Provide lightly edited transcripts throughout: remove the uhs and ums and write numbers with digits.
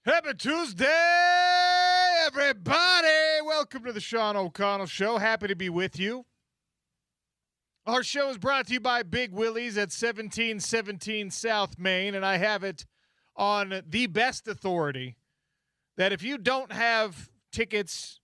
Happy Tuesday, everybody. Welcome to the Sean O'Connell Show. Happy to be with you. Our show is brought to you by Big Willie's at 1717 South Main, and I have it on the best authority that if you don't have tickets,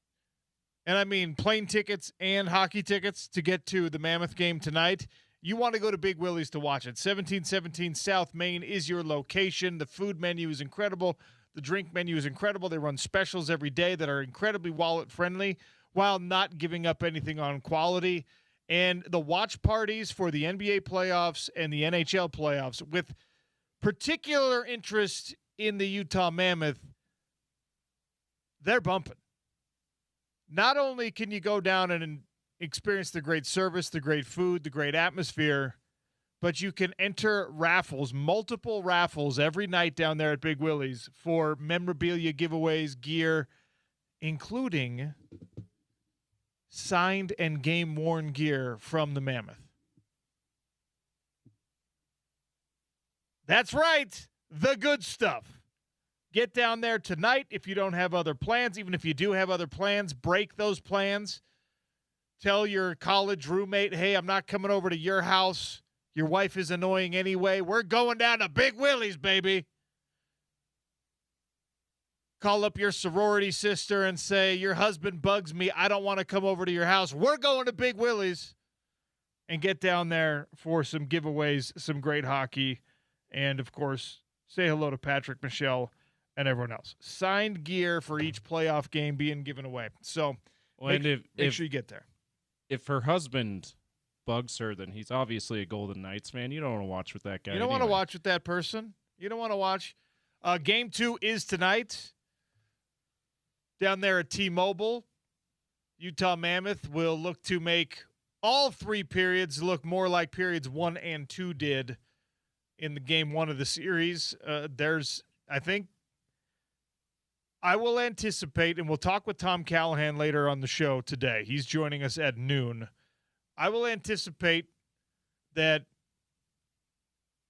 and I mean plane tickets and hockey tickets to get to the Mammoth game tonight, you want to go to Big Willie's to watch it. 1717 South Main is your location. The food menu is incredible. The drink menu is incredible. They run specials every day that are incredibly wallet-friendly while not giving up anything on quality. And the watch parties for the NBA playoffs and the NHL playoffs, with particular interest in the Utah Mammoth, they're bumping. Not only can you go down and experience the great service, the great food, the great atmosphere, but you can enter raffles, multiple raffles every night down there at Big Willie's for memorabilia giveaways, gear, including signed and game-worn gear from the Mammoth. That's right, the good stuff. Get down there tonight if you don't have other plans. Even if you do have other plans, break those plans. Tell your college roommate, hey, I'm not coming over to your house. Your wife is annoying anyway. We're going down to Big Willie's, baby. Call up your sorority sister and say, your husband bugs me. I don't want to come over to your house. We're going to Big Willie's. And get down there for some giveaways, some great hockey, and, of course, say hello to Patrick, Michelle, and everyone else. Signed gear for each playoff game being given away. So make sure you get there. If her husband bugs her, then he's obviously a Golden Knights fan. You don't want to watch with that guy. You don't want to watch with that person. You don't want to watch. Game 2 is tonight down there at T-Mobile. Utah Mammoth will look to make all three periods look more like periods 1 and 2 did in the game 1 of the series. I will anticipate, and we'll talk with Tom Callahan later on the show today. He's joining us at noon. I will anticipate that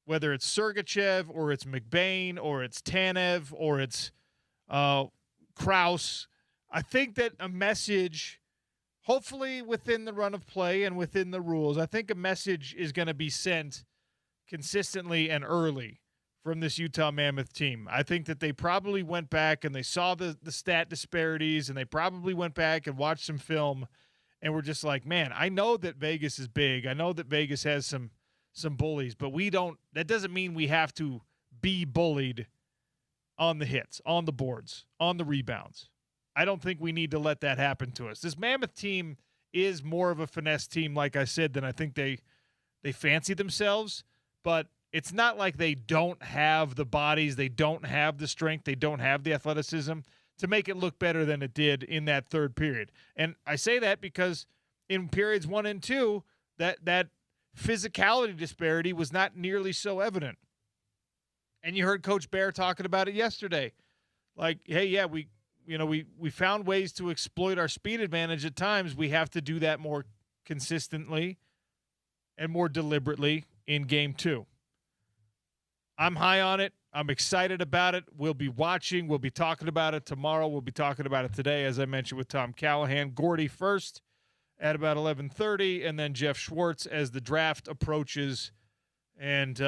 whether it's Sergachev or it's McBain or it's Tanev or it's Krause, I think that a message, hopefully within the run of play and within the rules, I think a message is going to be sent consistently and early from this Utah Mammoth team. I think that they probably went back and they saw the stat disparities, and they probably went back and watched some film and were just like, man, I know that Vegas is big. I know that Vegas has some bullies, but that doesn't mean we have to be bullied on the hits, on the boards, on the rebounds. I don't think we need to let that happen to us. This Mammoth team is more of a finesse team, like I said, than I think they fancy themselves, but it's not like they don't have the bodies, they don't have the strength, they don't have the athleticism to make it look better than it did in that third period. And I say that because in periods 1 and 2, that physicality disparity was not nearly so evident. And you heard Coach Bear talking about it yesterday. Like, hey, yeah, we found ways to exploit our speed advantage at times. We have to do that more consistently and more deliberately in game 2. I'm high on it. I'm excited about it. We'll be watching. We'll be talking about it tomorrow. We'll be talking about it today, as I mentioned, with Tom Callahan. Gordy first at about 11:30, and then Jeff Schwartz as the draft approaches. And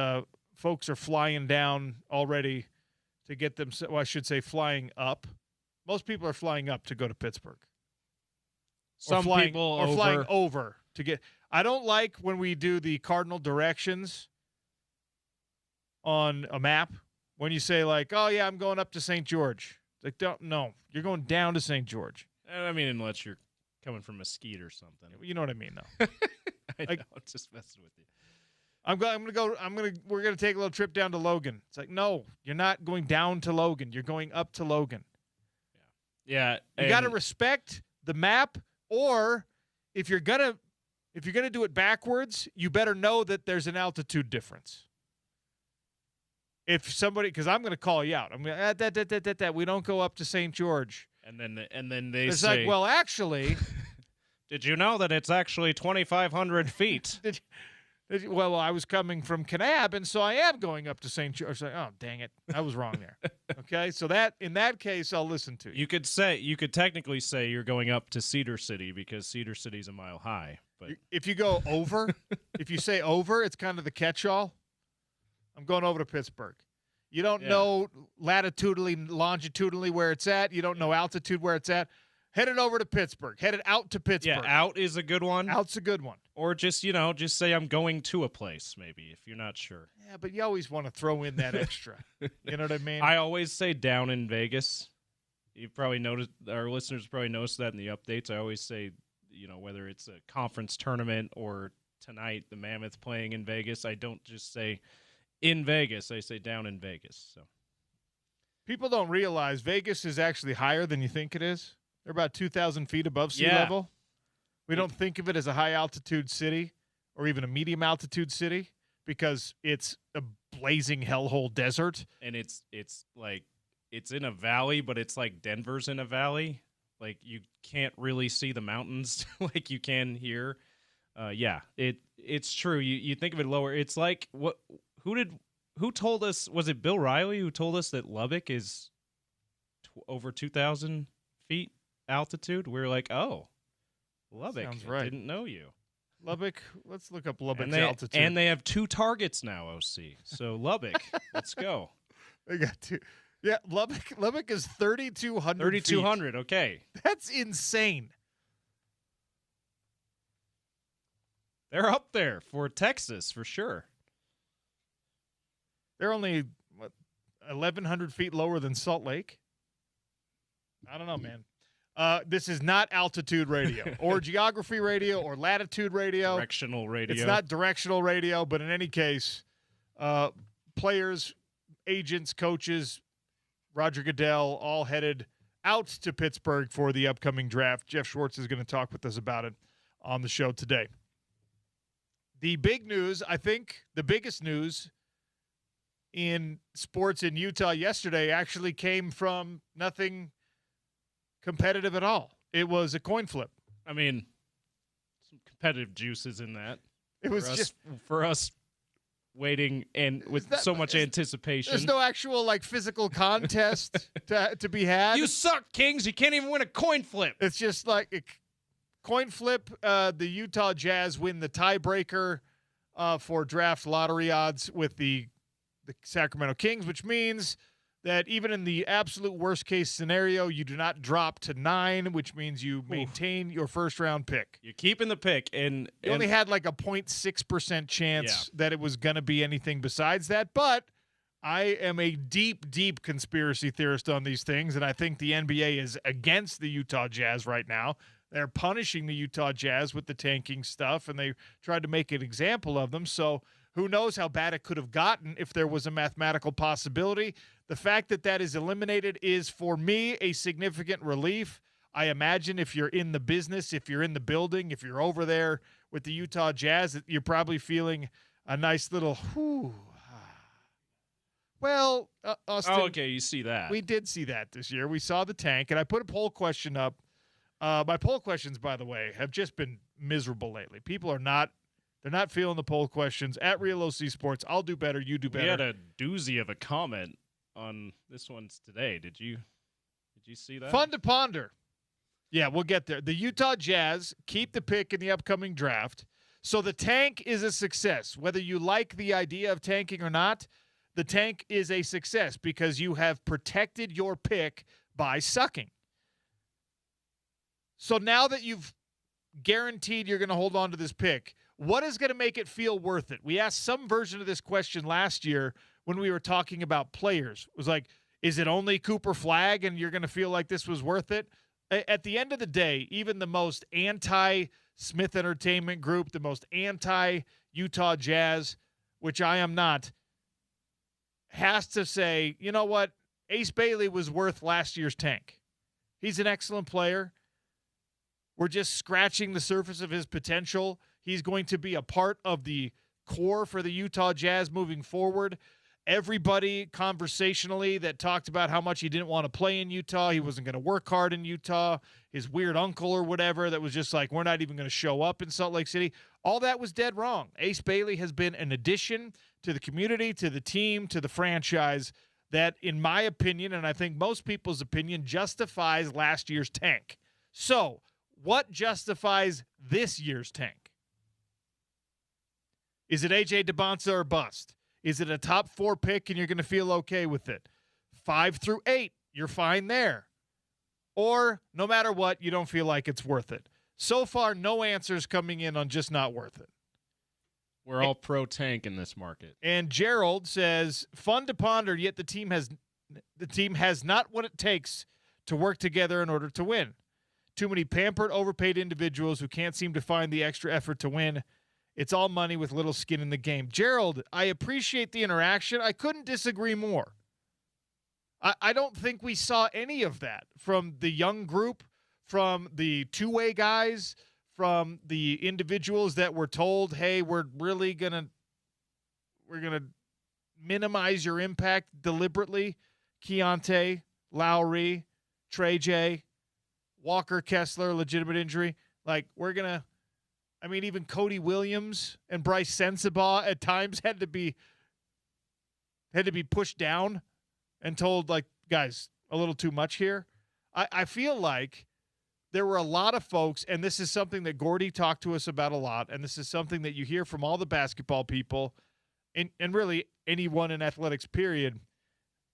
folks are flying down already to get them. Well, I should say flying up. Most people are flying up to go to Pittsburgh. Flying over to get. I don't like when we do the cardinal directions on a map when you say, like, oh, yeah, I'm going up to St. George. It's like, no, you're going down to St. George. I mean, unless you're coming from Mesquite or something. You know what I mean, though. I know, just messing with you. We're going to take a little trip down to Logan. It's like, no, you're not going down to Logan. You're going up to Logan. Yeah. You got to respect the map, or if you're going to do it backwards, you better know that there's an altitude difference. If somebody, because I'm going to call you out. I'm going to, we don't go up to St. George. And then they it's say, like, well, actually. Did you know that it's actually 2,500 feet? Well, I was coming from Kanab, and so I am going up to St. George. Oh, dang it. I was wrong there. Okay, so in that case, I'll listen to you. You could technically say you're going up to Cedar City because Cedar City's a mile high. But if you go over, if you say over, it's kind of the catch-all. I'm going over to Pittsburgh. You don't know latitudinally, longitudinally where it's at. You don't know altitude where it's at. Headed over to Pittsburgh. Headed out to Pittsburgh. Yeah, out is a good one. Out's a good one. Or just say I'm going to a place, maybe, if you're not sure. Yeah, but you always want to throw in that extra. You know what I mean? I always say down in Vegas. You've probably noticed, our listeners probably noticed that in the updates. I always say, whether it's a conference tournament or tonight, the Mammoth playing in Vegas, I don't just say in Vegas. I say down in Vegas. So people don't realize Vegas is actually higher than you think it is. They're about 2,000 feet above sea level. We don't think of it as a high-altitude city or even a medium-altitude city because it's a blazing hellhole desert. And it's like it's in a valley, but it's like Denver's in a valley. Like you can't really see the mountains like you can here. It's true. You think of it lower. It's like who told us? Was it Bill Riley who told us that Lubbock is over 2,000 feet altitude? We were like, oh. Lubbock. Sounds right. Didn't know you. Lubbock. Let's look up Lubbock's altitude. And they have 2 targets now, OC. So Lubbock, let's go. They got 2. Yeah, Lubbock is 3,200 3,200, okay. That's insane. They're up there for Texas, for sure. They're only, 1,100 feet lower than Salt Lake? I don't know, man. This is not altitude radio or geography radio or latitude radio. Directional radio. It's not directional radio, but in any case, players, agents, coaches, Roger Goodell, all headed out to Pittsburgh for the upcoming draft. Jeff Schwartz is going to talk with us about it on the show today. The big news, I think the biggest news in sports in Utah yesterday actually came from nothing competitive at all. It was a coin flip. I mean, some competitive juices in that. It was for us waiting and with so much anticipation. There's no actual physical contest to be had. You suck, Kings. You can't even win a coin flip. It's just like a coin flip. The Utah Jazz win the tiebreaker for draft lottery odds with the Sacramento Kings, which means that even in the absolute worst case scenario, you do not drop to 9, which means you maintain your first round pick. You're keeping the pick, and you only had like a 0.6% chance that it was going to be anything besides that. But I am a deep, deep conspiracy theorist on these things, and I think the NBA is against the Utah Jazz right now. They're punishing the Utah Jazz with the tanking stuff, and they tried to make an example of them. So who knows how bad it could have gotten if there was a mathematical possibility. The fact that that is eliminated is, for me, a significant relief. I imagine if you're in the business, if you're in the building, if you're over there with the Utah Jazz, you're probably feeling a nice little whew. Well, Austin. Oh, okay, you see that. We did see that this year. We saw the tank, and I put a poll question up. My poll questions, by the way, have just been miserable lately. People are not. They're not feeling the poll questions. At Real OC Sports, I'll do better, you do better. We had a doozy of a comment on this one's today. Did you see that? Fun to ponder. Yeah, we'll get there. The Utah Jazz keep the pick in the upcoming draft. So the tank is a success. Whether you like the idea of tanking or not, the tank is a success because you have protected your pick by sucking. So now that you've guaranteed you're going to hold on to this pick, what is going to make it feel worth it? We asked some version of this question last year when we were talking about players. It was like, is it only Cooper Flagg and you're going to feel like this was worth it? At the end of the day, even the most anti-Smith Entertainment Group, the most anti-Utah Jazz, which I am not, has to say, you know what? Ace Bailey was worth last year's tank. He's an excellent player. We're just scratching the surface of his potential. He's going to be a part of the core for the Utah Jazz moving forward. Everybody conversationally that talked about how much he didn't want to play in Utah, he wasn't going to work hard in Utah, his weird uncle or whatever that was just like, we're not even going to show up in Salt Lake City. All that was dead wrong. Ace Bailey has been an addition to the community, to the team, to the franchise that, in my opinion, and I think most people's opinion, justifies last year's tank. So, what justifies this year's tank? Is it A.J. DeBonsa or bust? Is it a top 4 pick and you're going to feel okay with it? 5 through 8, you're fine there. Or, no matter what, you don't feel like it's worth it. So far, no answers coming in on just not worth it. We're all pro-tank in this market. And Gerald says, fun to ponder, yet the team has not what it takes to work together in order to win. Too many pampered, overpaid individuals who can't seem to find the extra effort to win. It's all money with little skin in the game. Gerald, I appreciate the interaction. I couldn't disagree more. I don't think we saw any of that from the young group, from the two-way guys, from the individuals that were told, hey, we're going to minimize your impact deliberately. Keontae, Lowry, Trey J, Walker Kessler, legitimate injury. Like, even Cody Williams and Bryce Sensabaugh at times had to be pushed down and told, like, guys, a little too much here. I feel like there were a lot of folks, and this is something that Gordy talked to us about a lot, and this is something that you hear from all the basketball people and really anyone in athletics, period.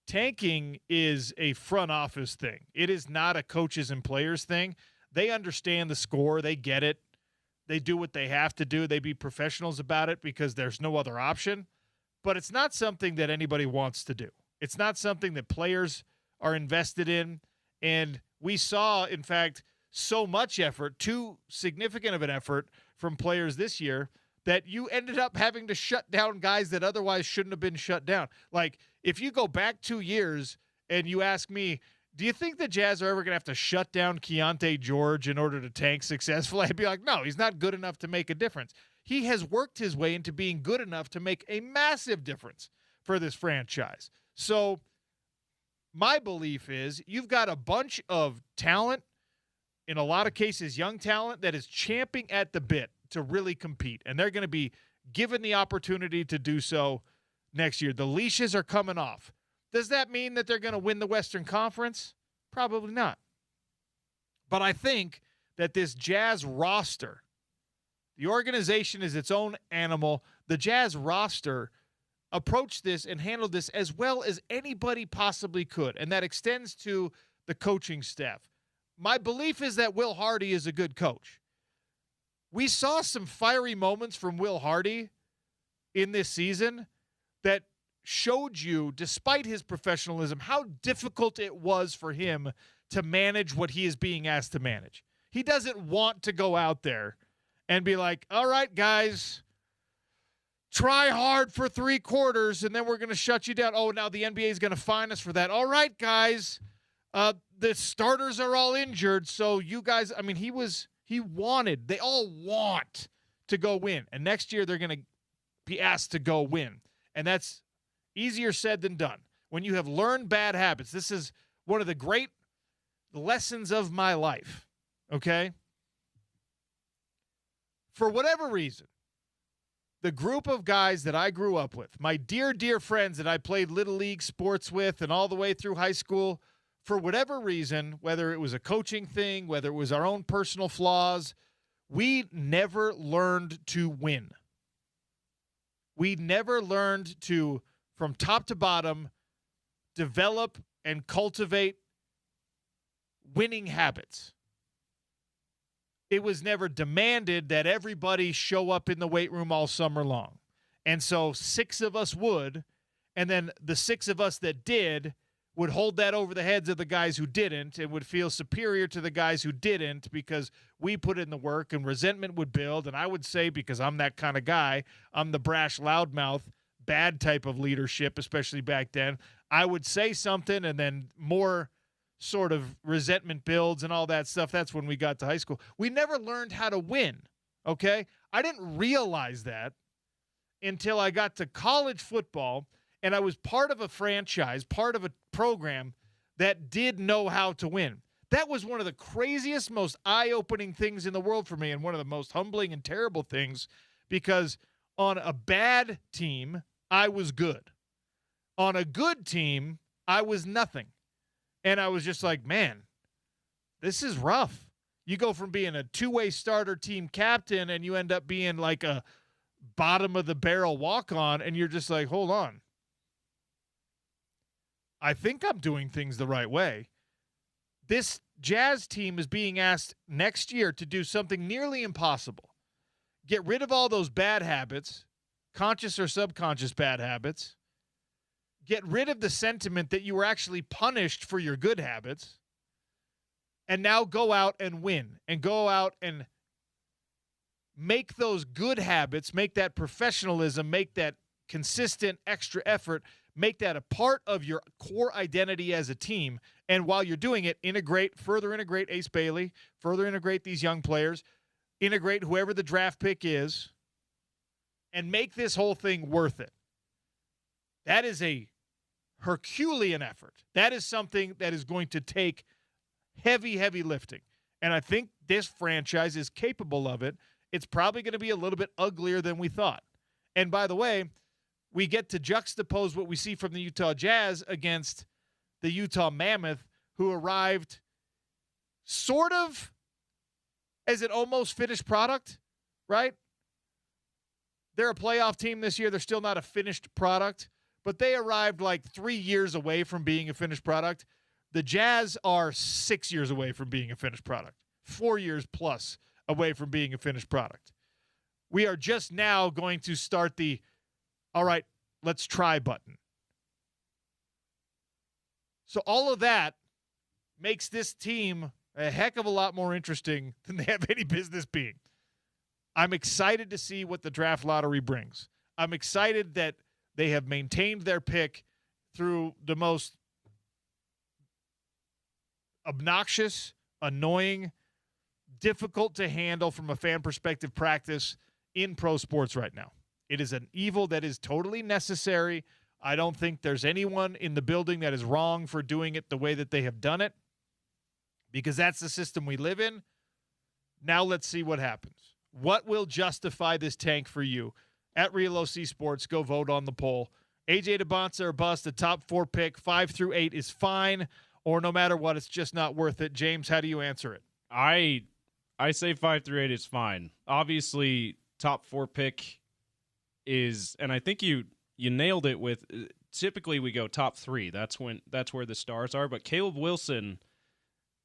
Tanking is a front office thing. It is not a coaches and players thing. They understand the score. They get it. They do what they have to do. They be professionals about it because there's no other option. But it's not something that anybody wants to do. It's not something that players are invested in. And we saw, in fact, so much effort, too significant of an effort from players this year, that you ended up having to shut down guys that otherwise shouldn't have been shut down. Like, if you go back 2 years and you ask me, do you think the Jazz are ever going to have to shut down Keontae George in order to tank successfully? I'd be like, no, he's not good enough to make a difference. He has worked his way into being good enough to make a massive difference for this franchise. So my belief is you've got a bunch of talent, in a lot of cases young talent, that is champing at the bit to really compete, and they're going to be given the opportunity to do so next year. The leashes are coming off. Does that mean that they're going to win the Western Conference? Probably not. But I think that this Jazz roster, the organization is its own animal. The Jazz roster approached this and handled this as well as anybody possibly could, and that extends to the coaching staff. My belief is that Will Hardy is a good coach. We saw some fiery moments from Will Hardy in this season that showed you, despite his professionalism, how difficult it was for him to manage what he is being asked to manage. He doesn't want to go out there and be like, all right, guys, try hard for 3 quarters, and then we're going to shut you down. Oh, now the NBA is going to fine us for that. All right, guys, the starters are all injured, so you guys, they all want to go win. And next year they're going to be asked to go win. And that's easier said than done. When you have learned bad habits, this is one of the great lessons of my life, okay? For whatever reason, the group of guys that I grew up with, my dear, dear friends that I played Little League sports with and all the way through high school, for whatever reason, whether it was a coaching thing, whether it was our own personal flaws, we never learned to win. We never learned to, from top to bottom, develop and cultivate winning habits. It was never demanded that everybody show up in the weight room all summer long. And so 6 of us would, and then the 6 of us that did would hold that over the heads of the guys who didn't and would feel superior to the guys who didn't because we put in the work, and resentment would build. And I would say, because I'm that kind of guy, I'm the brash, loudmouth, bad type of leadership, especially back then. I would say something and then more sort of resentment builds and all that stuff. That's when we got to high school. We never learned how to win, okay? I didn't realize that until I got to college football, and I was part of a franchise, part of a program that did know how to win. That was one of the craziest, most eye-opening things in the world for me, and one of the most humbling and terrible things, because on a bad team, I was good. On a good team, I was nothing. And I was just like, man, this is rough. You go from being a two-way starter team captain and you end up being like a bottom of the barrel walk-on, and you're just like, hold on. I think I'm doing things the right way. This Jazz team is being asked next year to do something nearly impossible. Get rid of all those bad habits, conscious or subconscious bad habits. Get rid of the sentiment that you were actually punished for your good habits. And now go out and win, and go out and make those good habits, make that professionalism, make that consistent extra effort, make that a part of your core identity as a team. And while you're doing it, further integrate Ace Bailey, further integrate these young players, integrate whoever the draft pick is, and make this whole thing worth it. That is a Herculean effort. That is something that is going to take heavy, heavy lifting. And I think this franchise is capable of it. It's probably going to be a little bit uglier than we thought. And by the way, we get to juxtapose what we see from the Utah Jazz against the Utah Mammoth, who arrived sort of as an almost finished product, right? They're a playoff team this year. They're still not a finished product, but they arrived like 3 years away from being a finished product. The Jazz are 6 years away from being a finished product, 4 years plus away from being a finished product. We are just now going to start the, all right, let's try button. So all of that makes this team a heck of a lot more interesting than they have any business being. I'm excited to see what the draft lottery brings. I'm excited that they have maintained their pick through the most obnoxious, annoying, difficult to handle from a fan perspective practice in pro sports right now. It is an evil that is totally necessary. I don't think there's anyone in the building that is wrong for doing it the way that they have done it, because that's the system we live in. Now let's see what happens. What will justify this tank for you? At Real OC Sports, go vote on the poll. AJ DeBonsa or bust, a top 4 pick, 5 through 8 is fine, or no matter what, it's just not worth it. James, how do you answer it? I say 5 through 8 is fine. Obviously, top 4 pick is, and I think you nailed it with, typically we go top 3. That's where the stars are. But Caleb Wilson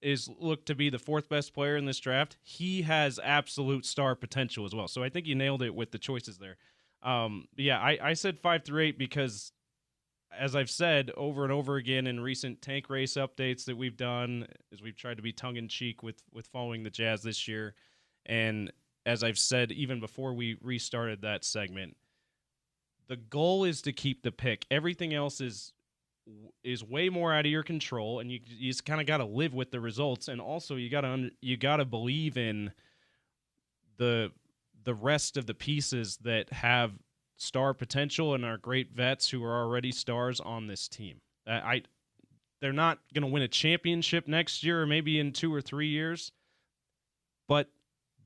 is looked to be the 4th best player in this draft. He has absolute star potential as well. So I think you nailed it with the choices there. I said 5 through 8 because, as I've said over and over again in recent tank race updates that we've done, as we've tried to be tongue-in-cheek with following the Jazz this year, and as I've said even before we restarted that segment, the goal is to keep the pick. Everything else is way more out of your control, and you just kind of got to live with the results. And also, you got to believe in the rest of the pieces that have star potential and are great vets who are already stars on this team. They're not going to win a championship next year or maybe in 2 or 3 years, but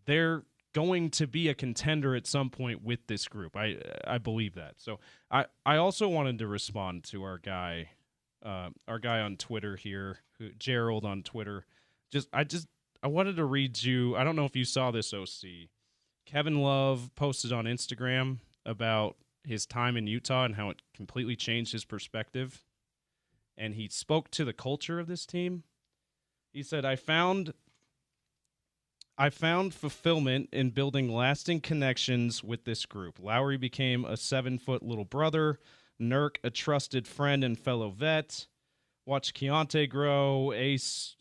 they're going to be a contender at some point with this group. I believe that. So I also wanted to respond to our guy on Twitter here, Gerald on Twitter. I wanted to read you. I don't know if you saw this, OC. Kevin Love posted on Instagram about his time in Utah and how it completely changed his perspective. And he spoke to the culture of this team. He said, I found fulfillment in building lasting connections with this group. Lowry became a 7-foot little brother. Nurk, a trusted friend and fellow vet. Watch Keontae grow. Ace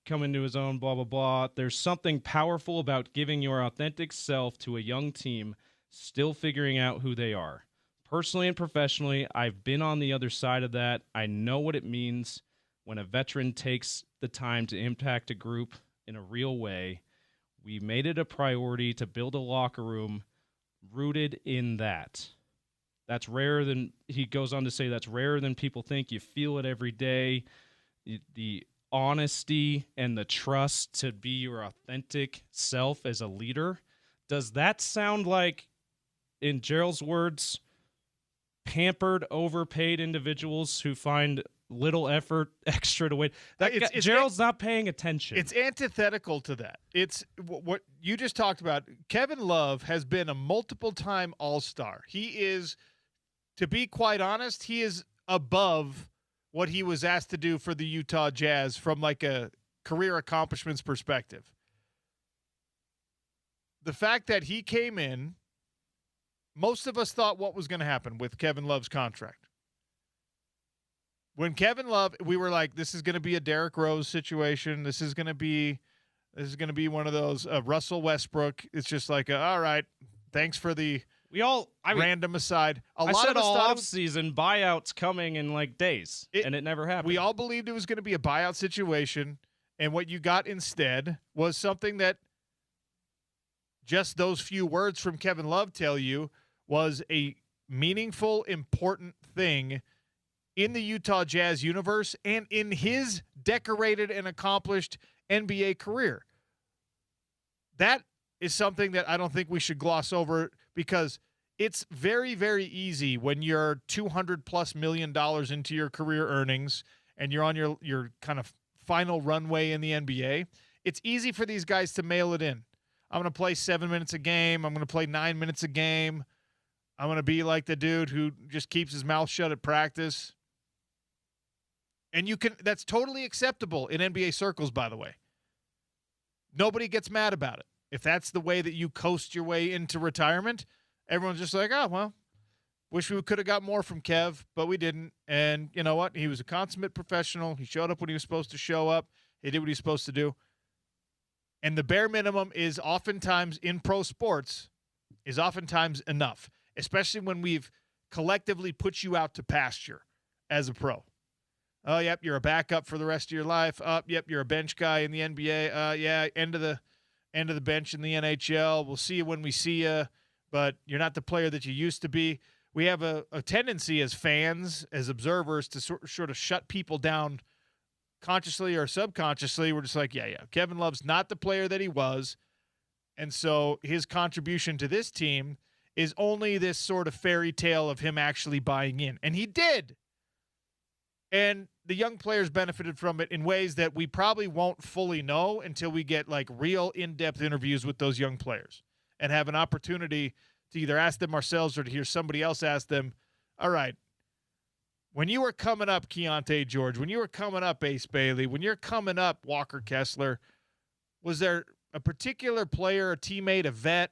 come into his own, blah, blah, blah. There's something powerful about giving your authentic self to a young team still figuring out who they are. Personally and professionally, I've been on the other side of that. I know what it means when a veteran takes the time to impact a group in a real way. We made it a priority to build a locker room rooted in that. That's rarer than, he goes on to say, that's rarer than people think. You feel it every day. The honesty and the trust to be your authentic self as a leader. Does that sound like in Gerald's words, pampered, overpaid individuals who find little effort extra to win. Gerald's not paying attention. It's antithetical to that. It's what you just talked about. Kevin Love has been a multiple-time All-Star. He is, to be quite honest, he is above what he was asked to do for the Utah Jazz from like a career accomplishments perspective. The fact that he came in, most of us thought what was going to happen with Kevin Love's contract. When Kevin Love, we were like, this is going to be a Derrick Rose situation. This is going to be one of those Russell Westbrook. It's just like, all right, thanks for the random aside. I said all offseason buyouts coming in like days, and it never happened. We all believed it was going to be a buyout situation, and what you got instead was something that just those few words from Kevin Love tell you was a meaningful, important thing in the Utah Jazz universe and in his decorated and accomplished NBA career. That is something that I don't think we should gloss over, because it's very, very easy when you're $200+ million into your career earnings and you're on your kind of final runway in the NBA. It's easy for these guys to mail it in. I'm going to play 7 minutes a game. I'm going to play 9 minutes a game. I'm going to be like the dude who just keeps his mouth shut at practice. And that's totally acceptable in NBA circles, by the way. Nobody gets mad about it. If that's the way that you coast your way into retirement, everyone's just like, oh, well, wish we could have got more from Kev, but we didn't. And you know what? He was a consummate professional. He showed up when he was supposed to show up. He did what he was supposed to do. And the bare minimum is oftentimes in pro sports is oftentimes enough, especially when we've collectively put you out to pasture as a pro. Oh, yep, you're a backup for the rest of your life. Yep, you're a bench guy in the NBA. Yeah, end of the bench in the NHL. We'll see you when we see you, but you're not the player that you used to be. We have a tendency as fans, as observers, to sort of shut people down consciously or subconsciously. We're just like, yeah, Kevin Love's not the player that he was, and so his contribution to this team is only this sort of fairy tale of him actually buying in, and he did. And the young players benefited from it in ways that we probably won't fully know until we get like real in-depth interviews with those young players and have an opportunity to either ask them ourselves or to hear somebody else ask them, all right, when you were coming up, Keontae George, when you were coming up, Ace Bailey, when you're coming up, Walker Kessler, was there a particular player, a teammate, a vet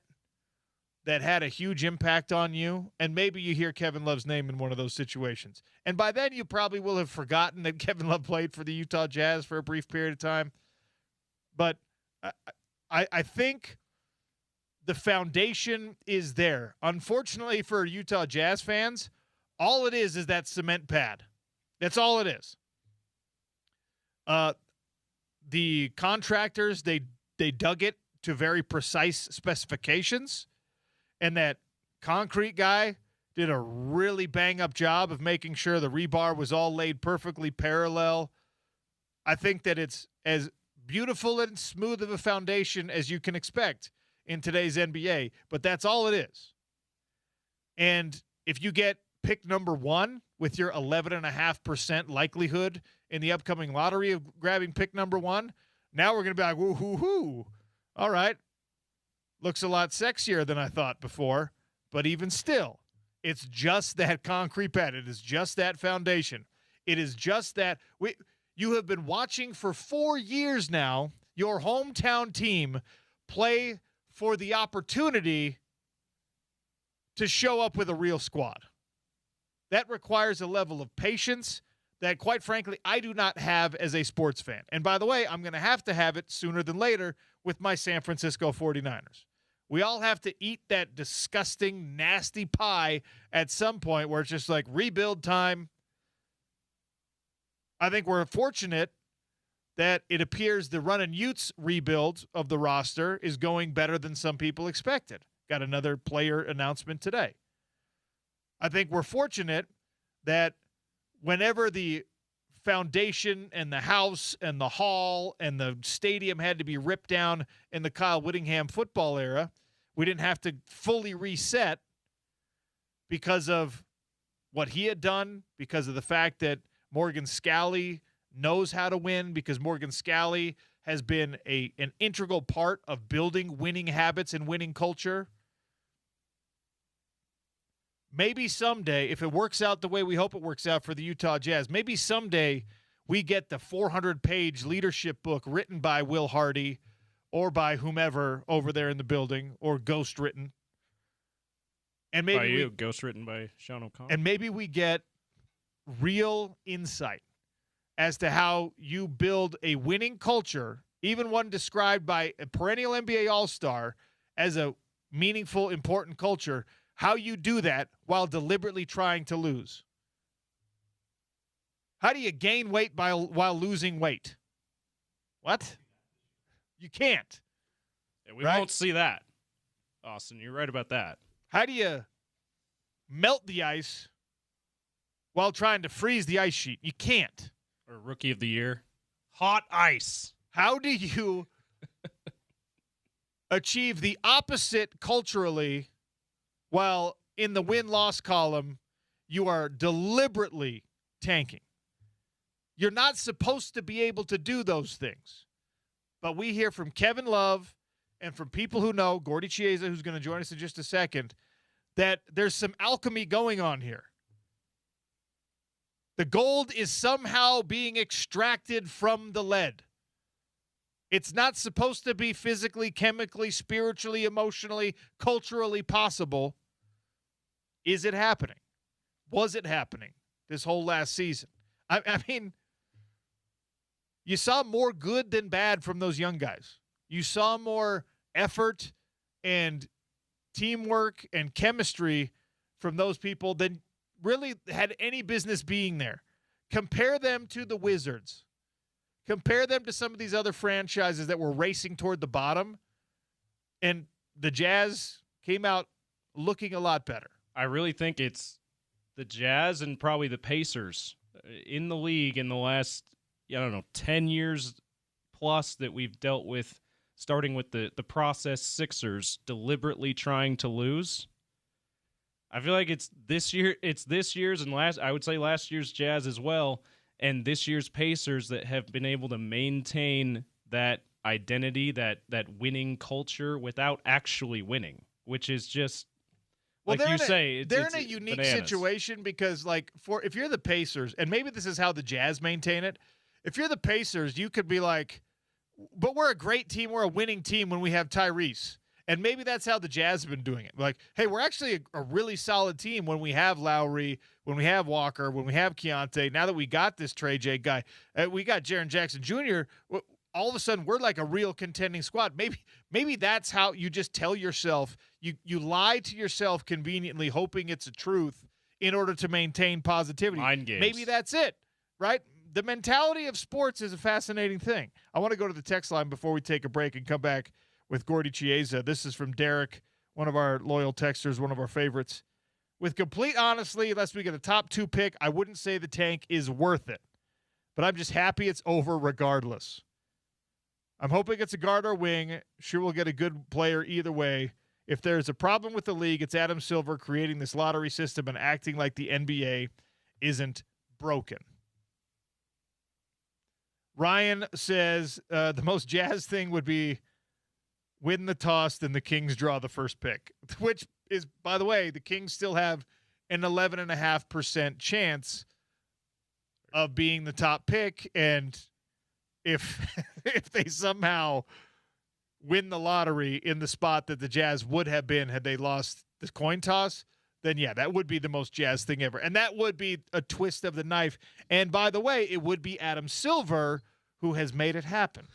that had a huge impact on you? And maybe you hear Kevin Love's name in one of those situations. And by then you probably will have forgotten that Kevin Love played for the Utah Jazz for a brief period of time. But I think the foundation is there. Unfortunately for Utah Jazz fans, all it is that cement pad. That's all it is. The contractors, they dug it to very precise specifications. And that concrete guy did a really bang-up job of making sure the rebar was all laid perfectly parallel. I think that it's as beautiful and smooth of a foundation as you can expect in today's NBA, but that's all it is. And if you get pick number 1 with your 11.5% likelihood in the upcoming lottery of grabbing pick number 1, now we're going to be like, woo-hoo-hoo. All right. Looks a lot sexier than I thought before, but even still, it's just that concrete pad. It is just that foundation. It is just that you have been watching for 4 years now your hometown team play for the opportunity to show up with a real squad. That requires a level of patience that, quite frankly, I do not have as a sports fan. And by the way, I'm going to have it sooner than later with my San Francisco 49ers. We all have to eat that disgusting, nasty pie at some point where it's just like rebuild time. I think we're fortunate that it appears the Runnin' Utes rebuild of the roster is going better than some people expected. Got another player announcement today. I think we're fortunate that whenever the foundation and the house and the hall and the stadium had to be ripped down in the Kyle Whittingham football era, we didn't have to fully reset because of what he had done, because of the fact that Morgan Scalley knows how to win, because Morgan Scalley has been an integral part of building winning habits and winning culture. Maybe someday, if it works out the way we hope it works out for the Utah Jazz, maybe someday we get the 400-page leadership book written by Will Hardy or by whomever over there in the building, or ghost written. And maybe ghost written by Sean O'Connor. And maybe we get real insight as to how you build a winning culture, even one described by a perennial NBA All-Star as a meaningful, important culture, how you do that while deliberately trying to lose. How do you gain weight while losing weight? What? You can't. Yeah, we won't see that, Austin. You're right about that. How do you melt the ice while trying to freeze the ice sheet? You can't. Or Rookie of the Year. Hot ice. How do you achieve the opposite culturally while in the win-loss column you are deliberately tanking? You're not supposed to be able to do those things. But we hear from Kevin Love and from people who know, Gordy Chiesa, who's going to join us in just a second, that there's some alchemy going on here. The gold is somehow being extracted from the lead. It's not supposed to be physically, chemically, spiritually, emotionally, culturally possible. Is it happening? Was it happening this whole last season? I mean, you saw more good than bad from those young guys. You saw more effort and teamwork and chemistry from those people than really had any business being there. Compare them to the Wizards. Compare them to some of these other franchises that were racing toward the bottom, and the Jazz came out looking a lot better. I really think it's the Jazz and probably the Pacers in the league in the last, 10 years plus that we've dealt with, starting with the process Sixers deliberately trying to lose. I feel like it's this year's and I would say last year's Jazz as well, and this year's Pacers that have been able to maintain that identity, that winning culture without actually winning, which is just, well, like you say, they're it's in a unique bananas. situation because, if you're the Pacers, and maybe this is how the Jazz maintain it, if you're the Pacers, you could be like, but we're a great team, we're a winning team when we have Tyrese. And maybe that's how the Jazz have been doing it. Like, hey, we're actually a really solid team when we have Lowry, when we have Walker, when we have Keontae. Now that we got this Trey J guy, we got Jaren Jackson Jr., all of a sudden we're like a real contending squad. Maybe that's how you just tell yourself, you lie to yourself conveniently, hoping it's a truth in order to maintain positivity. Mind games. Maybe that's it, right? The mentality of sports is a fascinating thing. I want to go to the text line before we take a break and come back with Gordy Chiesa. This is from Derek, one of our loyal texters, one of our favorites. With complete honesty, unless we get a top 2 pick, I wouldn't say the tank is worth it. But I'm just happy it's over regardless. I'm hoping it's a guard or wing. Sure, we'll get a good player either way. If there's a problem with the league, it's Adam Silver creating this lottery system and acting like the NBA isn't broken. Ryan says the most Jazz thing would be win the toss, then the Kings draw the first pick, which is, by the way, the Kings still have an 11.5% chance of being the top pick. And if they somehow win the lottery in the spot that the Jazz would have been had they lost the coin toss, then yeah, that would be the most Jazz thing ever. And that would be a twist of the knife. And by the way, it would be Adam Silver who has made it happen.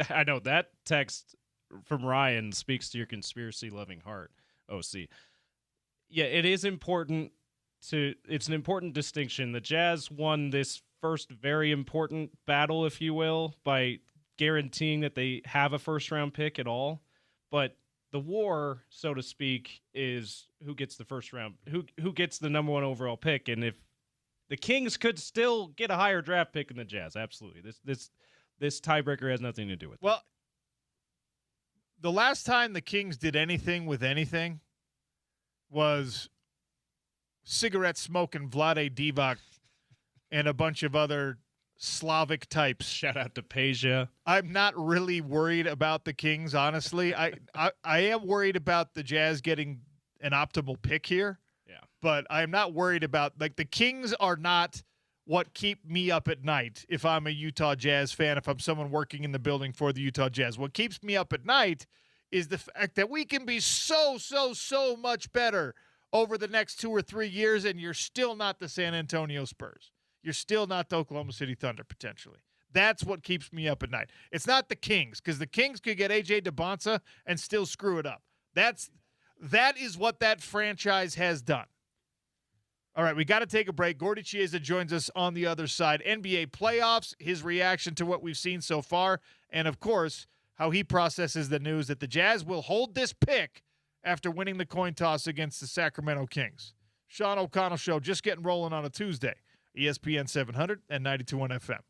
I know that text from Ryan speaks to your conspiracy-loving heart, OC. Yeah, it is important it's an important distinction. The Jazz won this first very important battle, if you will, by guaranteeing that they have a first-round pick at all. But the war, so to speak, is who gets the first round, who gets the number 1 overall pick. And if the Kings could still get a higher draft pick than the Jazz, absolutely. This tiebreaker has nothing to do with it. Well, the last time the Kings did anything with anything was cigarette smoking Vlade Divac and a bunch of other Slavic types. Shout out to Peja. I'm not really worried about the Kings, honestly. I am worried about the Jazz getting an optimal pick here. Yeah. But I'm not worried about, like, the Kings are not what keep me up at night if I'm a Utah Jazz fan, if I'm someone working in the building for the Utah Jazz. What keeps me up at night is the fact that we can be so much better over the next 2 or 3 years, and you're still not the San Antonio Spurs. You're still not the Oklahoma City Thunder, potentially. That's what keeps me up at night. It's not the Kings, because the Kings could get A.J. DeBonsa and still screw it up. That is what that franchise has done. All right, we got to take a break. Gordy Chiesa joins us on the other side. NBA playoffs, his reaction to what we've seen so far, and, of course, how he processes the news that the Jazz will hold this pick after winning the coin toss against the Sacramento Kings. Sean O'Connell Show just getting rolling on a Tuesday. ESPN 700 and 92.1 FM.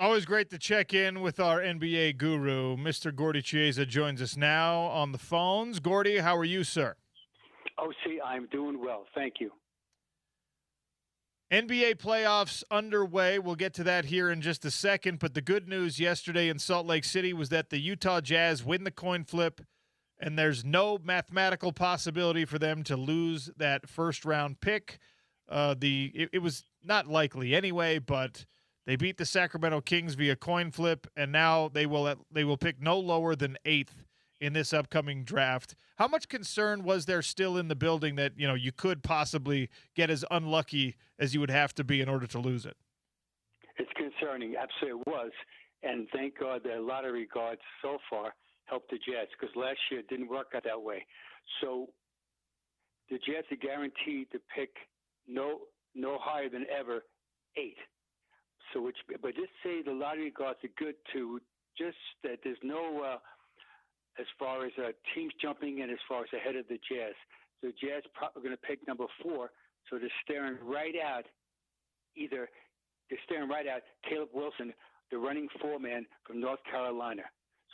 Always great to check in with our NBA guru. Mr. Gordy Chiesa joins us now on the phones. Gordy, how are you, sir? Oh, see, I'm doing well. Thank you. NBA playoffs underway. We'll get to that here in just a second. But the good news yesterday in Salt Lake City was that the Utah Jazz win the coin flip, and there's no mathematical possibility for them to lose that first-round pick. It was not likely anyway, but they beat the Sacramento Kings via coin flip, and now they will pick no lower than 8th in this upcoming draft. How much concern was there still in the building that, you could possibly get as unlucky as you would have to be in order to lose it? It's concerning. Absolutely it was. And thank God the lottery gods so far helped the Jets, because last year it didn't work out that way. So the Jets are guaranteed to pick no higher than ever 8. But just say the lottery gods are good too. Just that there's no as far as teams jumping in as far as ahead of the Jazz. So the Jazz probably going to pick number 4. So they're staring right at Caleb Wilson, the running 4-man from North Carolina.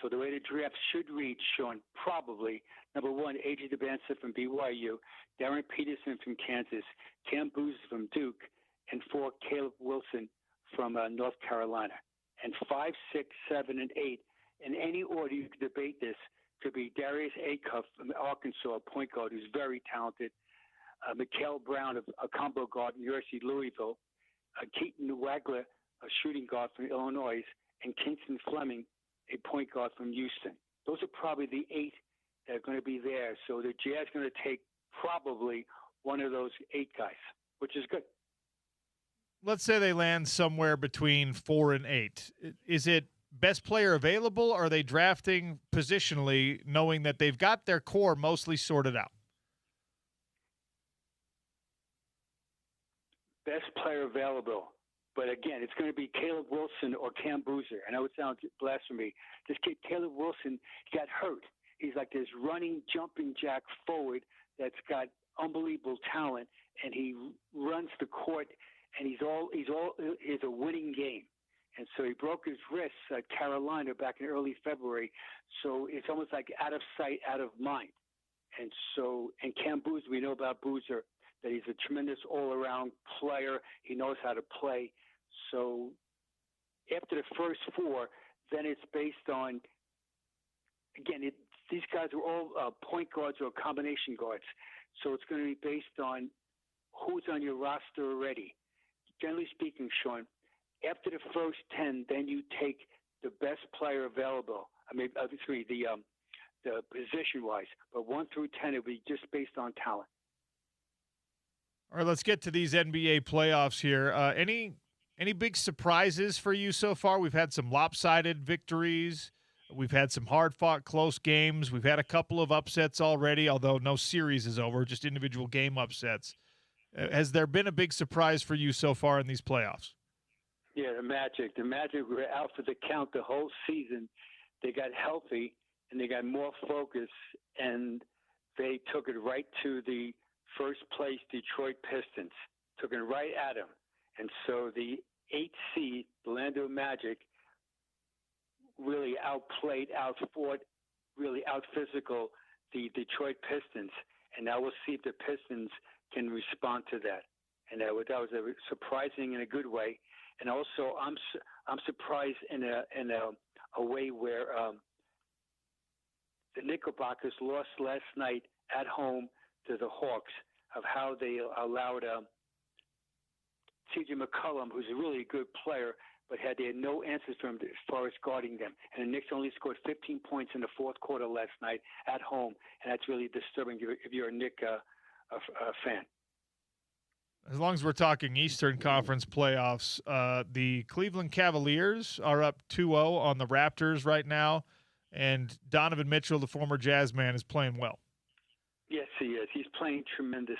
So the way the draft should read, Sean, probably number 1, A.J. DeBanza from BYU, Darren Peterson from Kansas, Cam Boozer from Duke, and 4, Caleb Wilson from North Carolina. And 5, 6, 7, and 8. In any order you could debate this, could be Darius Acuff from Arkansas, a point guard who's very talented, Mikael Brown, a combo guard from University of Louisville, Keaton Wagler, a shooting guard from Illinois, and Kingston Fleming, a point guard from Houston. Those are probably the 8 that are going to be there. So the Jazz are going to take probably one of those 8 guys, which is good. Let's say they land somewhere between 4 and 8. Is it best player available, or are they drafting positionally knowing that they've got their core mostly sorted out? Best player available. But again, it's going to be Caleb Wilson or Cam Boozer. I know it sounds blasphemy. This kid, Caleb Wilson, got hurt. He's like this running, jumping jack forward that's got unbelievable talent, and he runs the court, and he's a winning game. And so he broke his wrist at Carolina back in early February. So it's almost like out of sight, out of mind. And Cam Boozer, we know about Boozer, that he's a tremendous all-around player. He knows how to play. So after the first 4, then it's based on, again, these guys are all point guards or combination guards. So it's going to be based on who's on your roster already. Generally speaking, Sean, after the first 10, then you take the best player available. The position-wise. But 1 through 10, it'll be just based on talent. All right, let's get to these NBA playoffs here. Any big surprises for you so far? We've had some lopsided victories. We've had some hard-fought, close games. We've had a couple of upsets already, although no series is over, just individual game upsets. Has there been a big surprise for you so far in these playoffs? Yeah, the Magic. The Magic were out for the count the whole season. They got healthy, and they got more focus, and they took it right to the first-place Detroit Pistons. Took it right at them. And so the 8th seed, the Orlando Magic, really outplayed, outfought, really out-physical the Detroit Pistons. And now we'll see if the Pistons can respond to that. And that was surprising in a good way. And also, I'm surprised in a way where the Knickerbockers lost last night at home to the Hawks, of how they allowed C.J. McCollum, who's a really good player, but they had no answers for him as far as guarding them. And the Knicks only scored 15 points in the fourth quarter last night at home, and that's really disturbing if you're a Knick fan. As long as we're talking Eastern Conference playoffs, the Cleveland Cavaliers are up 2-0 on the Raptors right now, and Donovan Mitchell, the former Jazz man, is playing well. Yes, he is. He's playing tremendous.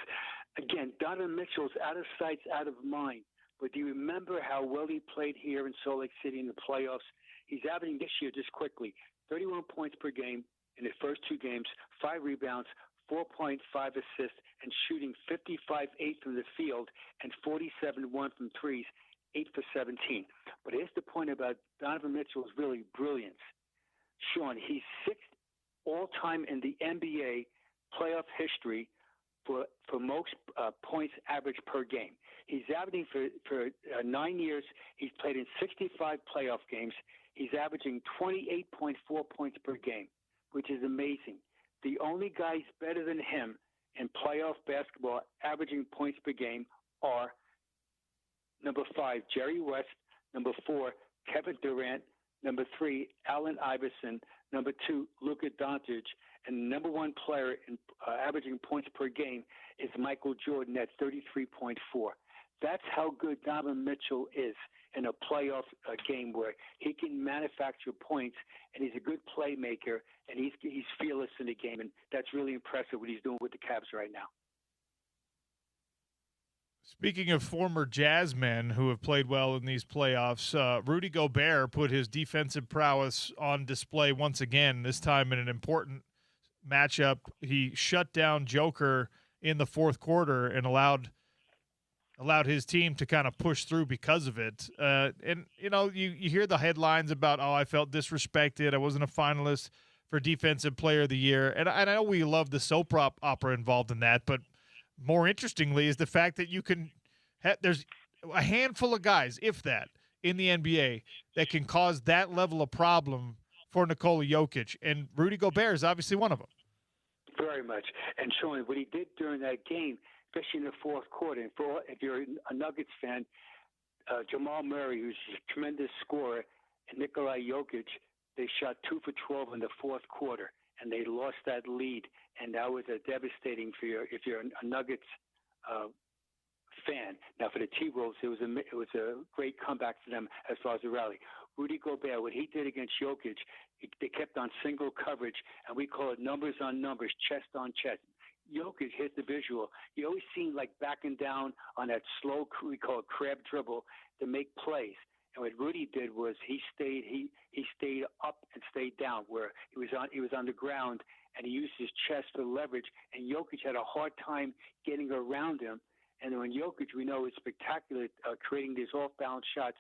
Again, Donovan Mitchell's out of sight, out of mind. But do you remember how well he played here in Salt Lake City in the playoffs? He's averaging this year, just quickly, 31 points per game in the first 2 games, 5 rebounds, 4.5 assists, and shooting 55-8 from the field and 47-1 from threes, 8 for 17. But here's the point about Donovan Mitchell's really brilliance. Sean, he's sixth all-time in the NBA playoff history for most points averaged per game. He's averaging for 9 years. He's played in 65 playoff games. He's averaging 28.4 points per game, which is amazing. The only guys better than him in playoff basketball averaging points per game are number 5, Jerry West, number 4, Kevin Durant, number 3, Allen Iverson, number 2, Luka Doncic, and the number 1 player in averaging points per game is Michael Jordan at 33.4. That's how good Donovan Mitchell is in a playoff game where he can manufacture points, and he's a good playmaker, and he's fearless in the game, and that's really impressive what he's doing with the Cavs right now. Speaking of former Jazz men who have played well in these playoffs, Rudy Gobert put his defensive prowess on display once again, this time in an important matchup. He shut down Joker in the fourth quarter and allowed his team to kind of push through because of it. And, you hear the headlines about, I felt disrespected. I wasn't a finalist for Defensive Player of the Year. And I know we love the soap opera involved in that, but more interestingly is the fact that you can there's a handful of guys, if that, in the NBA that can cause that level of problem for Nikola Jokic, and Rudy Gobert is obviously one of them. Very much. And Sean, what he did during that game, especially in the fourth quarter, and if you're a Nuggets fan, Jamal Murray, who's a tremendous scorer, and Nikola Jokic, they shot 2 for 12 in the fourth quarter, and they lost that lead, and that was devastating if you're a Nuggets fan. Now for the T-Wolves, it was a great comeback for them as far as the rally. Rudy Gobert, what he did against Jokic, they kept on single coverage, and we call it numbers on numbers, chest on chest. Jokic hit the visual. He always seemed like backing down on that slow, we call it crab dribble, to make plays. And what Rudy did was he stayed up and stayed down, where he was on the ground, and he used his chest for leverage. And Jokic had a hard time getting around him. And when Jokic, we know, is spectacular creating these off-balance shots,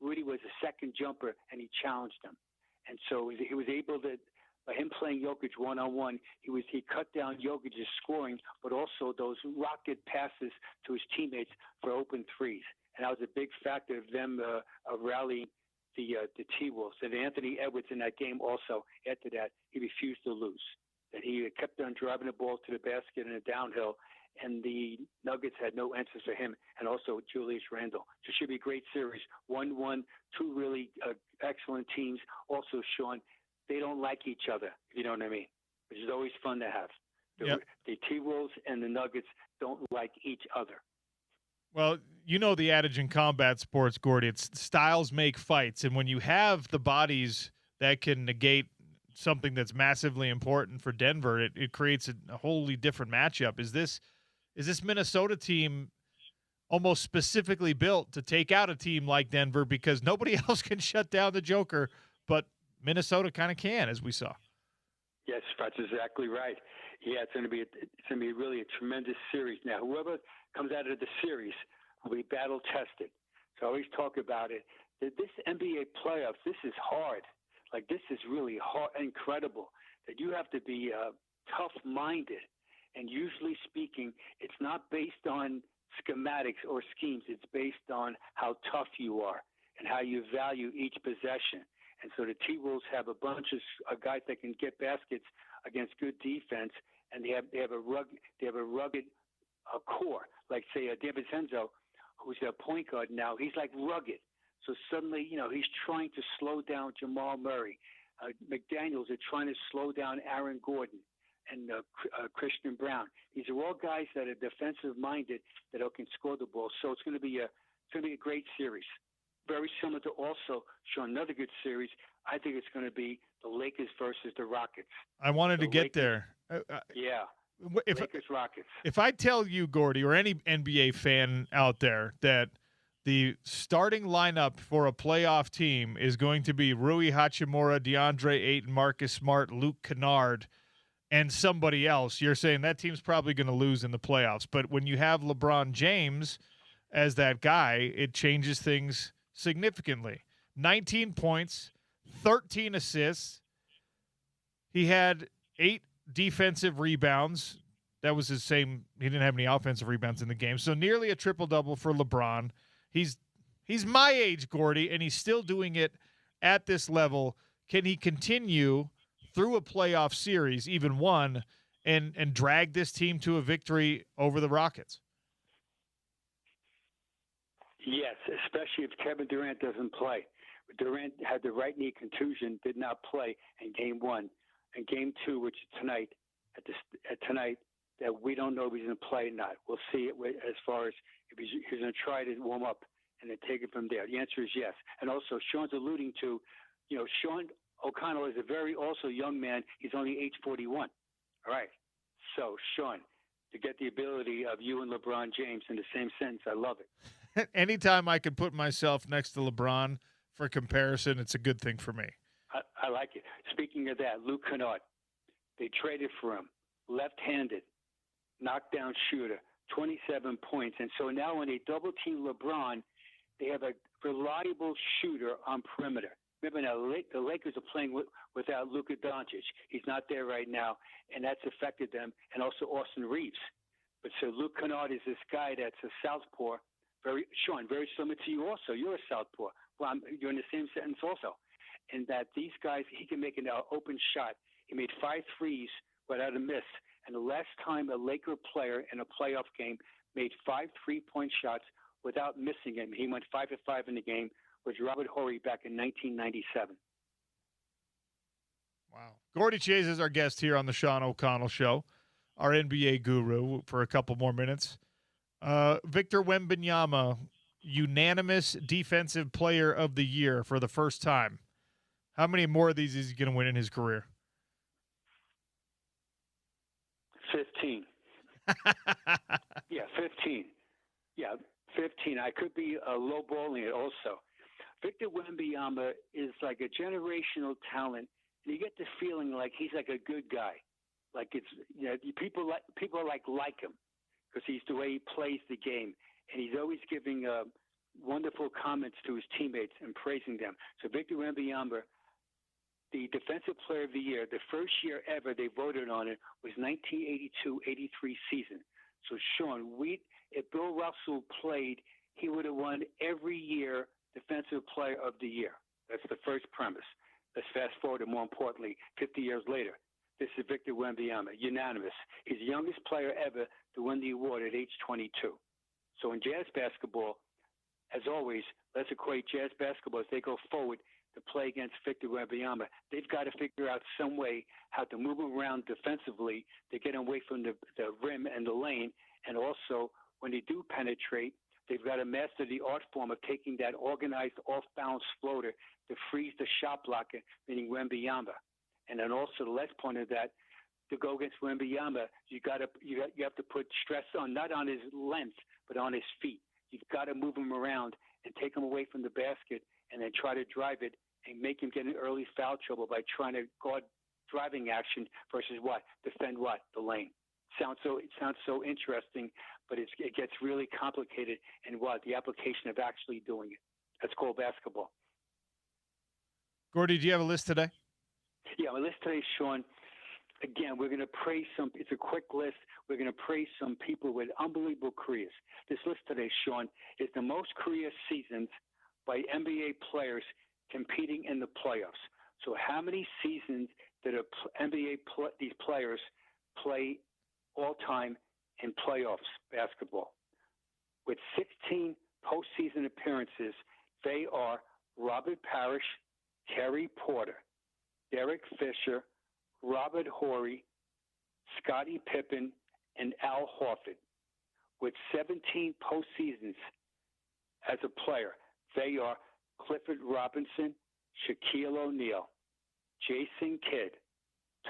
Rudy was a second jumper, and he challenged him. And so he was able to, by him playing Jokic one-on-one, he cut down Jokic's scoring, but also those rocket passes to his teammates for open threes. And that was a big factor of them rallying the T-Wolves. And Anthony Edwards in that game also, after that, he refused to lose. That he kept on driving the ball to the basket in a downhill, and the Nuggets had no answers for him, and also Julius Randle. So it should be a great series. 1-1, two really excellent teams. Also, Sean, they don't like each other, if you know what I mean, which is always fun to have. The T-Wolves and the Nuggets don't like each other. Well, you know the adage in combat sports, Gordy, it's styles make fights. And when you have the bodies that can negate something that's massively important for Denver, it creates a wholly different matchup. Is this Minnesota team almost specifically built to take out a team like Denver because nobody else can shut down the Joker, but Minnesota kind of can, as we saw? Yes, that's exactly right. Yeah, it's going to be really a tremendous series. Now, whoever comes out of the series will be battle tested. So I always talk about it. That this NBA playoffs, this is hard. Like, this is really hard, incredible. That you have to be tough-minded. And usually speaking, it's not based on schematics or schemes. It's based on how tough you are and how you value each possession. And so the T-Wolves have a bunch of guys that can get baskets against good defense, and they have a rugged core. Like, say, DiVincenzo, who's a point guard now, he's like rugged. So suddenly, he's trying to slow down Jamal Murray. McDaniels are trying to slow down Aaron Gordon and Christian Brown. These are all guys that are defensive-minded that can score the ball. So it's going to be a great series. Very similar to also, Sean, another good series. I think it's going to be the Lakers versus the Rockets. I wanted to get there. Yeah. Lakers-Rockets. If I tell you, Gordy, or any NBA fan out there, that the starting lineup for a playoff team is going to be Rui Hachimura, DeAndre Ayton, Marcus Smart, Luke Kennard, and somebody else, you're saying that team's probably going to lose in the playoffs. But when you have LeBron James as that guy, it changes things significantly. 19 points, 13 assists. He had 8 defensive rebounds. That was his same. He didn't have any offensive rebounds in the game. So nearly a triple-double for LeBron. He's my age, Gordy, and he's still doing it at this level. Can he continue through a playoff series, even one, and drag this team to a victory over the Rockets? Yes, especially if Kevin Durant doesn't play. Durant had the right knee contusion, did not play in Game 1. And Game 2, which is tonight, that we don't know if he's going to play or not. We'll see it as far as if he's going to try to warm up and then take it from there. The answer is yes. And also, Sean's alluding to, Sean O'Connell is a very also young man. He's only age 41. All right. So, Sean, to get the ability of you and LeBron James in the same sentence, I love it. Anytime I can put myself next to LeBron for comparison, it's a good thing for me. I like it. Speaking of that, Luke Kennard, they traded for him, left-handed, knockdown shooter, 27 points. And so now when they double-team LeBron, they have a reliable shooter on perimeter. Remember now, the Lakers are playing without Luka Doncic. He's not there right now, and that's affected them, and also Austin Reeves. But so Luke Kennard is this guy that's a southpaw, very similar to you also. You're a southpaw. Well, you're in the same sentence also. And that these guys, he can make an open shot. He made 5 threes without a miss. And the last time a Laker player in a playoff game made 5 3-point shots without missing him, he went 5 of 5 in the game, was Robert Horry back in 1997. Wow. Gordy Chase is our guest here on the Sean O'Connell Show, our NBA guru, for a couple more minutes. Victor Wembanyama, unanimous Defensive Player of the Year for the first time. How many more of these is he going to win in his career? 15. Yeah, 15. Yeah, 15. I could be lowballing it also. Victor Wembanyama is like a generational talent, and you get the feeling like he's like a good guy. Like people like him because he's the way he plays the game, and he's always giving wonderful comments to his teammates and praising them. So Victor Wembanyama, the Defensive Player of the Year, the first year ever they voted on it was 1982-83 season. So, Sean, if Bill Russell played, he would have won every year Defensive Player of the Year. That's the first premise. Let's fast forward to, more importantly, 50 years later. This is Victor Wembanyama, unanimous. He's the youngest player ever to win the award at age 22. So in jazz basketball, as always, let's equate jazz basketball as they go forward to play against Victor Wembanyama. They've got to figure out some way how to move him around defensively to get him away from the rim and the lane. And also, when they do penetrate, they've got to master the art form of taking that organized off-balance floater to freeze the shot blocker, meaning Wembanyama. And then also the last point of that, to go against Wembanyama, you have to put stress on, not on his length, but on his feet. You've got to move him around and take him away from the basket and then try to drive it and make him get in early foul trouble by trying to guard driving action versus what? Defend what? The lane. It sounds so interesting, but it gets really complicated in what? The application of actually doing it. That's called basketball. Gordy, do you have a list today? Yeah, my list today, Sean. Again, we're going to praise it's a quick list. We're going to praise some people with unbelievable careers. This list today, Sean, is the most career seasons by NBA players competing in the playoffs. So how many seasons did these players play all time in playoffs basketball? With 16 postseason appearances, they are Robert Parrish, Terry Porter, Derek Fisher, Robert Horry, Scottie Pippen, and Al Horford. With 17 postseasons as a player, they are Clifford Robinson, Shaquille O'Neal, Jason Kidd,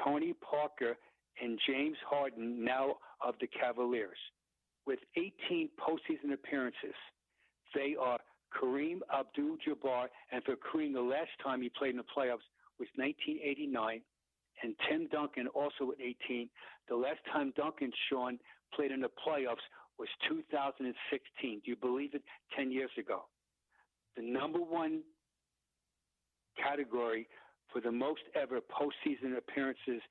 Tony Parker, and James Harden, now of the Cavaliers. With 18 postseason appearances, they are Kareem Abdul-Jabbar, and for Kareem, the last time he played in the playoffs was 1989, and Tim Duncan also with 18. The last time Duncan, Sean, played in the playoffs was 2016. Do you believe it? 10 years ago. The number one category for the most ever postseason appearances.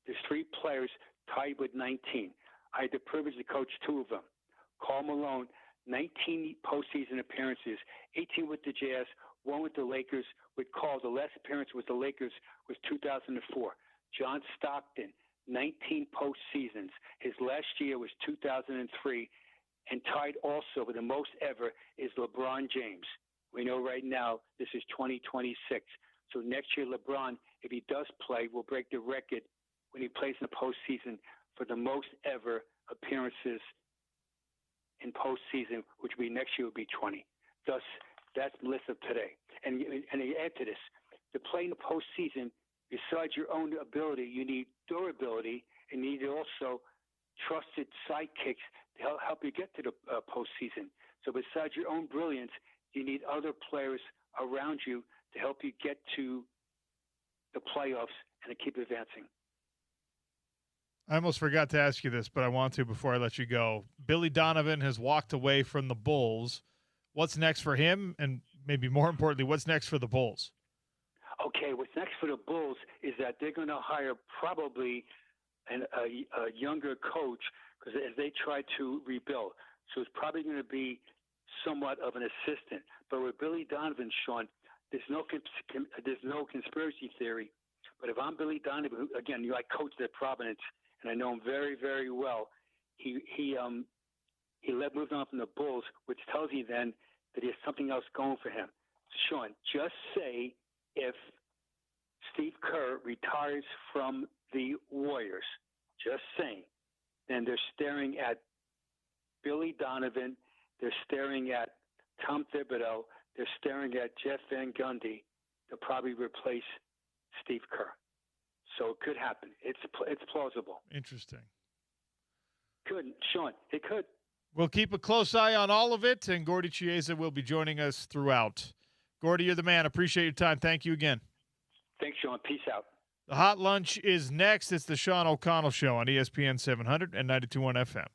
There's 3 players tied with 19. I had the privilege to coach 2 of them. Karl Malone, 19 postseason appearances, 18 with the Jazz, 1 with the Lakers. With Karl, the last appearance with the Lakers was 2004. John Stockton, 19 postseasons. His last year was 2003. And tied also with the most ever is LeBron James. We know right now this is 2026. So next year, LeBron, if he does play, will break the record when he plays in the postseason for the most ever appearances in postseason, which will be next year will be 20. Thus, that's the list of today. And you add to this, to play in the postseason, besides your own ability, you need durability and you need also trusted sidekicks to help you get to the postseason. So besides your own brilliance, you need other players around you to help you get to the playoffs and to keep advancing. I almost forgot to ask you this, but I want to before I let you go. Billy Donovan has walked away from the Bulls. What's next for him? And maybe more importantly, what's next for the Bulls? Okay, what's next for the Bulls is that they're going to hire probably a younger coach because as they try to rebuild. So it's probably going to be somewhat of an assistant. But with Billy Donovan, Sean, there's no conspiracy theory. But if I'm Billy Donovan, who, again, I coached at Providence, and I know him very, very well. He moved on from the Bulls, which tells you then that he has something else going for him. Sean, just say if Steve Kerr retires from the Warriors, just saying, then they're staring at Billy Donovan, they're staring at Tom Thibodeau, they're staring at Jeff Van Gundy to probably replace Steve Kerr. So it could happen. It's plausible. Interesting. Could, Sean, it could. We'll keep a close eye on all of it, and Gordy Chiesa will be joining us throughout. Gordy, you're the man. Appreciate your time. Thank you again. Thanks, Sean. Peace out. The Hot Lunch is next. It's the Sean O'Connell Show on ESPN 700 and 92.1 FM.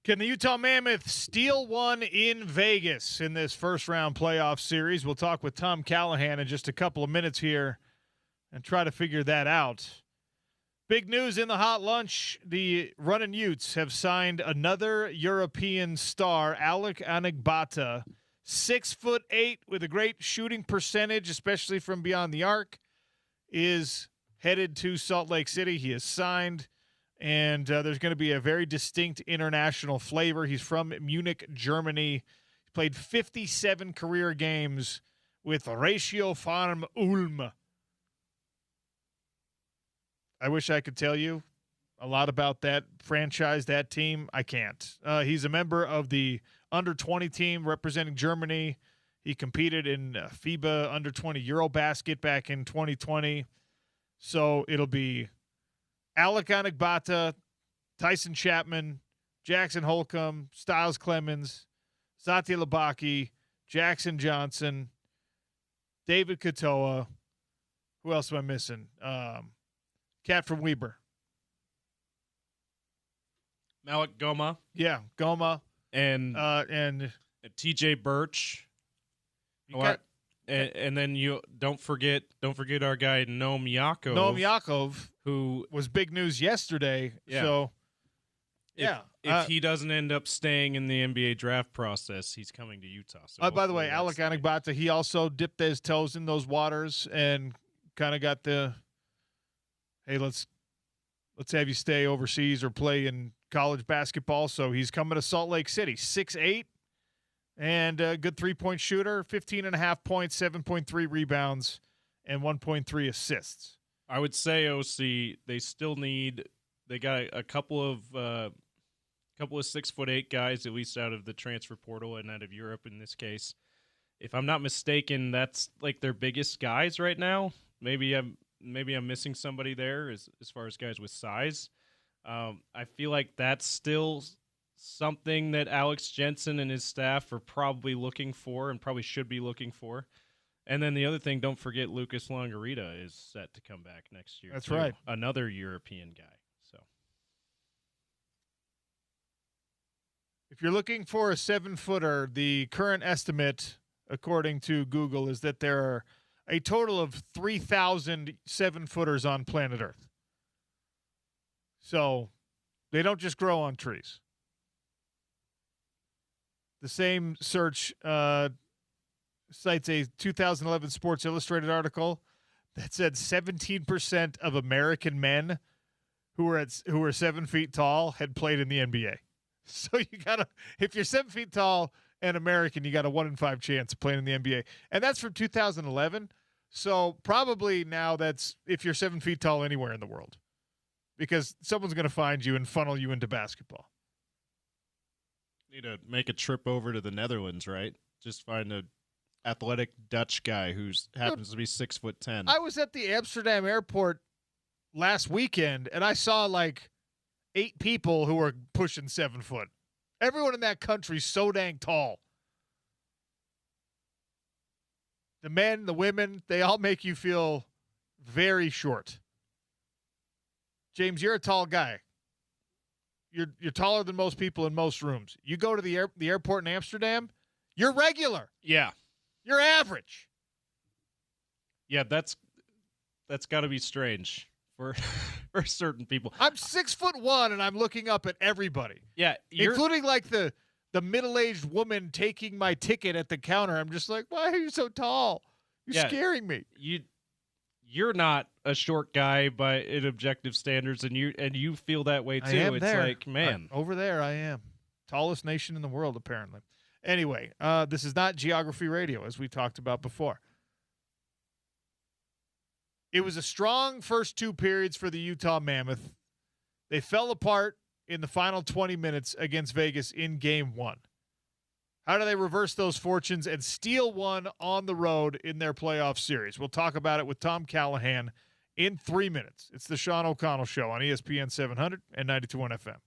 Can the Utah Mammoth steal one in Vegas in this first-round playoff series? We'll talk with Tom Callahan in just a couple of minutes here and try to figure that out. Big news in the hot lunch. The Runnin' Utes have signed another European star, Alec Anagbata, 6'8", with a great shooting percentage, especially from beyond the arc, is headed to Salt Lake City. He is signed, and there's going to be a very distinct international flavor. He's from Munich, Germany. He played 57 career games with Ratio Farm Ulm. I wish I could tell you a lot about that franchise, that team. I can't. He's a member of the under-20 team representing Germany. He competed in FIBA under-20 Eurobasket back in 2020. So it'll be Alec Anagbata, Tyson Chapman, Jackson Holcomb, Styles Clemens, Satya Labaki, Jackson Johnson, David Katoa. Who else am I missing? Cat from Weber. Malik Goma. Yeah, Goma. And and TJ Birch. And then you don't forget our guy Noam Yakov. Noam Yakov, who was big news yesterday. Yeah. So if he doesn't end up staying in the NBA draft process, he's coming to Utah. So by the way, Alec Anagbata, he also dipped his toes in those waters and kind of got the, hey, let's have you stay overseas or play in college basketball. So he's coming to Salt Lake City, 6'8", and a good three-point shooter, 15.5 points, 7.3 rebounds, and 1.3 assists. I would say, OC, they got a couple of 6'8" guys, at least out of the transfer portal and out of Europe in this case. If I'm not mistaken, that's like their biggest guys right now. Maybe I'm missing somebody there as far as guys with size. I feel like that's still something that Alex Jensen and his staff are probably looking for and probably should be looking for. And then the other thing, don't forget Lucas Longarita is set to come back next year. That's too. right. Another European guy. So if you're looking for a 7-footer, the current estimate, according to Google, is that there are a total of 3,000 7-footers on planet Earth. So they don't just grow on trees. The same search cites a 2011 Sports Illustrated article that said 17% of American men who were 7 feet tall had played in the NBA. So if you're 7 feet tall and American, you got a 1 in 5 chance of playing in the NBA. And that's from 2011. So probably now that's if you're 7 feet tall anywhere in the world, because someone's going to find you and funnel you into basketball. need to make a trip over to the Netherlands, right? Just find a athletic Dutch guy who happens to be 6'10". I was at the Amsterdam airport last weekend, and I saw like 8 people who were pushing 7 foot. Everyone in that country's so dang tall. The men, the women, they all make you feel very short. James, you're a tall guy. You're taller than most people in most rooms. You go to the airport in Amsterdam, you're regular. Yeah. You're average. Yeah, that's got to be strange for for certain people. I'm 6'1" and I'm looking up at everybody. Yeah, including like the middle-aged woman taking my ticket at the counter. I'm just like, why are you so tall? You're scaring me. You're not a short guy by in objective standards, and you feel that way too. I am it's there. like, man, over there I am. Tallest nation in the world, apparently. Anyway, this is not Geography Radio, as we talked about before. It was a strong first 2 periods for the Utah Mammoth. They fell apart in the final 20 minutes against Vegas in Game 1. How do they reverse those fortunes and steal one on the road in their playoff series? We'll talk about it with Tom Callahan in 3 minutes. It's the Sean O'Connell Show on ESPN 700 and 92.1 FM.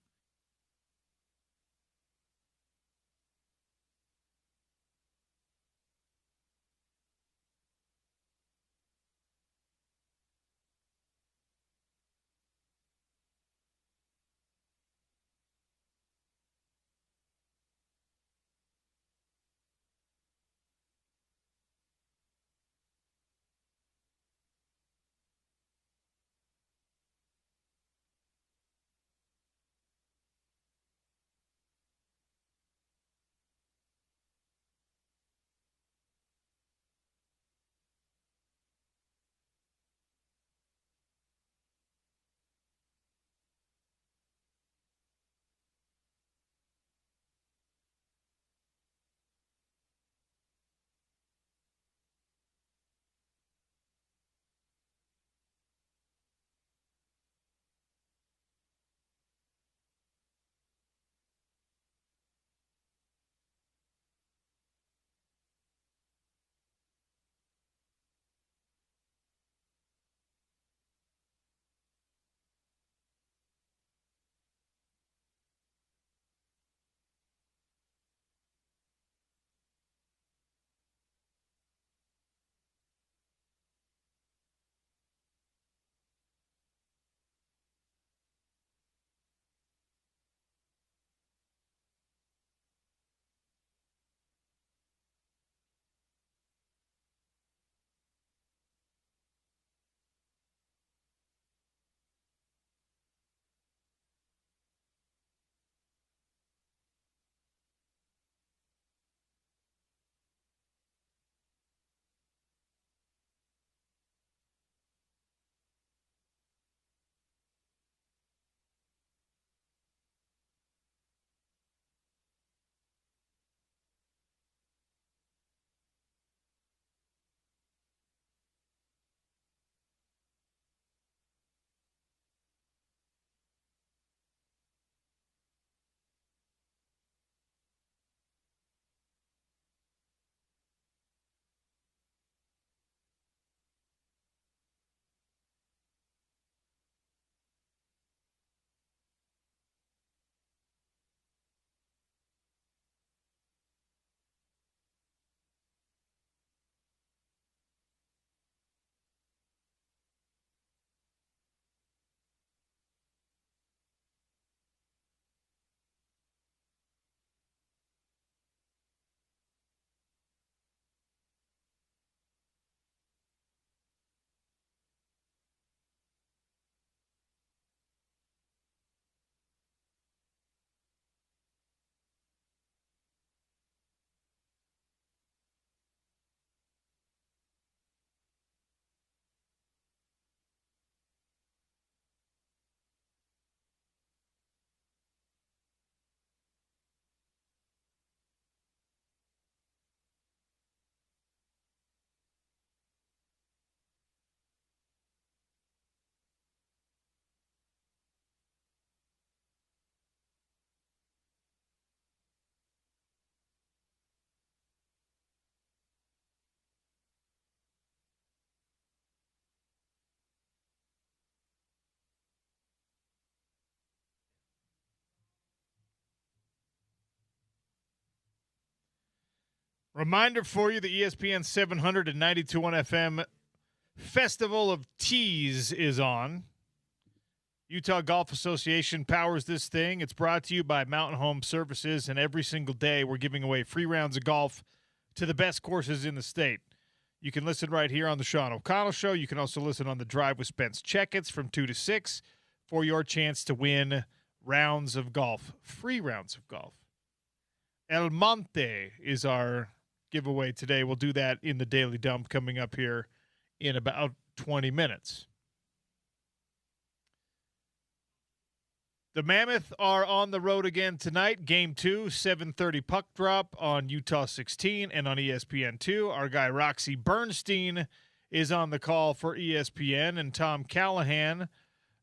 Reminder for you, the ESPN 700 and 92.1 FM Festival of Tees is on. Utah Golf Association powers this thing. It's brought to you by Mountain Home Services, and every single day we're giving away free rounds of golf to the best courses in the state. You can listen right here on the Sean O'Connell Show. You can also listen on The Drive with Spence Checketts from 2 to 6 for your chance to win rounds of golf, free rounds of golf. El Monte is our giveaway today. We'll do that in the Daily Dump coming up here in about 20 minutes. The Mammoth are on the road again tonight. Game 2, 7:30 puck drop on Utah 16 and on ESPN2. Our guy Roxy Bernstein is on the call for ESPN, and Tom Callahan,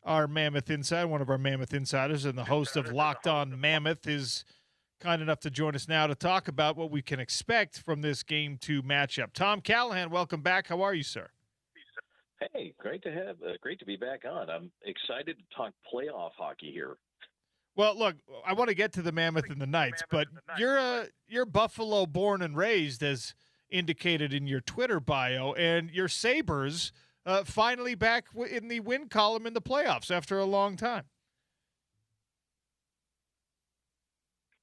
our Mammoth Insider, one of our Mammoth Insiders and the host of Locked On Mammoth, is kind enough to join us now to talk about what we can expect from this Game 2 matchup. Tom Callahan, welcome back. How are you, sir? Hey, great to be back on. I'm excited to talk playoff hockey here. Well, look, I want to get to the Mammoth and the Knights, but you're Buffalo born and raised, as indicated in your Twitter bio, and your Sabres finally back in the win column in the playoffs after a long time.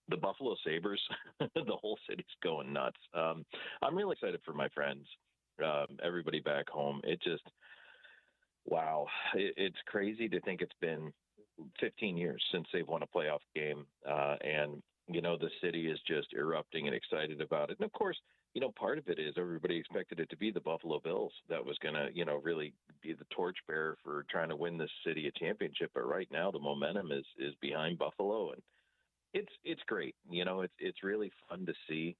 The Buffalo Sabres, the whole city's going nuts. I'm really excited for my friends, everybody back home. It just, wow, it's crazy to think it's been 15 years since they've won a playoff game, and the city is just erupting and excited about it. And of course, part of it is everybody expected it to be the Buffalo Bills that was going to, really be the torchbearer for trying to win this city a championship. But right now, the momentum is behind Buffalo, and it's great. It's really fun to see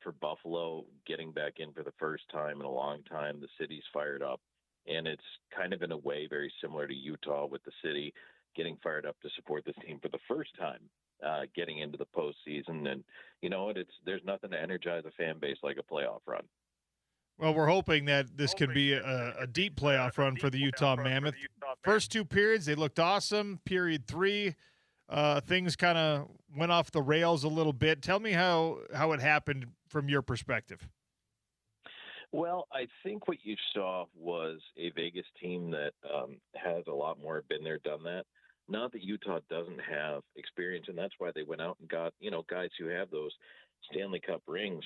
for Buffalo getting back in for the first time in a long time. The city's fired up, and it's kind of in a way very similar to Utah, with the city getting fired up to support this team for the first time, getting into the postseason. And there's nothing to energize a fan base like a playoff run. Well, we're hoping that this could be a deep playoff run for the Utah Mammoth. First 2 periods, they looked awesome. Period 3, things kind of went off the rails a little bit. Tell me how it happened from your perspective. Well, I think what you saw was a Vegas team that has a lot more been there, done that. Not that Utah doesn't have experience, and that's why they went out and got, guys who have those Stanley Cup rings,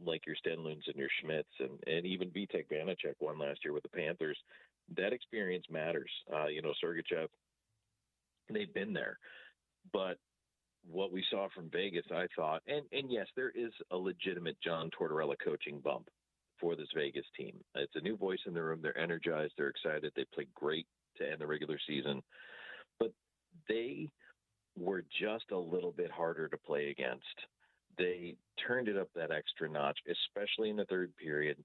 like your Stenlunds and your Schmitz, and even Vitek Vanacek won last year with the Panthers. That experience matters. Sergachev, they've been there. But what we saw from Vegas, I thought, and yes, there is a legitimate John Tortorella coaching bump for this Vegas team. It's a new voice in the room. They're energized. They're excited. They played great to end the regular season. But they were just a little bit harder to play against. They turned it up that extra notch, especially in the third period.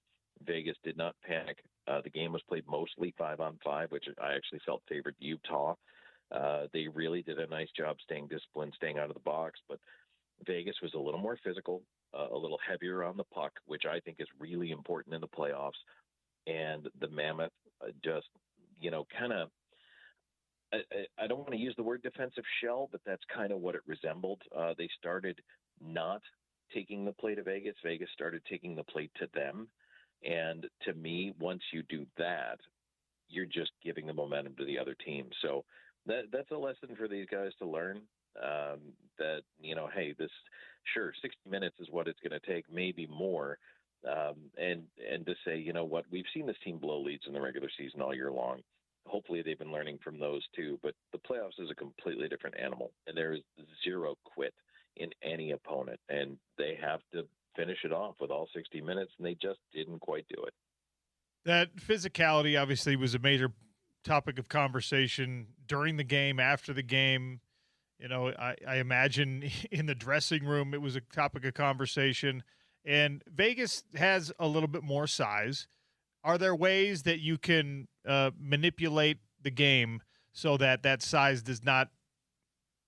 Vegas did not panic. The game was played mostly 5-on-5, which I actually felt favored Utah. They really did a nice job staying disciplined, staying out of the box. But Vegas was a little more physical, a little heavier on the puck, which I think is really important in the playoffs. And the Mammoth just, kind of, I don't want to use the word defensive shell, but that's kind of what it resembled. They started not taking the play to Vegas. Vegas started taking the play to them. And to me, once you do that, you're just giving the momentum to the other team. So that's a lesson for these guys to learn, that, hey, 60 minutes is what it's going to take, maybe more. And to say, what, we've seen this team blow leads in the regular season all year long. Hopefully they've been learning from those too, but the playoffs is a completely different animal, and there is zero quit in any opponent, and they have to finish it off with all 60 minutes, and they just didn't quite do it. That physicality obviously was a major topic of conversation during the game, after the game. I imagine in the dressing room it was a topic of conversation. And Vegas has a little bit more size. Are there ways that you can manipulate the game so that that size does not,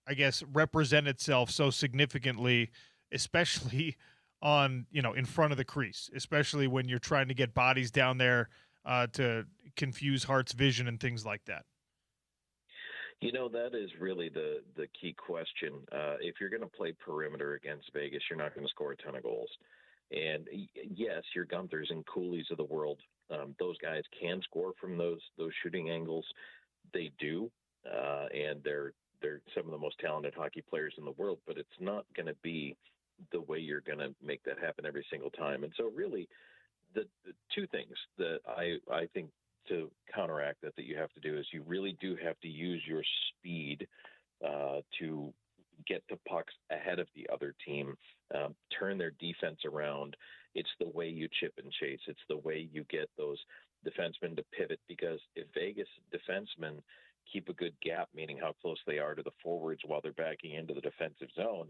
I guess, represent itself so significantly, especially on, in front of the crease, especially when you're trying to get bodies down there to confuse Hart's vision and things like that? That is really the key question. If you're going to play perimeter against Vegas, you're not going to score a ton of goals. And yes, your Gunthers and Coolies of the world, those guys can score from those shooting angles. They do, and they're some of the most talented hockey players in the world. But it's not going to be the way you're going to make that happen every single time. And so, really, the two things that I think to counteract that you have to do is you really do have to use your speed to get to pucks ahead of the other team, turn their defense around. It's the way you chip and chase. It's the way you get those defensemen to pivot, because if Vegas defensemen keep a good gap, meaning how close they are to the forwards while they're backing into the defensive zone,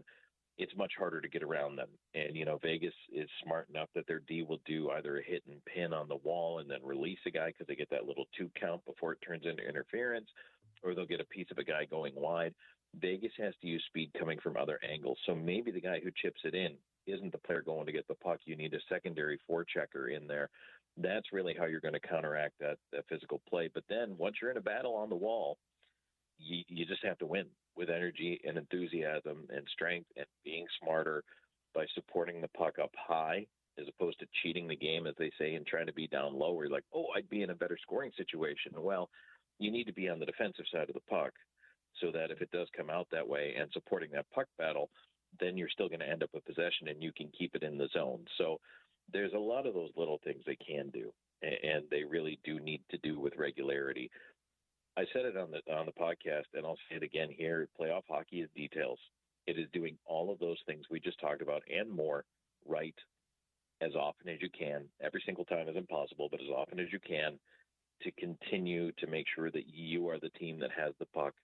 it's much harder to get around them. And, Vegas is smart enough that their D will do either a hit and pin on the wall and then release a guy because they get that little 2 count before it turns into interference, or they'll get a piece of a guy going wide. Vegas has to use speed coming from other angles. So maybe the guy who chips it in isn't the player going to get the puck. You need a secondary forechecker in there. That's really how you're going to counteract that physical play. But then once you're in a battle on the wall, you just have to win with energy and enthusiasm and strength and being smarter by supporting the puck up high as opposed to cheating the game, as they say, and trying to be down low. Where you're like, oh, I'd be in a better scoring situation. Well, you need to be on the defensive side of the puck so that if it does come out that way and supporting that puck battle, then you're still going to end up with possession and you can keep it in the zone. So there's a lot of those little things they can do, and they really do need to do with regularity. I said it on the podcast, and I'll say it again here. Playoff hockey is details. It is doing all of those things we just talked about and more right as often as you can. Every single time is impossible, but as often as you can, to continue to make sure that you are the team that has the puck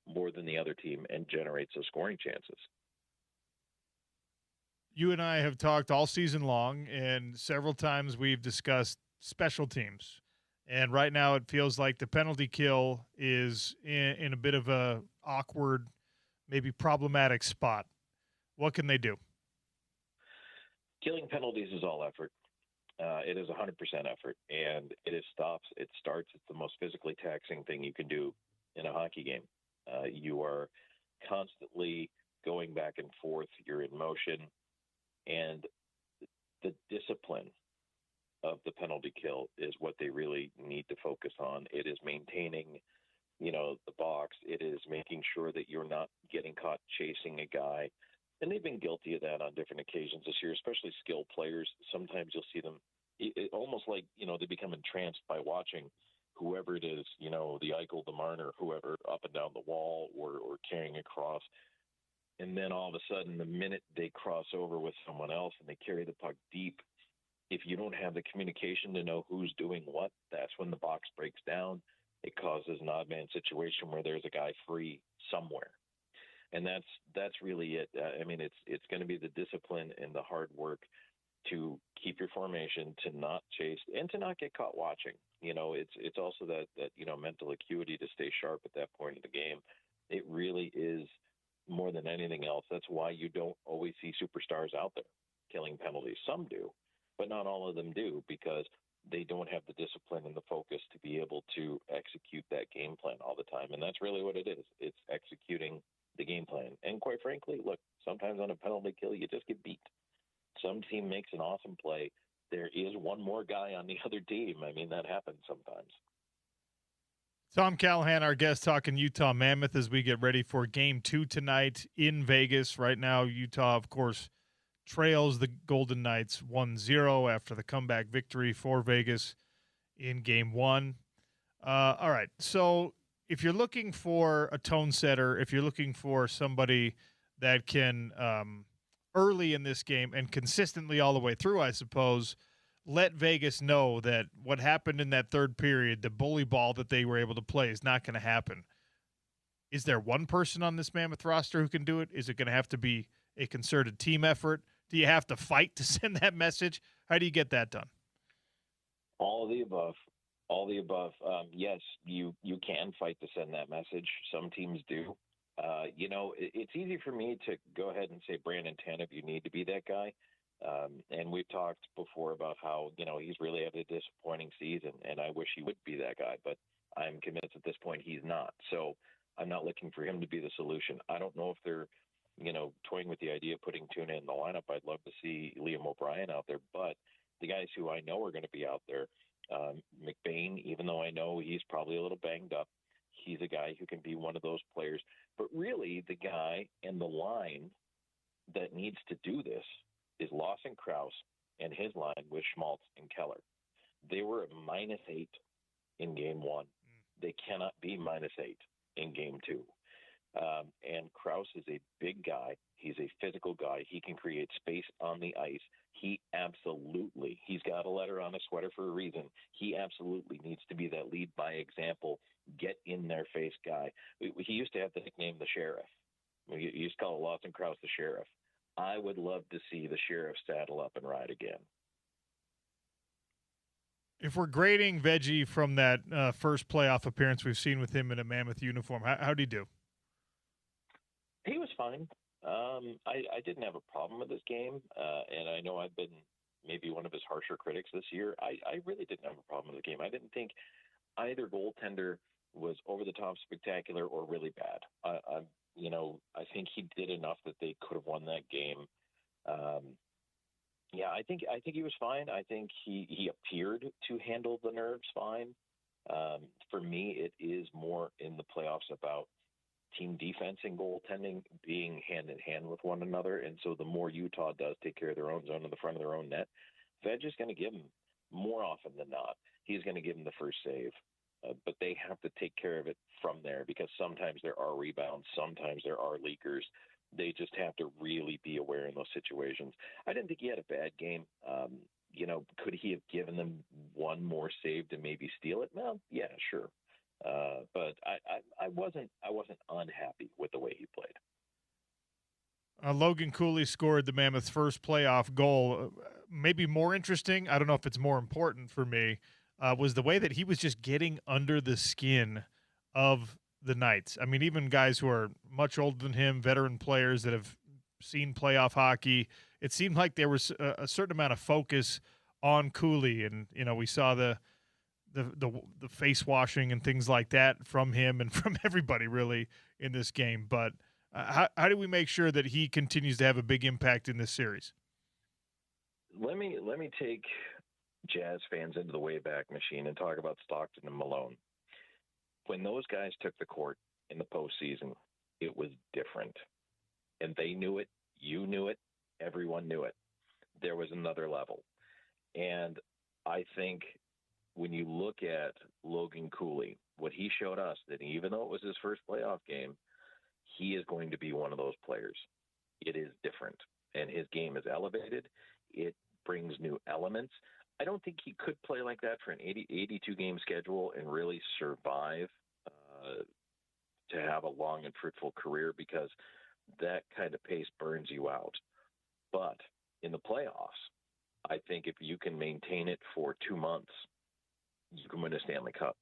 more than the other team and generates those scoring chances. You and I have talked all season long, and several times we've discussed special teams. And right now it feels like the penalty kill is in a bit of a awkward, maybe problematic spot. What can they do? Killing penalties is all effort. It is 100% effort, and it starts. It's the most physically taxing thing you can do in a hockey game. You are constantly going back and forth. You're in motion, and the discipline of the penalty kill is what they really need to focus on. It is maintaining, the box. It is making sure that you're not getting caught chasing a guy. And they've been guilty of that on different occasions this year, especially skilled players. Sometimes you'll see them almost like, they become entranced by watching whoever it is, the Eichel, the Marner, whoever, up and down the wall or carrying across. And then all of a sudden, the minute they cross over with someone else and they carry the puck deep, if you don't have the communication to know who's doing what, that's when the box breaks down. It causes an odd man situation where there's a guy free somewhere. And that's really it. It's going to be the discipline and the hard work to keep your formation, to not chase, and to not get caught watching. It's also that mental acuity to stay sharp at that point of the game. It really is more than anything else. That's why you don't always see superstars out there killing penalties. Some do, but not all of them do, because they don't have the discipline and the focus to be able to execute that game plan all the time. And that's really what it is. It's executing the game plan. And quite frankly, look, sometimes on a penalty kill, you just get beat. Some team makes an awesome play. There is one more guy on the other team. That happens sometimes. Tom Callahan, our guest, talking Utah Mammoth as we get ready for Game 2 tonight in Vegas. Right now, Utah, of course, trails the Golden Knights 1-0 after the comeback victory for Vegas in Game 1. All right, so if you're looking for a tone setter, if you're looking for somebody that can early in this game and consistently all the way through, I suppose, let Vegas know that what happened in that third period, the bully ball that they were able to play, is not going to happen. Is there one person on this Mammoth roster who can do it? Is it going to have to be a concerted team effort? Do you have to fight to send that message? How do you get that done? All of the above. All the above. Yes, you can fight to send that message. Some teams do. It's easy for me to go ahead and say, Brandon Tanev, you need to be that guy. And we've talked before about how, he's really had a disappointing season, and I wish he would be that guy, but I'm convinced at this point he's not. So I'm not looking for him to be the solution. I don't know if they're, toying with the idea of putting Tuna in the lineup. I'd love to see Liam O'Brien out there, but the guys who I know are going to be out there, McBain, even though I know he's probably a little banged up, he's a guy who can be one of those players. But really, the guy and the line that needs to do this is Lawson Krause and his line with Schmaltz and Keller. They were at -8 in game one. They cannot be -8 in game two. And Krause is a big guy. He's a physical guy. He can create space on the ice. He's got a letter on his sweater for a reason. He absolutely needs to be that lead by example, get in their face guy. He used to have the nickname the Sheriff. He used to call Lawson Krause the Sheriff. I would love to see the Sheriff saddle up and ride again. If we're grading Veggie from that first playoff appearance we've seen with him in a Mammoth uniform, how'd he do? He was fine. I didn't have a problem with this game, and I know I've been maybe one of his harsher critics this year. I really didn't have a problem with the game. I didn't think either goaltender was over the top spectacular or really bad. I think he did enough that they could have won that game. I think he was fine. I think he appeared to handle the nerves fine. For me, it is more in the playoffs about team defense and goaltending being hand in hand with one another. And so the more Utah does take care of their own zone in the front of their own net, Veg is going to give them more often than not. He's going to give them the first save. But they have to take care of it from there because sometimes there are rebounds, sometimes there are leakers. They just have to really be aware in those situations. I didn't think he had a bad game. Could he have given them one more save to maybe steal it? Well, yeah, sure. But I wasn't unhappy with the way he played. Logan Cooley scored the Mammoth's first playoff goal. Maybe more interesting, I don't know if it's more important for me, was the way that he was just getting under the skin of the Knights. I mean, even guys who are much older than him, veteran players that have seen playoff hockey, it seemed like there was a certain amount of focus on Cooley. And, we saw the face washing and things like that from him and from everybody really in this game. But how do we make sure that he continues to have a big impact in this series? Let me take Jazz fans into the Wayback Machine and talk about Stockton and Malone. When those guys took the court in the postseason, it was different. And they knew it. You knew it. Everyone knew it. There was another level. And I think when you look at Logan Cooley, what he showed us, that even though it was his first playoff game, he is going to be one of those players. It is different. And his game is elevated. It brings new elements. I don't think he could play like that for an 82-game schedule and really survive to have a long and fruitful career because that kind of pace burns you out. But in the playoffs, I think if you can maintain it for 2 months, you can win a Stanley Cup.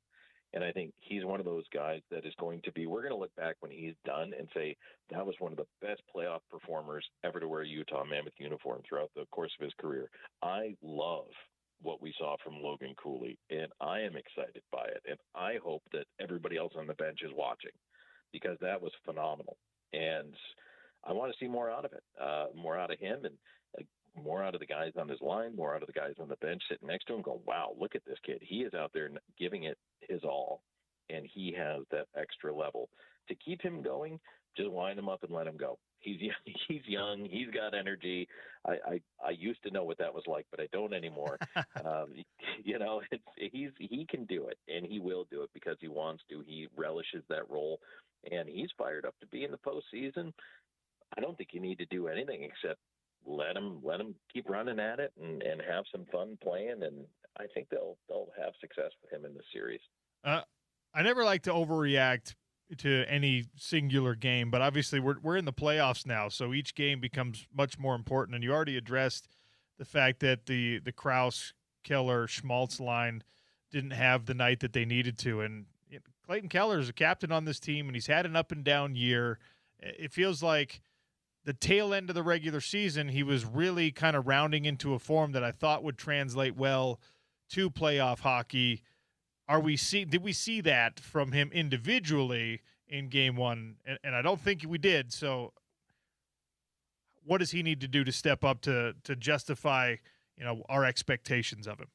And I think he's one of those guys that is going to be, we're going to look back when he's done and say, that was one of the best playoff performers ever to wear a Utah Mammoth uniform throughout the course of his career. I love what we saw from Logan Cooley, and I am excited by it. And I hope that everybody else on the bench is watching because that was phenomenal. And I want to see more out of it, more out of him and more out of the guys on his line, more out of the guys on the bench sitting next to him go, wow, look at this kid. He is out there giving it his all, and he has that extra level. To keep him going, just wind him up and let him go. He's young. He's got energy. I used to know what that was like, but I don't anymore. He can do it, and he will do it because he wants to. He relishes that role, and he's fired up to be in the postseason. I don't think you need to do anything except let him keep running at it and have some fun playing, and I think they'll have success with him in the series. I never like to overreact to any singular game, but obviously we're in the playoffs now, so each game becomes much more important. And you already addressed the fact that the Krause, Keller, Schmaltz line didn't have the night that they needed to. And Clayton Keller is a captain on this team, and he's had an up and down year. It feels like the tail end of the regular season, he was really kind of rounding into a form that I thought would translate well to playoff hockey. Did we see that from him individually in game one? And I don't think we did. So what does he need to do to step up to justify, our expectations of him?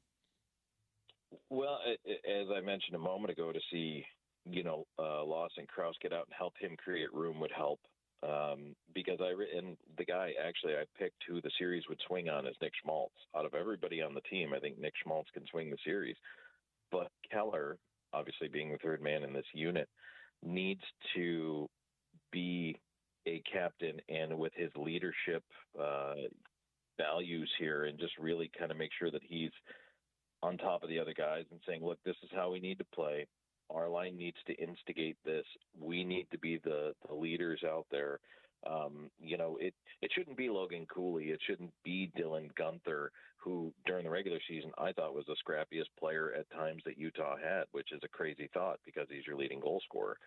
Well, as I mentioned a moment ago, to see, Lawson Krause get out and help him create room would help. Because and the guy actually I picked who the series would swing on is Nick Schmaltz. Out of everybody on the team, I think Nick Schmaltz can swing the series. But Keller, obviously being the third man in this unit, needs to be a captain and with his leadership values here and just really kind of make sure that he's on top of the other guys and saying, look, this is how we need to play. Our line needs to instigate this. We need to be the leaders out there. It shouldn't be Logan Cooley. It shouldn't be Dylan Gunther, who during the regular season I thought was the scrappiest player at times that Utah had, which is a crazy thought because he's your leading goal scorer.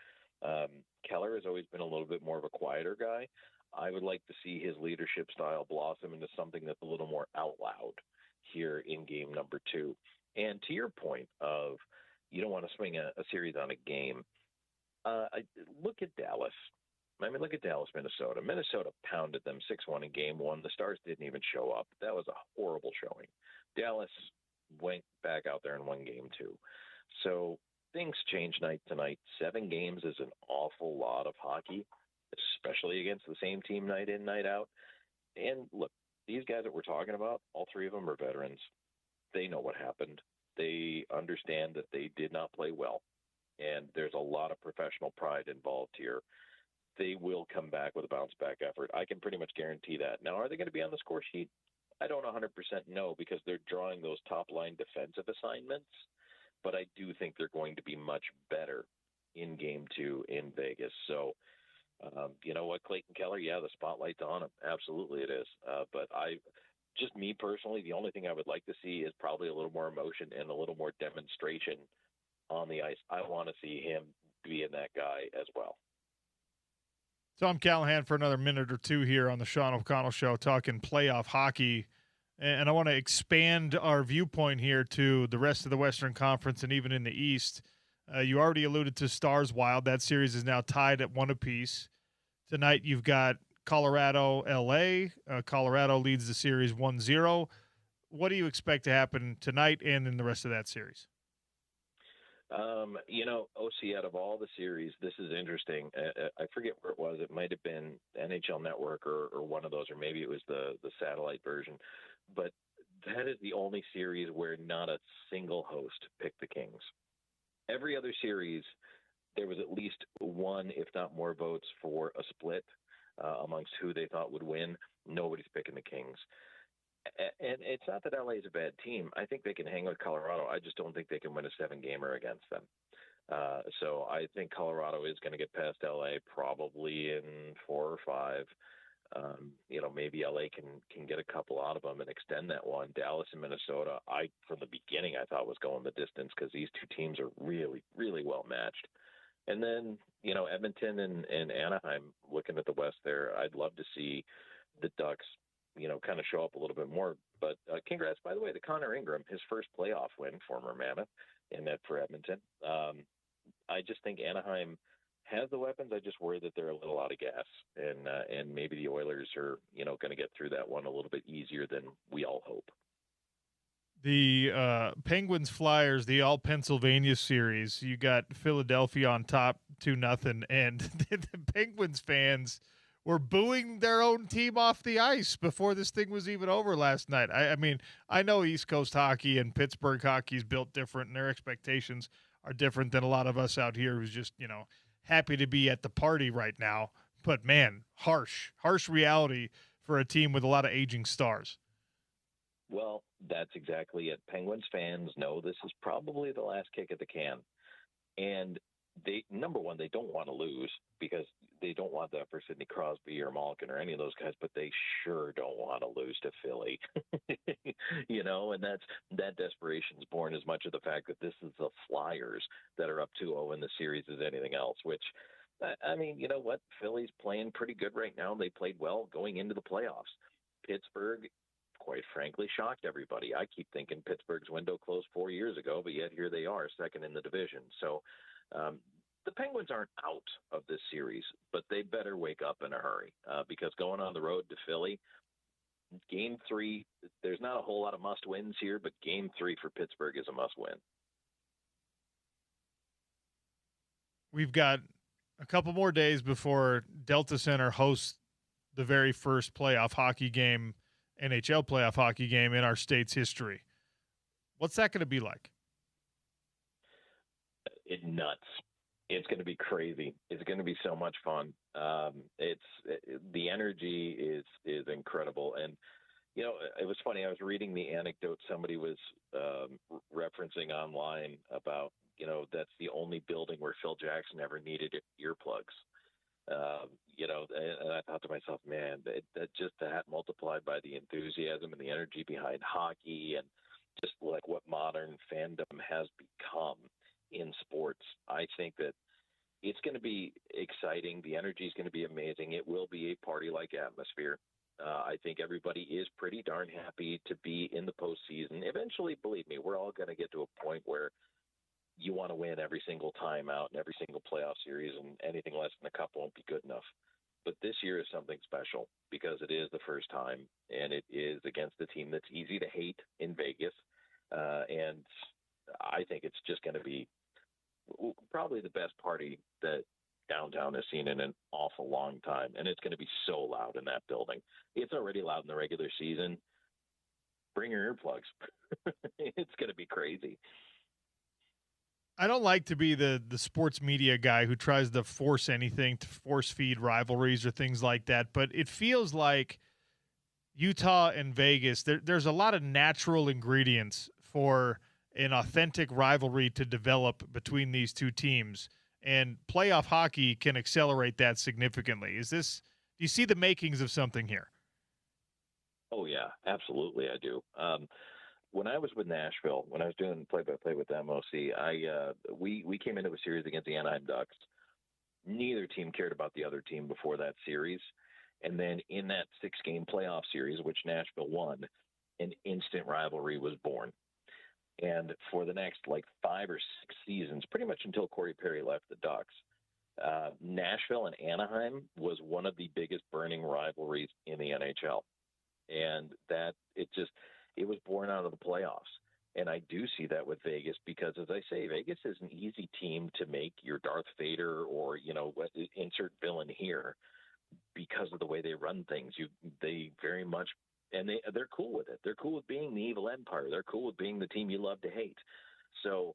Keller has always been a little bit more of a quieter guy. I would like to see his leadership style blossom into something that's a little more out loud here in game number 2. And to your point of you don't want to swing a series on a game, look at Dallas. Look at Dallas, Minnesota. Minnesota pounded them 6-1 in game 1. The Stars didn't even show up. That was a horrible showing. Dallas went back out there and won game 2. So things change night to night. 7 games is an awful lot of hockey, especially against the same team night in, night out. And look, these guys that we're talking about, all 3 of them are veterans. They know what happened. They understand that they did not play well, and there's a lot of professional pride involved here. They will come back with a bounce-back effort. I can pretty much guarantee that. Now, are they going to be on the score sheet? I don't 100% know because they're drawing those top-line defensive assignments, but I do think they're going to be much better in Game 2 in Vegas. So, you know what, Clayton Keller, yeah, the spotlight's on him. Absolutely it is. But just me personally, the only thing I would like to see is probably a little more emotion and a little more demonstration on the ice. I want to see him being that guy as well. Tom Callahan for another minute or two here on the Sean O'Connell Show talking playoff hockey. And I want to expand our viewpoint here to the rest of the Western Conference and even in the East. You already alluded to Stars Wild. That series is now tied at 1 apiece. Tonight you've got Colorado, LA. Colorado leads the series 1-0. What do you expect to happen tonight and in the rest of that series? OC, out of all the series, this is interesting. I forget where it was. It might have been NHL Network or one of those, or maybe it was the satellite version. But that is the only series where not a single host picked the Kings. Every other series, there was at least one, if not more, votes for a split amongst who they thought would win. Nobody's picking the Kings. And it's not that LA is a bad team. I think they can hang with Colorado. I just don't think they can win a 7-gamer against them. So I think Colorado is going to get past LA probably in 4 or 5. Maybe LA can get a couple out of them and extend that one. Dallas and Minnesota, from the beginning, I thought was going the distance because these 2 teams are really, really well matched. And then, Edmonton and Anaheim, looking at the West there, I'd love to see the Ducks, kind of show up a little bit more. But congrats, by the way, to Connor Ingram, his first playoff win, former Mammoth, in that for Edmonton. I just think Anaheim has the weapons. I just worry that they're a little out of gas, and maybe the Oilers are, going to get through that one a little bit easier than we all hope. The Penguins Flyers, the all Pennsylvania series, you got Philadelphia on top 2-0, and the Penguins fans were booing their own team off the ice before this thing was even over last night. I know East Coast hockey and Pittsburgh hockey is built different, and their expectations are different than a lot of us out here who's just, happy to be at the party right now. But, man, harsh reality for a team with a lot of aging stars. Well, that's exactly it. Penguins fans know this is probably the last kick at the can. And number one, they don't want to lose because they don't want that for Sidney Crosby or Malkin or any of those guys, but they sure don't want to lose to Philly. And that desperation is born as much of the fact that this is the Flyers that are up 2-0 in the series as anything else, which, you know what? Philly's playing pretty good right now. They played well going into the playoffs. Pittsburgh, quite frankly, shocked everybody. I keep thinking Pittsburgh's window closed 4 years ago, but yet here they are, second in the division. So the Penguins aren't out of this series, but they better wake up in a hurry because going on the road to Philly, Game 3, there's not a whole lot of must-wins here, but Game 3 for Pittsburgh is a must-win. We've got a couple more days before Delta Center hosts the very first playoff hockey game, NHL playoff hockey game in our state's history. What's that going to be like? It's nuts. It's going to be crazy. It's going to be so much fun. The energy is incredible. And, you know, it was funny. I was reading the anecdote somebody was referencing online about, you know, that's the only building where Phil Jackson ever needed earplugs. You know, and I thought to myself, man, that multiplied by the enthusiasm and the energy behind hockey and just like what modern fandom has become in sports. I think that it's going to be exciting. The energy is going to be amazing. It will be a party-like atmosphere. I think everybody is pretty darn happy to be in the postseason. Eventually, believe me, we're all going to get to a point where you want to win every single time out in every single playoff series, and anything less than a cup won't be good enough. But this year is something special because it is the first time, and it is against a team that's easy to hate in Vegas. And I think it's just going to be probably the best party that downtown has seen in an awful long time. And it's going to be so loud in that building. It's already loud in the regular season. Bring your earplugs. It's going to be crazy. I don't like to be the sports media guy who tries to force anything, to force feed rivalries or things like that, but it feels like Utah and Vegas, there's a lot of natural ingredients for an authentic rivalry to develop between these two teams, and playoff hockey can accelerate that significantly. Do you see the makings of something here? Oh, yeah, absolutely I do. When I was with Nashville, when I was doing play-by-play with MOC, we came into a series against the Anaheim Ducks. Neither team cared about the other team before that series. And then in that 6-game playoff series, which Nashville won, an instant rivalry was born. And for the next 5 or 6 seasons, pretty much until Corey Perry left the Ducks, Nashville and Anaheim was one of the biggest burning rivalries in the NHL. And that it was born out of the playoffs. And I do see that with Vegas because, as I say, Vegas is an easy team to make your Darth Vader or, insert villain here because of the way they run things. They very much, and they're cool with it. They're cool with being the evil empire. They're cool with being the team you love to hate. So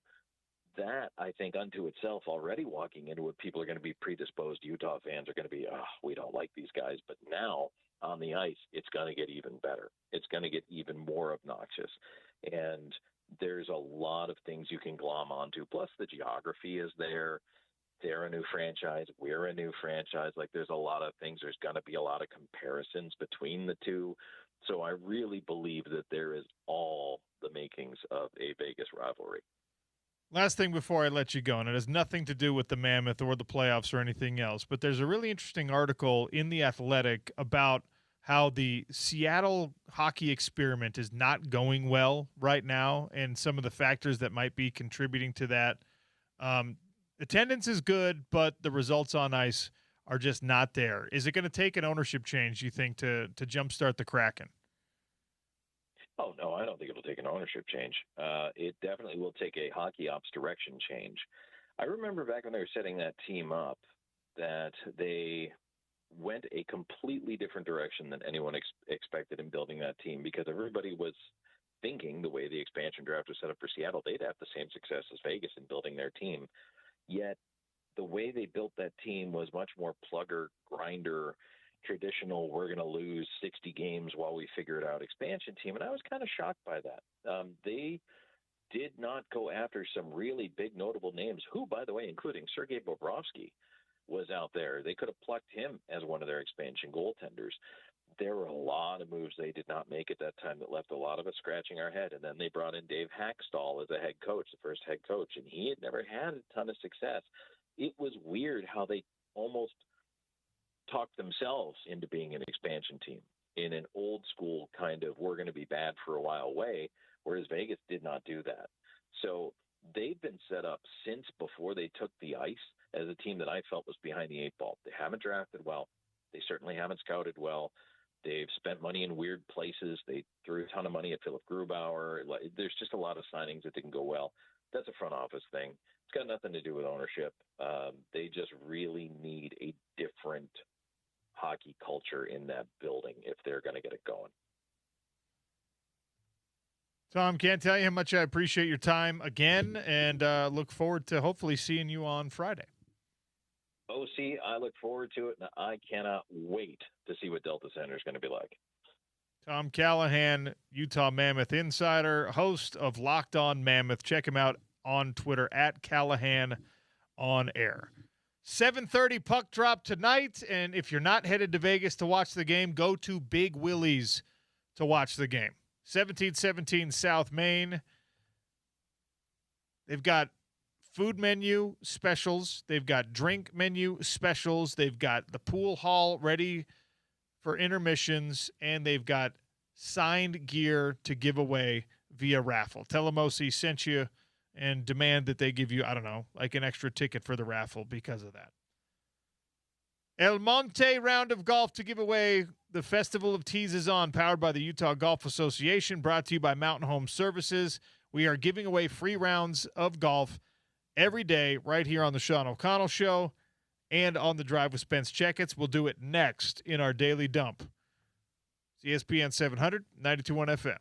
that, I think, unto itself, already walking into it, people are going to be predisposed. Utah fans are going to be, we don't like these guys. But now on the ice, it's going to get even better. It's going to get even more obnoxious. And there's a lot of things you can glom onto. Plus, the geography is there. They're a new franchise. We're a new franchise. There's a lot of things. There's going to be a lot of comparisons between the two. So I really believe that there is all the makings of a Vegas rivalry. Last thing before I let you go, and it has nothing to do with the Mammoth or the playoffs or anything else, but there's a really interesting article in The Athletic about how the Seattle hockey experiment is not going well right now and some of the factors that might be contributing to that. Attendance is good, but the results on ice are just not there. Is it going to take an ownership change, you think, to jumpstart the Kraken? Oh, no, I don't think it'll take an ownership change. It definitely will take a hockey ops direction change. I remember back when they were setting that team up that they went a completely different direction than anyone expected in building that team because everybody was thinking the way the expansion draft was set up for Seattle, they'd have the same success as Vegas in building their team. Yet the way they built that team was much more plugger, grinder, traditional, we're going to lose 60 games while we figure it out expansion team. And I was kind of shocked by that. They did not go after some really big notable names who, by the way, including Sergei Bobrovsky, was out there. They could have plucked him as one of their expansion goaltenders. There were a lot of moves they did not make at that time that left a lot of us scratching our head. And then they brought in Dave Hackstall as a head coach, the first head coach, and he had never had a ton of success. It was weird how they almost talked themselves into being an expansion team in an old school kind of we're going to be bad for a while way, whereas Vegas did not do that. So they've been set up since before they took the ice as a team that I felt was behind the eight ball. They haven't drafted well. They certainly haven't scouted well. They've spent money in weird places. They threw a ton of money at Philip Grubauer. There's just a lot of signings that didn't go well. That's a front office thing. It's got nothing to do with ownership. They just really need a different hockey culture in that building if they're going to get it going. Tom, can't tell you how much I appreciate your time again, and look forward to hopefully seeing you on Friday. OC, I look forward to it, and I cannot wait to see what Delta Center is going to be like. Tom Callahan, Utah Mammoth insider, host of Locked On Mammoth. Check him out on Twitter at Callahan on air. 7:30 puck drop tonight, and if you're not headed to Vegas to watch the game, go to Big Willie's to watch the game. 1717 South Main. They've got food menu specials. They've got drink menu specials. They've got the pool hall ready for intermissions, and they've got signed gear to give away via raffle. Tell them OC sent you and demand that they give you, I don't know, like an extra ticket for the raffle because of that. El Monte round of golf to give away. The Festival of Tees is on, powered by the Utah Golf Association, brought to you by Mountain Home Services. We are giving away free rounds of golf every day right here on the Sean O'Connell Show and on the Drive with Spence Checketts. We'll do it next in our daily dump. It's ESPN 700, 92.1 FM.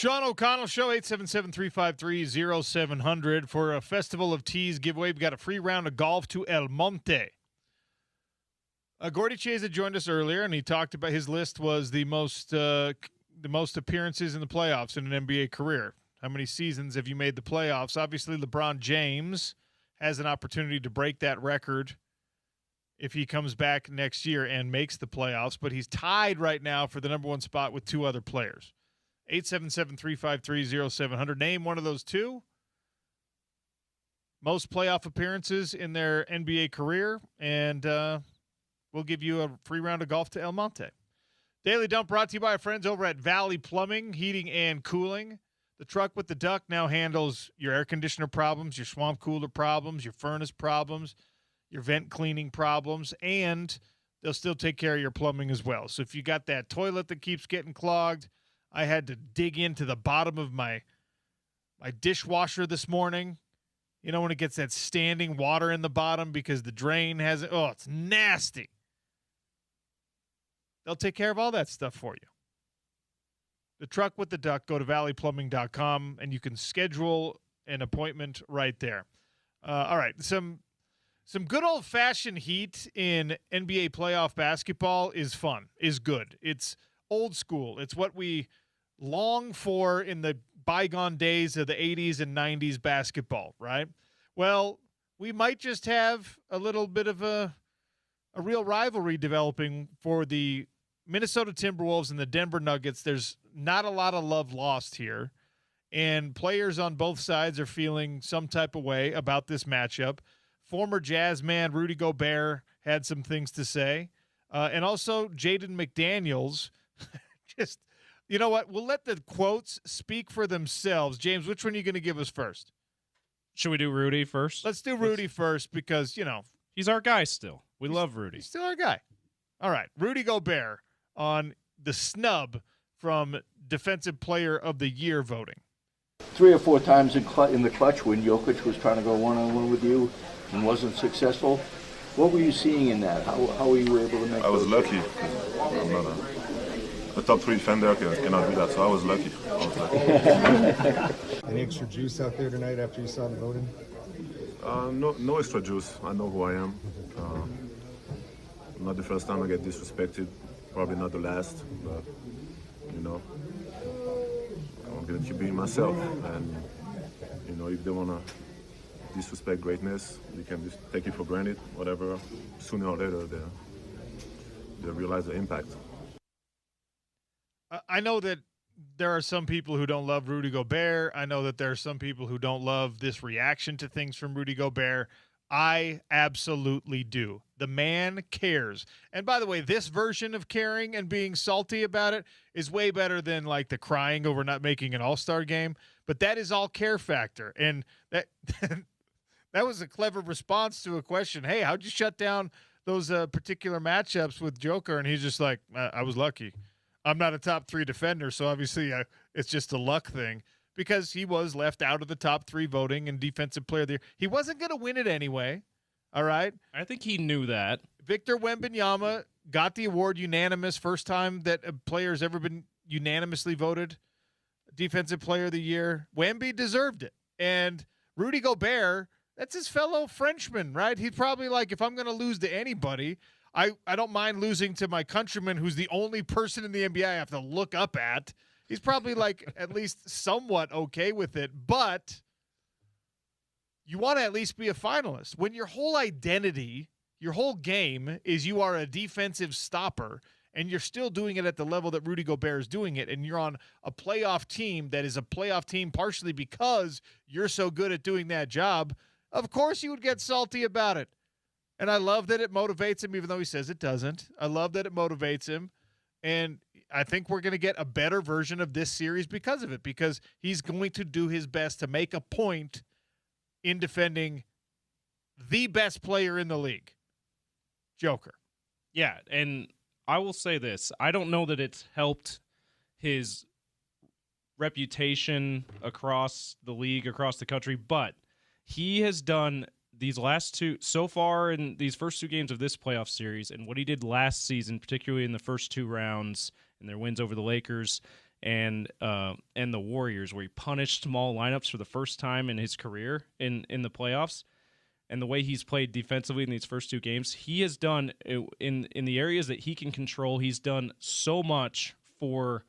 Sean O'Connell Show, 877-353-0700. For a Festival of Teas giveaway, we've got a free round of golf to El Monte. Gordy Chiesa joined us earlier, and he talked about his list was the most appearances in the playoffs in an NBA career. How many seasons have you made the playoffs? Obviously, LeBron James has an opportunity to break that record if he comes back next year and makes the playoffs, but he's tied right now for the number one spot with two other players. 877-353-0700. Name one of those two. Most playoff appearances in their NBA career, and we'll give you a free round of golf to El Monte. Daily Dump brought to you by our friends over at Valley Plumbing, Heating and Cooling. The truck with the duck now handles your air conditioner problems, your swamp cooler problems, your furnace problems, your vent cleaning problems, and they'll still take care of your plumbing as well. So if you got that toilet that keeps getting clogged, I had to dig into the bottom of my dishwasher this morning. You know, when it gets that standing water in the bottom because the drain has it. Oh, it's nasty. They'll take care of all that stuff for you. The truck with the duck, go to valleyplumbing.com, and you can schedule an appointment right there. All right, some good old-fashioned heat in NBA playoff basketball is fun, is good. It's old school. It's what we long for in the bygone days of the 80s and 90s basketball, right? Well, we might just have a little bit of a real rivalry developing for the Minnesota Timberwolves and the Denver Nuggets. There's not a lot of love lost here, and players on both sides are feeling some type of way about this matchup. Former Jazz man Rudy Gobert had some things to say, and also Jaden McDaniels. Just, you know what? We'll let the quotes speak for themselves. James, which one are you going to give us first? Should we do Rudy first? Let's do Rudy first because, you know. He's our guy still. We love Rudy. He's still our guy. All right. Rudy Gobert on the snub from Defensive Player of the Year voting. 3 or 4 times in the clutch when Jokic was trying to go one-on-one with you and wasn't successful. What were you seeing in that? How were you able to make I was those lucky. I'm not a top 3 defender cannot do that, so I was lucky. Any extra juice out there tonight after you saw the voting? No extra juice. I know who I am. Not the first time I get disrespected. Probably not the last, but, you know, I'm going to keep being myself. And, you know, if they want to disrespect greatness, they can just take it for granted, whatever. Sooner or later, they realize the impact. I know that there are some people who don't love Rudy Gobert. I know that there are some people who don't love this reaction to things from Rudy Gobert. I absolutely do. The man cares. And by the way, this version of caring and being salty about it is way better than like the crying over not making an all-star game. But that is all care factor. And that that was a clever response to a question. Hey, how'd you shut down those particular matchups with Joker? And he's just like, I was lucky. I'm not a top 3 defender, so obviously it's just a luck thing. Because he was left out of the top 3 voting and Defensive Player of the Year. He wasn't going to win it anyway, all right? I think he knew that. Victor Wembanyama got the award unanimous, first time that a player's ever been unanimously voted Defensive Player of the Year. Wemby deserved it. And Rudy Gobert, that's his fellow Frenchman, right? He's probably like, if I'm going to lose to anybody, I don't mind losing to my countryman who's the only person in the NBA I have to look up at. He's probably like at least somewhat okay with it, but you want to at least be a finalist. When your whole identity, your whole game is you are a defensive stopper and you're still doing it at the level that Rudy Gobert is doing it, and you're on a playoff team that is a playoff team partially because you're so good at doing that job, of course you would get salty about it. And I love that it motivates him, even though he says it doesn't. I love that it motivates him. And I think we're going to get a better version of this series because of it, because he's going to do his best to make a point in defending the best player in the league, Joker. Yeah, and I will say this. I don't know that it's helped his reputation across the league, across the country, but he has done these last 2, so far in these first 2 games of this playoff series, and what he did last season, particularly in the first 2 rounds and their wins over the Lakers and the Warriors, where he punished small lineups for the first time in his career in the playoffs. And the way he's played defensively in these first 2 games, he has done in the areas that he can control. He's done so much for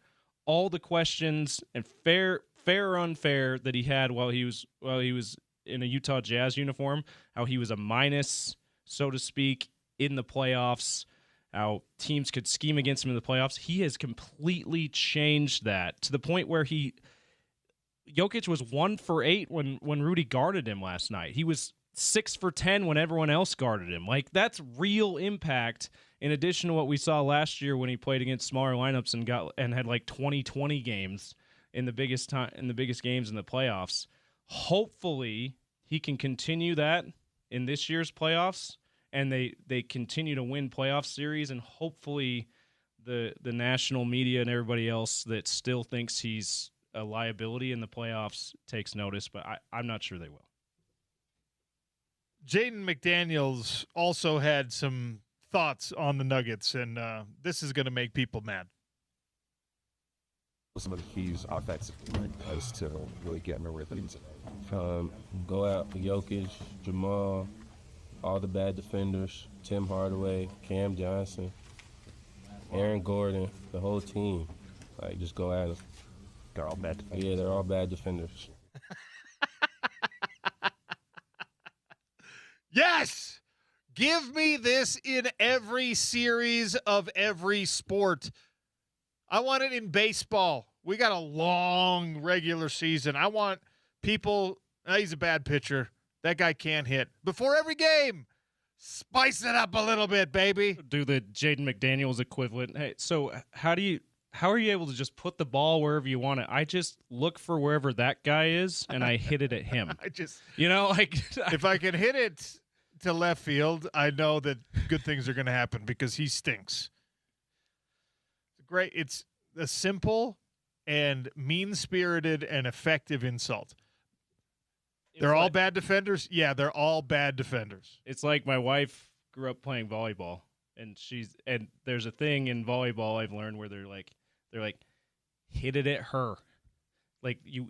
all the questions and fair or unfair that he had while he was in a Utah Jazz uniform. How he was a minus, so to speak, in the playoffs. How teams could scheme against him in the playoffs. He has completely changed that to the point where Jokic was 1 for 8 when Rudy guarded him last night. He was 6 for 10 when everyone else guarded him. Like, that's real impact in addition to what we saw last year when he played against smaller lineups and had like 20 games in the biggest games in the playoffs. Hopefully he can continue that in this year's playoffs, and they continue to win playoff series, and hopefully the national media and everybody else that still thinks he's a liability in the playoffs takes notice, but I'm not sure they will. Jaden McDaniels also had some thoughts on the Nuggets, and this is going to make people mad. Some of the keys offensively as to really getting a rhythm. Go out for Jokic, Jamal, all the bad defenders, Tim Hardaway, Cam Johnson, Aaron Gordon, the whole team. Like, just go at them. They're all bad defenders. Yeah, they're all bad defenders. Yes! Give me this in every series of every sport. I want it in baseball. We got a long regular season. I want people, he's a bad pitcher. That guy can't hit. Before every game, spice it up a little bit, baby. Do the Jaden McDaniels equivalent. Hey, so how are you able to just put the ball wherever you want it? I just look for wherever that guy is, and I hit it at him. If I can hit it to left field, I know that good things are going to happen because he stinks. Great. It's a simple and mean-spirited and effective insult. They're all bad defenders? Yeah, they're all bad defenders. It's like my wife grew up playing volleyball, and there's a thing in volleyball I've learned where they're like hit it at her. Like you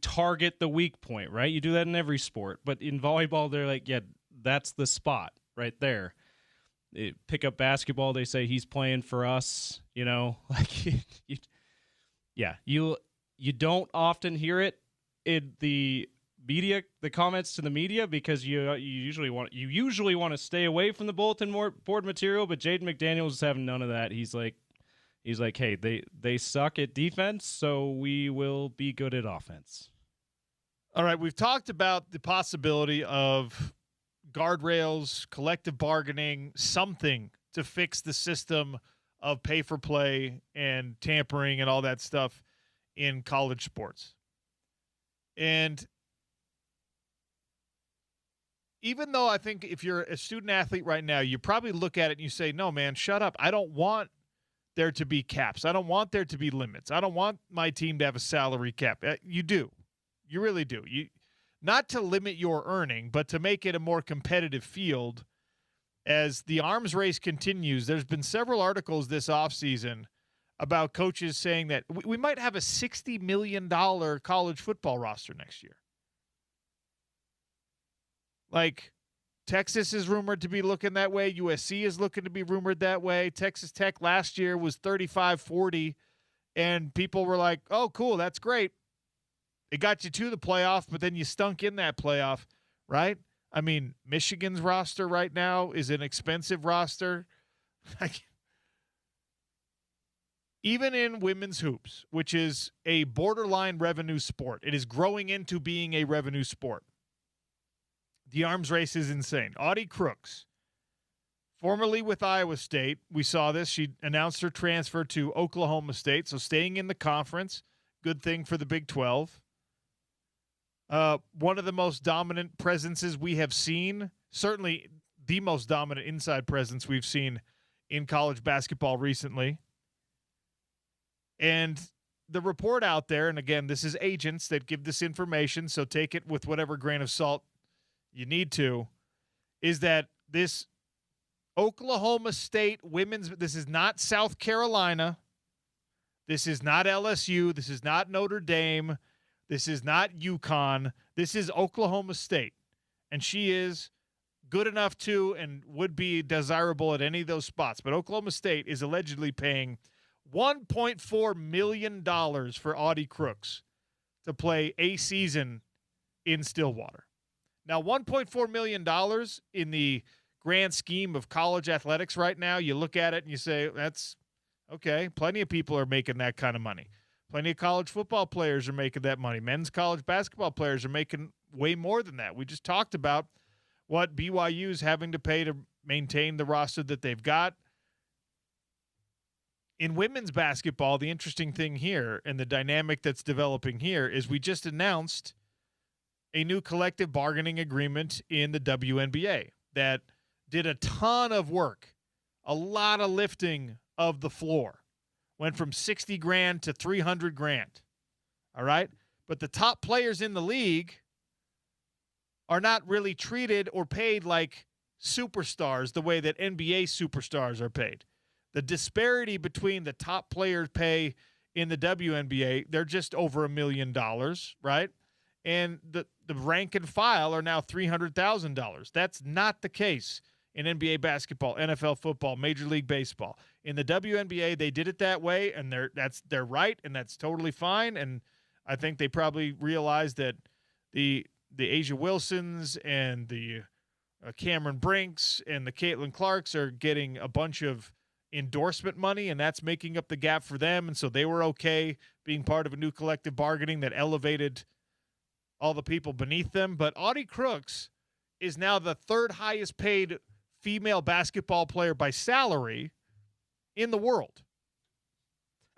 target the weak point, right? You do that in every sport, but in volleyball they're like, yeah, that's the spot right there. Pick up basketball, they say he's playing for us, like you don't often hear it in the media, the comments to the media, because you usually want to stay away from the bulletin board material, but Jaden McDaniels is having none of that. He's like, hey, they suck at defense, so we will be good at offense. All right, we've talked about the possibility of guardrails, collective bargaining, something to fix the system of pay for play and tampering and all that stuff in college sports. And even though I think if you're a student athlete right now, you probably look at it and you say, no, man, shut up. I don't want there to be caps. I don't want there to be limits. I don't want my team to have a salary cap. You do. You really do. Not to limit your earning, but to make it a more competitive field. As the arms race continues, there's been several articles this offseason about coaches saying that we might have a $60 million college football roster next year. Like, Texas is rumored to be looking that way. USC is looking to be rumored that way. Texas Tech last year was 35-40, and people were like, oh, cool, that's great. It got you to the playoff, but then you stunk in that playoff, right? I mean, Michigan's roster right now is an expensive roster. Even in women's hoops, which is a borderline revenue sport, it is growing into being a revenue sport. The arms race is insane. Audie Crooks, formerly with Iowa State, we saw this. She announced her transfer to Oklahoma State, so staying in the conference, good thing for the Big 12. One of the most dominant presences we have seen, certainly the most dominant inside presence we've seen in college basketball recently. And the report out there, and again, this is agents that give this information, so take it with whatever grain of salt you need to, is that this Oklahoma State women's, this is not South Carolina. This is not LSU. This is not Notre Dame. This is not UConn. This is Oklahoma State. And she is good enough to and would be desirable at any of those spots. But Oklahoma State is allegedly paying $1.4 million for Audie Crooks to play a season in Stillwater. Now, $1.4 million in the grand scheme of college athletics right now, you look at it and you say, that's okay. Plenty of people are making that kind of money. Plenty of college football players are making that money. Men's college basketball players are making way more than that. We just talked about what BYU is having to pay to maintain the roster that they've got. In women's basketball, the interesting thing here and the dynamic that's developing here is we just announced a new collective bargaining agreement in the WNBA that did a ton of work, a lot of lifting of the floor. Went from $60,000 to $300,000. All right? But the top players in the league are not really treated or paid like superstars the way that NBA superstars are paid. The disparity between the top players' pay in the WNBA, they're just over $1 million, right? And the rank and file are now $300,000. That's not the case in NBA basketball, NFL football, Major League Baseball. In the WNBA, they did it that way, and they're right, and that's totally fine. And I think they probably realized that the Asia Wilsons and the Cameron Brinks and the Caitlin Clarks are getting a bunch of endorsement money, and that's making up the gap for them. And so they were okay being part of a new collective bargaining that elevated all the people beneath them. But Audie Crooks is now the third highest paid female basketball player by salary in the world.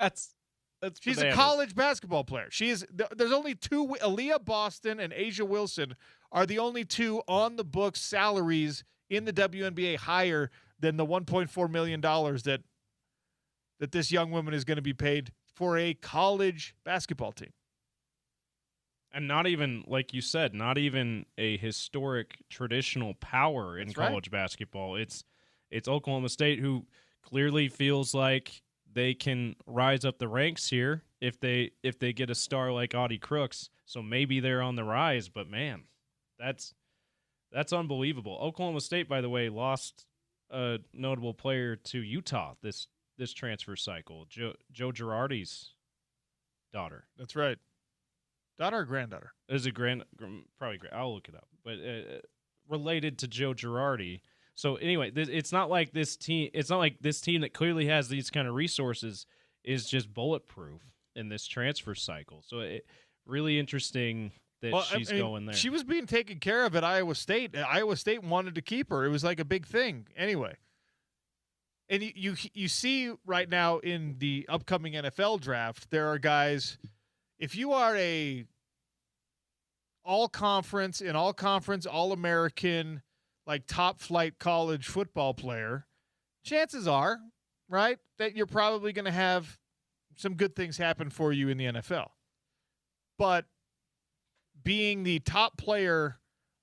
That's She's bananas. a college basketball player. There's only two. Aaliyah Boston and Asia Wilson are the only two on the books salaries in the WNBA higher than the $1.4 million that this young woman is going to be paid for a college basketball team. And not even, like you said, not even a historic traditional power in college basketball. It's Oklahoma State, who clearly feels like they can rise up the ranks here if they get a star like Audie Crooks. So maybe they're on the rise, but man, that's unbelievable. Oklahoma State, by the way, lost a notable player to Utah this transfer cycle. Joe Girardi's daughter. That's right. Daughter or granddaughter? Is it probably grand. I'll look it up. But related to Joe Girardi. So anyway, it's not like this team that clearly has these kind of resources is just bulletproof in this transfer cycle. So really interesting that she's going there. She was being taken care of at Iowa State. Iowa State wanted to keep her. It was like a big thing. Anyway. And you see right now in the upcoming NFL draft, there are guys. If you are a all-conference, all-American, like top-flight college football player, chances are, right, that you're probably going to have some good things happen for you in the NFL. But being the top player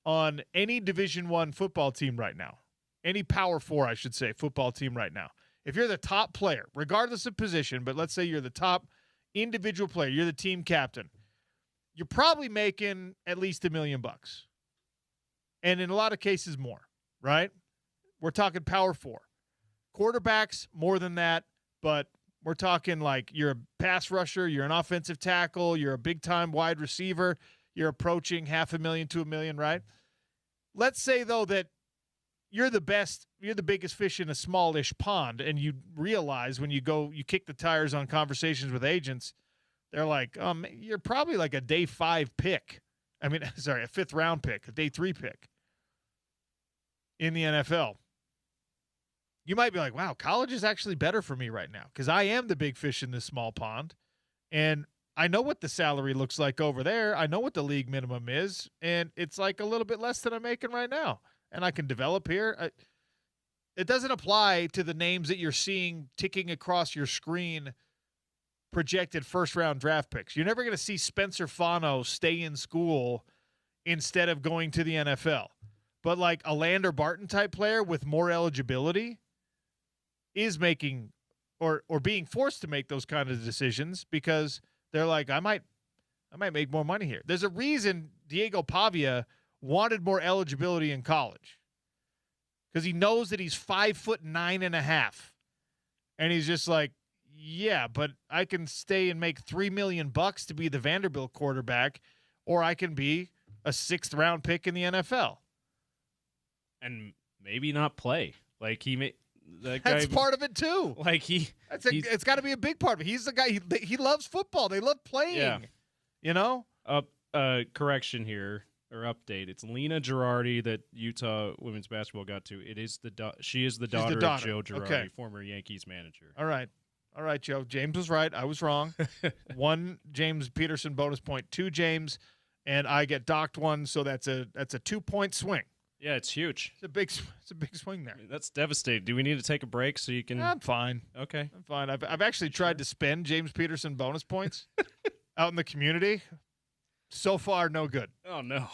on any Division I football team right now, any Power 4, I should say, football team right now, if you're the top player, regardless of position, but let's say you're the top individual player, you're the team captain, you're probably making at least $1 million, and in a lot of cases more, right? We're talking Power 4. Quarterbacks, more than that, but we're talking like you're a pass rusher, you're an offensive tackle, you're a big-time wide receiver, you're approaching $500,000 to $1 million, right? Let's say, though, that you're the biggest fish in a smallish pond, and you realize when you kick the tires on conversations with agents, they're like, you're probably like a day 5 pick. I mean, sorry, a 5th round pick, a day 3 pick in the NFL. You might be like, wow, college is actually better for me right now because I am the big fish in this small pond, and I know what the salary looks like over there. I know what the league minimum is, and it's like a little bit less than I'm making right now. And I can develop here. It doesn't apply to the names that you're seeing ticking across your screen, projected first-round draft picks. You're never going to see Spencer Fano stay in school instead of going to the NFL. But like a Lander Barton type player with more eligibility is making or being forced to make those kind of decisions because they're like, I might make more money here. There's a reason Diego Pavia wanted more eligibility in college because he knows that he's 5'9.5", and he's just like, yeah, but I can stay and make $3 million to be the Vanderbilt quarterback, or I can be a 6th round pick in the NFL and maybe not play. Like that's part of it too. Like it's got to be a big part of it. He's the guy. He loves football. They love playing. Yeah. You know. Correction here or update. It's Lena Girardi that Utah women's basketball got to. It is she is the daughter of Joe Girardi, former Yankees manager. All right, Joe. James was right. I was wrong. 1 James Peterson bonus point. 2 James, and I get docked 1. So that's a 2-point swing. Yeah, it's huge. It's a big swing there. I mean, that's devastating. Do we need to take a break so you can? I'm fine. Okay, I'm fine. I've actually tried to spend James Peterson bonus points out in the community. So far, no good. Oh no.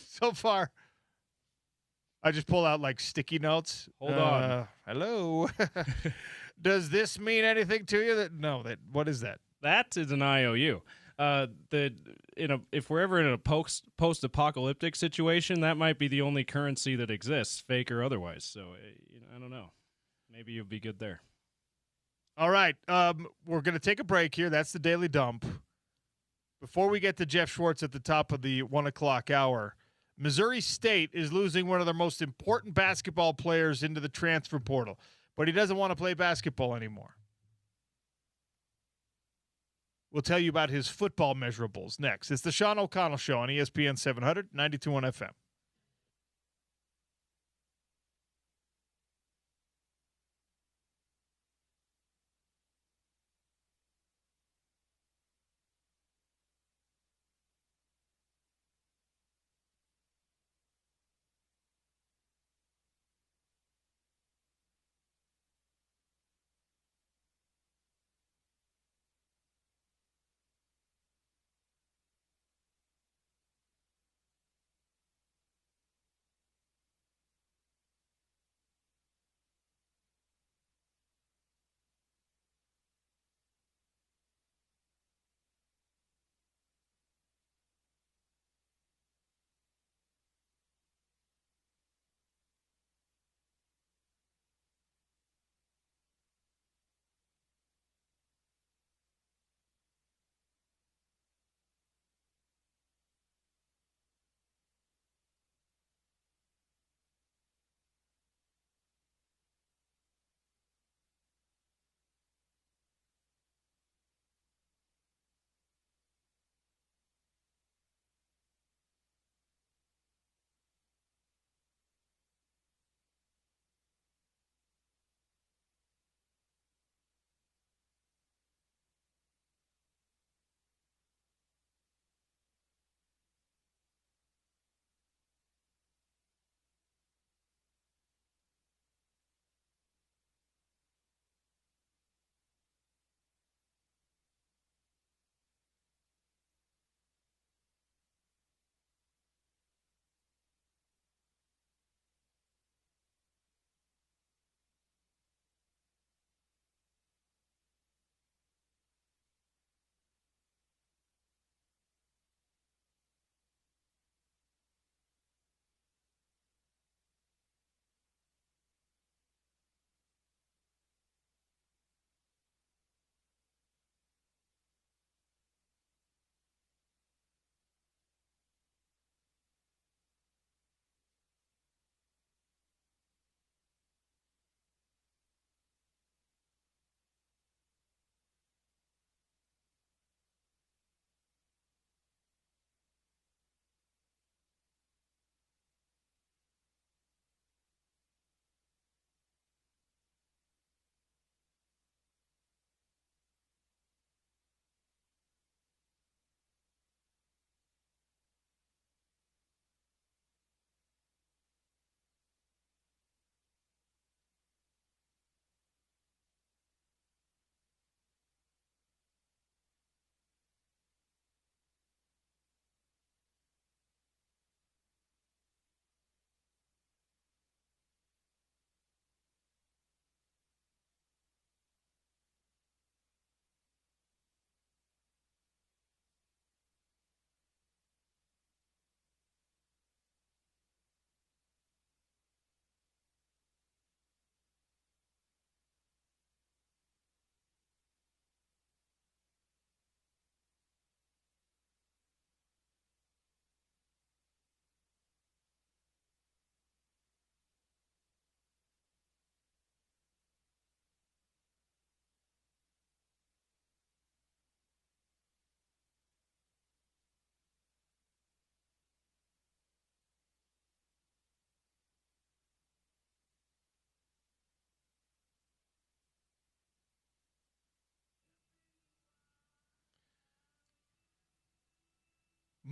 So far, I just pull out like sticky notes. Hold on. Hello. Does this mean anything to you? What is that? That is an IOU. If we're ever in a post-apocalyptic situation, that might be the only currency that exists, fake or otherwise. So I don't know. Maybe you'll be good there. All right. We're going to take a break here. That's the Daily Dump. Before we get to Jeff Schwartz at the top of the 1 o'clock hour, Missouri State is losing one of their most important basketball players into the transfer portal, but he doesn't want to play basketball anymore. We'll tell you about his football measurables next. It's the Sean O'Connell Show on ESPN 700, 92.1 FM.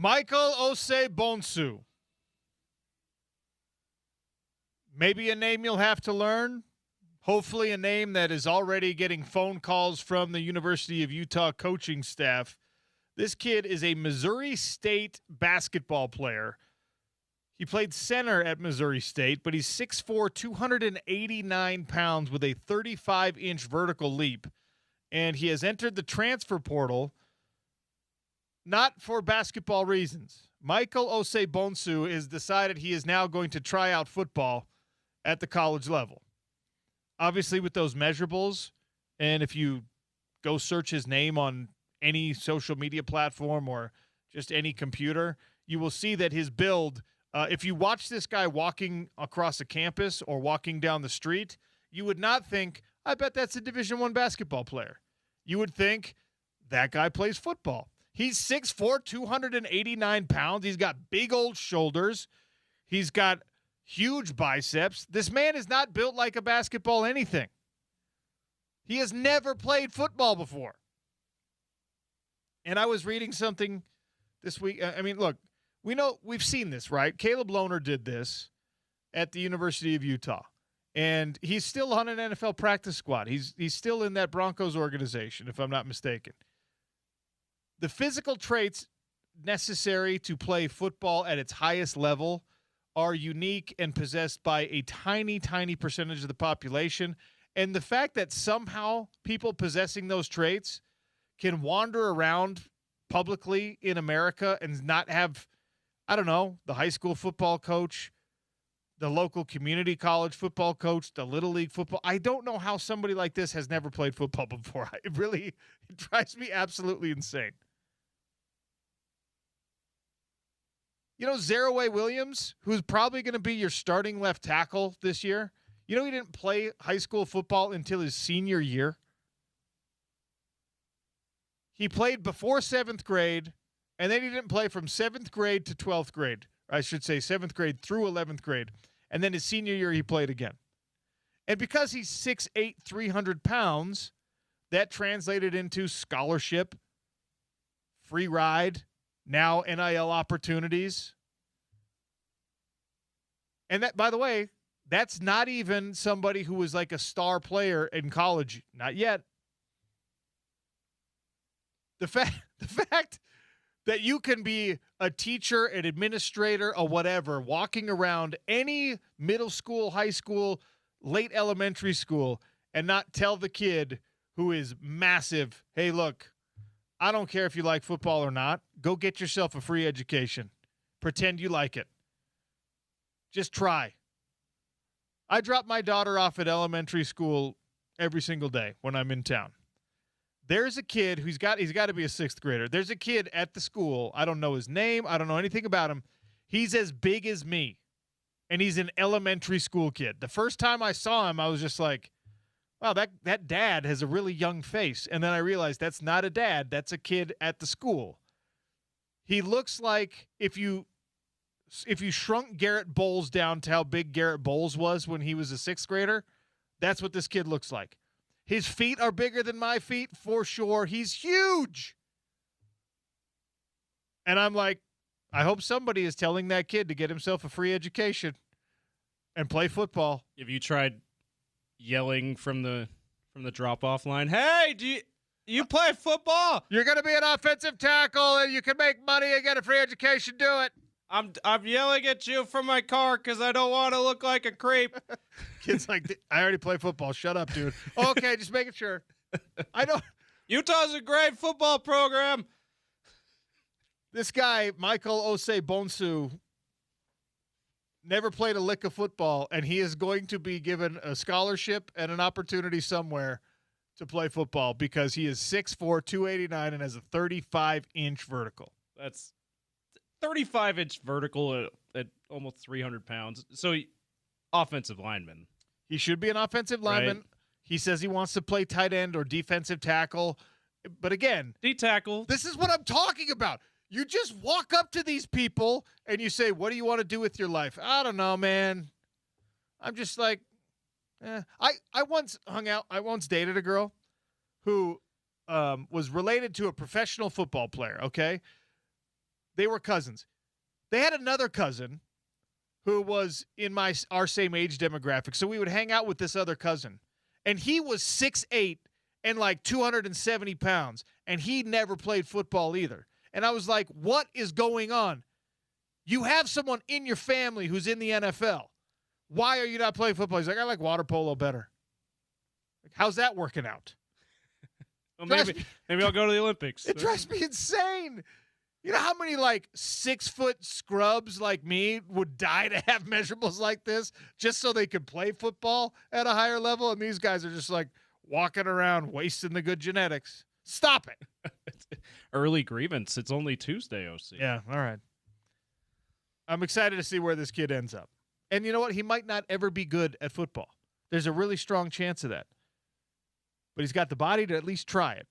Michael Osei-Bonsu. Maybe a name you'll have to learn. Hopefully a name that is already getting phone calls from the University of Utah coaching staff. This kid is a Missouri State basketball player. He played center at Missouri State, but he's 6'4", 289 pounds with a 35-inch vertical leap. And he has entered the transfer portal not for basketball reasons. Michael Osei-Bonsu has decided he is now going to try out football at the college level. Obviously with those measurables, and if you go search his name on any social media platform or just any computer, you will see that his build, if you watch this guy walking across a campus or walking down the street, you would not think, I bet that's a Division I basketball player. You would think that guy plays football. He's 6'4", 289 pounds. He's got big old shoulders. He's got huge biceps. This man is not built like a basketball anything. He has never played football before. And I was reading something this week. I mean, look, we've seen this, right? Caleb Lohner did this at the University of Utah. And he's still on an NFL practice squad. He's still in that Broncos organization, if I'm not mistaken. The physical traits necessary to play football at its highest level are unique and possessed by a tiny, tiny percentage of the population. And the fact that somehow people possessing those traits can wander around publicly in America and not have, I don't know, the high school football coach, the local community college football coach, the little league football. I don't know how somebody like this has never played football before. It drives me absolutely insane. You know, Zaraway Williams, who's probably going to be your starting left tackle this year, you know he didn't play high school football until his senior year. He played before 7th grade, and then he didn't play from 7th grade to 12th grade. I should say 7th grade through 11th grade. And then his senior year, he played again. And because he's 6'8", 300 pounds, that translated into scholarship, free ride, now NIL opportunities. And that, by the way, that's not even somebody who was like a star player in college. Not yet. The fact that you can be a teacher, an administrator, or whatever, walking around any middle school, high school, late elementary school, and not tell the kid who is massive, hey, look, I don't care if you like football or not. Go get yourself a free education. Pretend you like it. Just try. I drop my daughter off at elementary school every single day when I'm in town. There's a kid he's got to be a 6th grader. There's a kid at the school. I don't know his name. I don't know anything about him. He's as big as me, and he's an elementary school kid. The first time I saw him, I was just like, wow, that dad has a really young face. And then I realized that's not a dad. That's a kid at the school. He looks like if you shrunk Garrett Bowles down to how big Garrett Bowles was when he was a 6th grader, that's what this kid looks like. His feet are bigger than my feet for sure. He's huge. And I'm like, I hope somebody is telling that kid to get himself a free education and play football. Have you tried yelling from the drop-off line, hey, do you play football? You're going to be an offensive tackle and you can make money and get a free education. Do it. I'm yelling at you from my car because I don't want to look like a creep. Kid's like, I already play football. Shut up, dude. Okay, just making sure. I know. Utah's a great football program. This guy, Michael Osei-Bonsu, never played a lick of football, and he is going to be given a scholarship and an opportunity somewhere to play football because he is 6'4", 289, and has a 35-inch vertical. That's 35-inch vertical at almost 300 pounds. So offensive lineman. He should be an offensive lineman. Right. He says he wants to play tight end or defensive tackle. But again, D-tackle. This is what I'm talking about. You just walk up to these people and you say, what do you want to do with your life? I don't know, man. I'm just like, I once dated a girl who was related to a professional football player, okay? They were cousins. They had another cousin who was in our same age demographic. So we would hang out with this other cousin. And he was 6'8" and like 270 pounds. And he never played football either. And I was like, what is going on? You have someone in your family who's in the NFL. Why are you not playing football? He's like, I like water polo better. Like, how's that working out? Well, maybe I'll go to the Olympics. It drives me insane. You know how many, like, 6-foot scrubs like me would die to have measurables like this just so they could play football at a higher level? And these guys are just, like, walking around wasting the good genetics. Stop it. Early grievance. It's only Tuesday, OC. Yeah, all right. I'm excited to see where this kid ends up. And you know what? He might not ever be good at football. There's a really strong chance of that. But he's got the body to at least try it.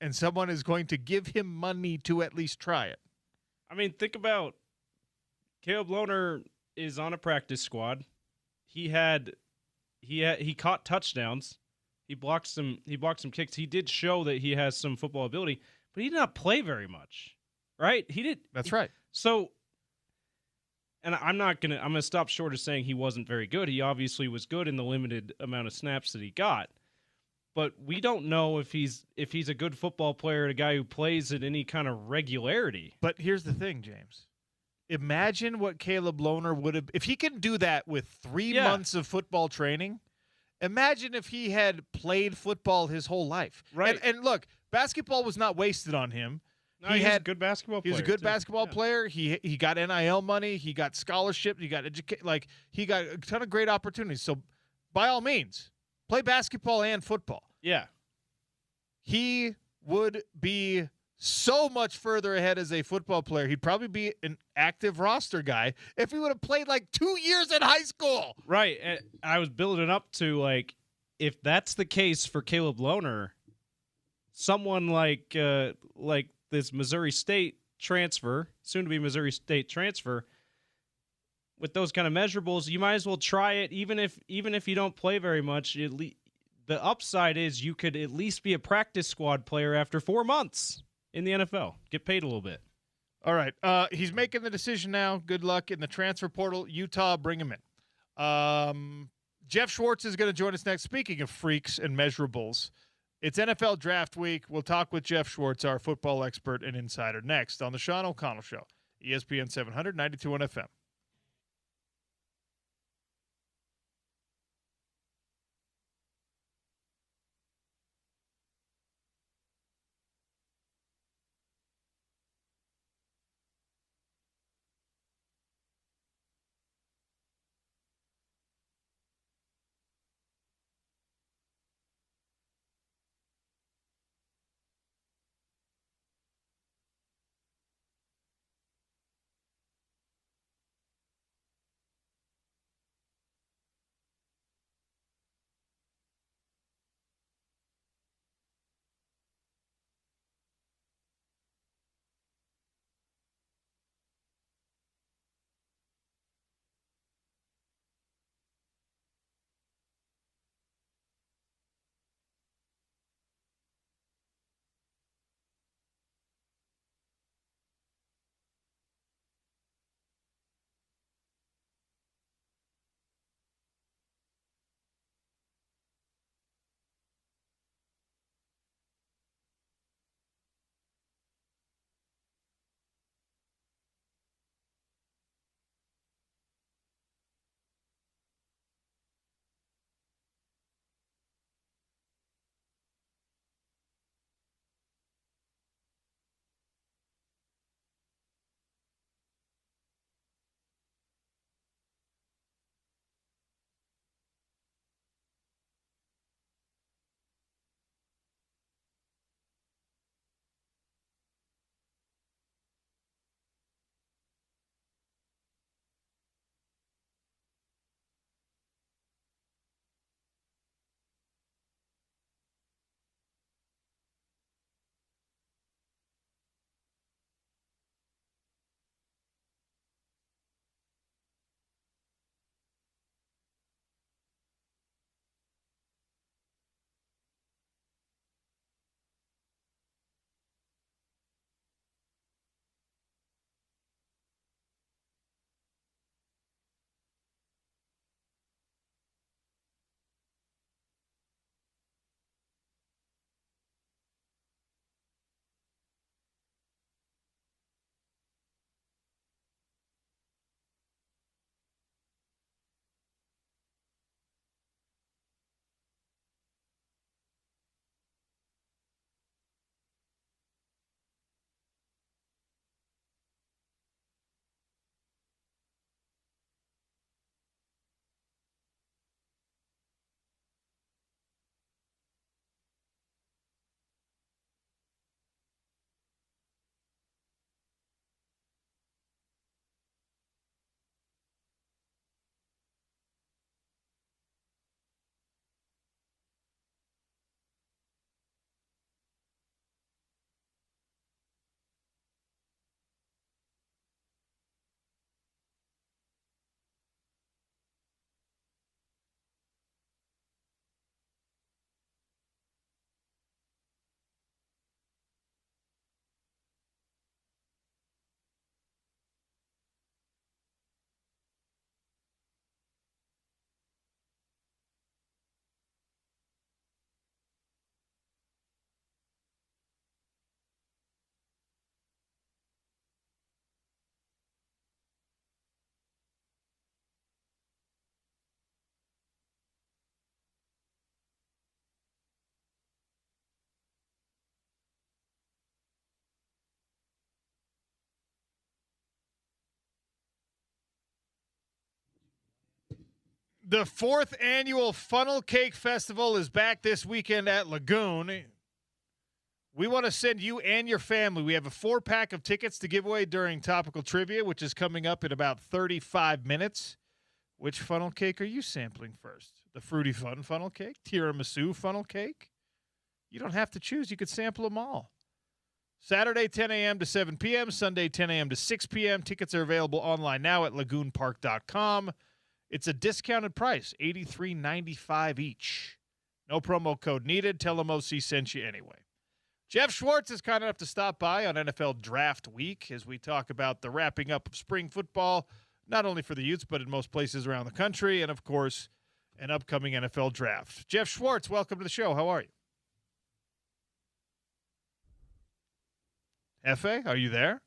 And someone is going to give him money to at least try it. I mean, think about Caleb Lohner is on a practice squad. He caught touchdowns. He blocked some kicks. He did show that he has some football ability, but he did not play very much. Right? That's right. So, and I'm going to stop short of saying he wasn't very good. He obviously was good in the limited amount of snaps that he got. But we don't know if he's a good football player, a guy who plays at any kind of regularity. But here's the thing, James. Imagine what Caleb Lohner would have – if he can do that with 3 months of football training, imagine if he had played football his whole life. Right. And look, basketball was not wasted on him. No, he was a good basketball player. He was a good basketball player. He got NIL money. He got scholarship. He got he got a ton of great opportunities. So by all means, play basketball and football. Yeah. He would be so much further ahead as a football player. He'd probably be an active roster guy if he would have played like 2 years in high school. Right. And I was building up to, like, if that's the case for Caleb Lohner, someone like this Missouri State transfer, soon to be Missouri State transfer, with those kind of measurables, you might as well try it. Even if you don't play very much, the upside is you could at least be a practice squad player after 4 months in the NFL. Get paid a little bit. All right. He's making the decision now. Good luck in the transfer portal. Utah, bring him in. Jeff Schwartz is going to join us next. Speaking of freaks and measurables, it's NFL Draft Week. We'll talk with Jeff Schwartz, our football expert and insider, next on the Sean O'Connell Show, ESPN 700, 92.1 FM. The 4th annual Funnel Cake Festival is back this weekend at Lagoon. We want to send you and your family. We have a 4-pack of tickets to give away during Topical Trivia, which is coming up in about 35 minutes. Which funnel cake are you sampling first? The Fruity Fun funnel cake? Tiramisu funnel cake? You don't have to choose. You could sample them all. Saturday, 10 a.m. to 7 p.m., Sunday, 10 a.m. to 6 p.m. Tickets are available online now at lagoonpark.com. It's a discounted price, $83.95 each. No promo code needed. Tell them OC sent you anyway. Jeff Schwartz is kind enough to stop by on NFL Draft Week as we talk about the wrapping up of spring football, not only for the Utes, but in most places around the country, and, of course, an upcoming NFL draft. Jeff Schwartz, welcome to the show. How are you? Hefe, are you there?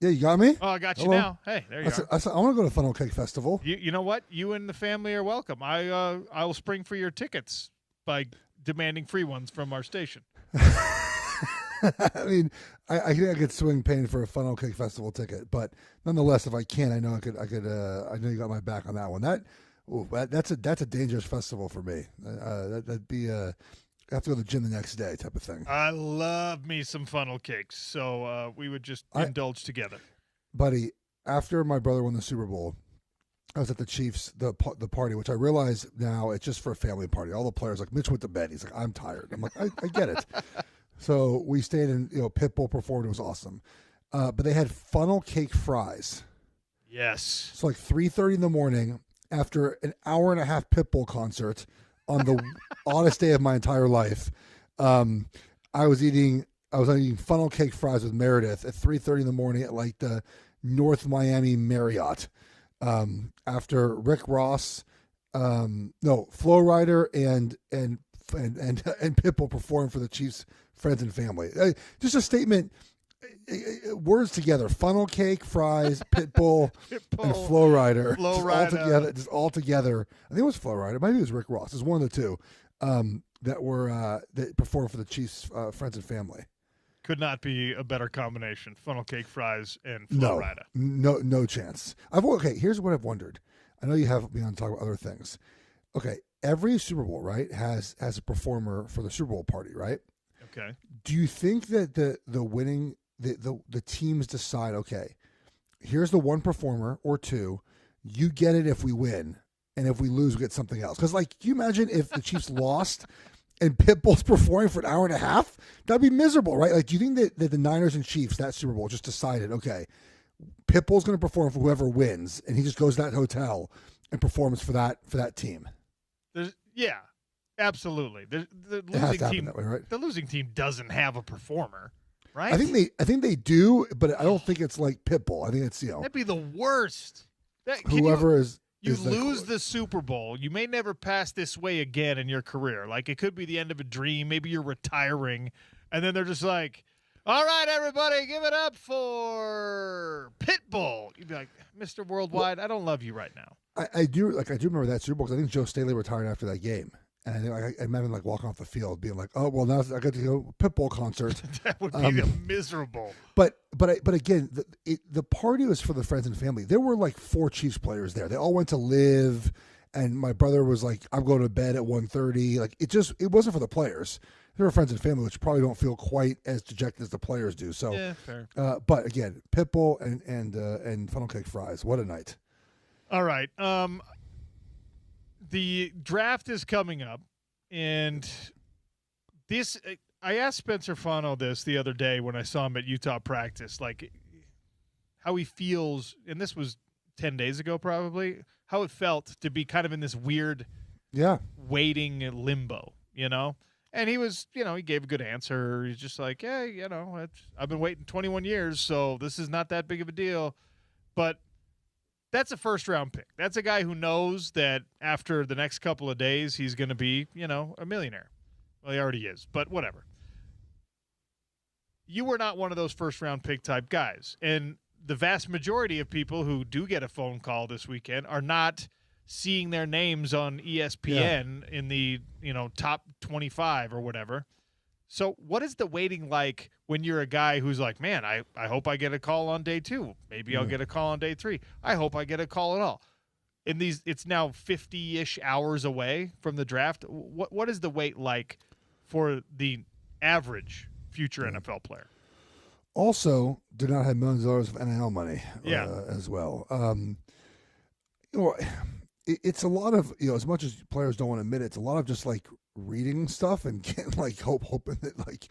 Yeah, you got me? Oh, I got you Hello. now. Hey, there you are. I want to go to Funnel Cake Festival. You know what? You and the family are welcome. I will spring for your tickets by demanding free ones from our station. I mean, I think I could swing paying for a Funnel Cake Festival ticket, but nonetheless, if I can, I know I could. I know you got my back on that one. That's a dangerous festival for me. That'd be I have to go to the gym the next day type of thing. I love me some funnel cakes, so we would just indulge together. Buddy, after my brother won the Super Bowl, I was at the Chiefs, the party, which I realize now it's just for a family party. All the players, like Mitch went to bed. He's like, I'm tired. I'm like, I get it. So we stayed in, Pitbull performed. It was awesome. But they had funnel cake fries. Yes. So like 3:30 in the morning after an hour and a half Pitbull concert on the oddest day of my entire life. I was eating funnel cake fries with Meredith at 3:30 in the morning at like the North Miami Marriott. After Rick Ross, Flo Rida and Pitbull performed for the Chiefs' friends and family. Just a statement. Words together: funnel cake, fries, Pitbull, and Flo Rida. Just all together. I think it was Flo Rida. Maybe it was Rick Ross. It's one of the two that performed for the Chiefs' friends and family. Could not be a better combination: funnel cake, fries, and Flo Rida. No chance. Here's what I've wondered. I know you have me on to talk about other things. Okay, every Super Bowl, right, has a performer for the Super Bowl party, right? Okay. Do you think that the winning the teams decide, okay, here's the one performer or two, you get it if we win, and if we lose, we get something else? Because, like, can you imagine if the Chiefs lost and Pitbull's performing for an hour and a half? That'd be miserable, right? Like, do you think that the Niners and Chiefs, that Super Bowl, just decided, okay, Pitbull's going to perform for whoever wins, and he just goes to that hotel and performs for that team? Yeah, absolutely. The losing team, that way, right? The losing team doesn't have a performer. Right? I think they do, but I don't think it's like Pitbull. I think it's that'd be the worst. Whoever you lose the Super Bowl, you may never pass this way again in your career. Like, it could be the end of a dream. Maybe you're retiring, and then they're just like, "All right, everybody, give it up for Pitbull." You'd be like, "Mr. Worldwide, I don't love you right now." I do remember that Super Bowl because I think Joe Staley retired after that game. And I remember like walking off the field being like, oh, well, now I got to go Pitbull concert. That would be miserable. But again, the party was for the friends and family. There were like 4 Chiefs players there. They all went to live, and my brother was like, I'm going to bed at 1:30. Like, it wasn't for the players. They were friends and family, which probably don't feel quite as dejected as the players do. So, yeah, fair. But again, Pitbull and funnel cake fries. What a night. All right. The draft is coming up, and this I asked Spencer Fano this the other day when I saw him at Utah practice, like how he feels, and this was 10 days ago probably, how it felt to be kind of in this weird waiting limbo, And he was, he gave a good answer. He's just like, yeah, I've been waiting 21 years, so this is not that big of a deal. But that's a first-round pick. That's a guy who knows that after the next couple of days he's going to be, a millionaire. Well, he already is, but whatever. You were not one of those first-round pick type guys. And the vast majority of people who do get a phone call this weekend are not seeing their names on ESPN in the, top 25 or whatever. So what is the waiting like when you're a guy who's like, man, I hope I get a call on day 2. Maybe I'll get a call on day 3. I hope I get a call at all. in these, it's now 50-ish hours away from the draft. What is the wait like for the average future NFL player? Also, do not have millions of dollars of NIL money as well. It's a lot of, as much as players don't want to admit it, it's a lot of just like reading stuff and getting like hoping that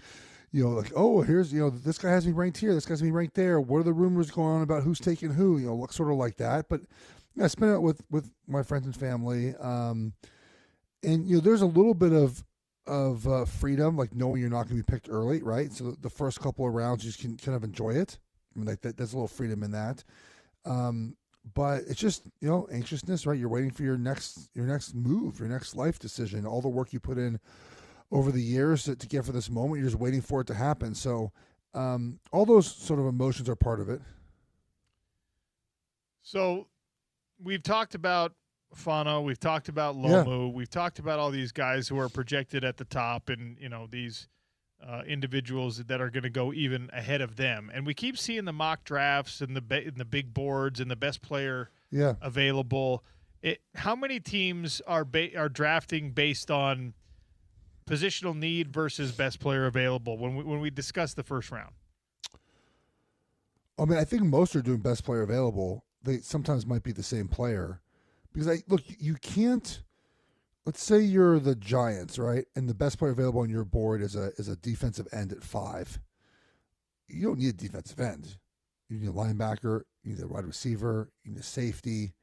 oh, here's, this guy has me ranked here, this guy has me ranked there. What are the rumors going on about who's taking who? Sort of like that. But I spent it with my friends and family. And there's a little bit of freedom, like knowing you're not going to be picked early, right? So the first couple of rounds, you just can kind of enjoy it. I mean, like there's a little freedom in that. But it's just, anxiousness, right? You're waiting for your next move, your next life decision, all the work you put in over the years to get for this moment. You're just waiting for it to happen. So all those sort of emotions are part of it. So we've talked about Fano, we've talked about Lomu, we've talked about all these guys who are projected at the top, and these individuals that are going to go even ahead of them. And we keep seeing the mock drafts and the big boards and the best player available. How many teams are drafting based on positional need versus best player available when we discuss the first round? I mean, I think most are doing best player available. They sometimes might be the same player. Because, you can't – let's say you're the Giants, right, and the best player available on your board is a defensive end at 5. You don't need a defensive end. You need a linebacker. You need a wide receiver. You need a safety.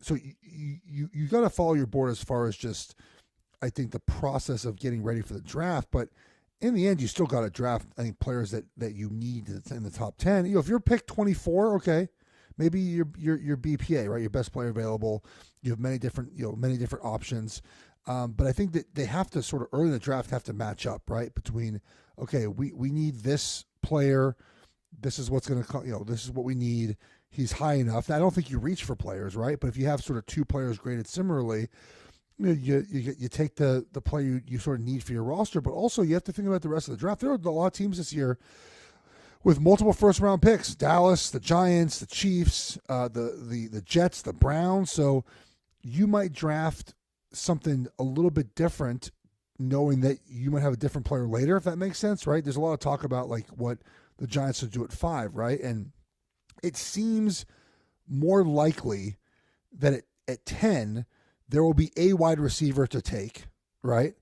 So you got to follow your board as far as just, I think, the process of getting ready for the draft. But in the end, you still got to draft, I think, players that you need in the top 10. If you're picked 24, okay – maybe your BPA, right? Your best player available. You have many different options. But I think that they have to sort of early in the draft have to match up, right? Between, okay, we need this player. This is what's going to, this is what we need. He's high enough. Now, I don't think you reach for players, right? But if you have sort of 2 players graded similarly, you take the player you sort of need for your roster. But also you have to think about the rest of the draft. There are a lot of teams this year with multiple first-round picks: Dallas, the Giants, the Chiefs, the Jets, the Browns. So you might draft something a little bit different, knowing that you might have a different player later, if that makes sense, right? There's a lot of talk about like what the Giants would do at 5, right? And it seems more likely that at 10 there will be a wide receiver to take, right?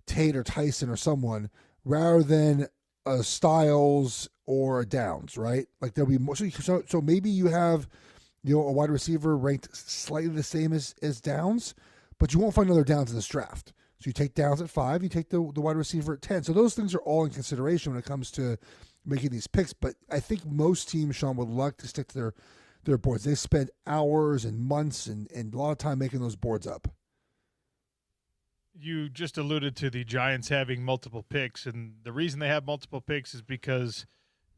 Tate or Tyson or someone, rather than a Styles or a Downs, right? Like there'll be more. So maybe you have, a wide receiver ranked slightly the same as Downs, but you won't find another Downs in this draft. So you take Downs at 5, you take the wide receiver at 10. So those things are all in consideration when it comes to making these picks. But I think most teams, Sean, would like to stick to their boards. They spend hours and months and a lot of time making those boards up. You just alluded to the Giants having multiple picks, and the reason they have multiple picks is because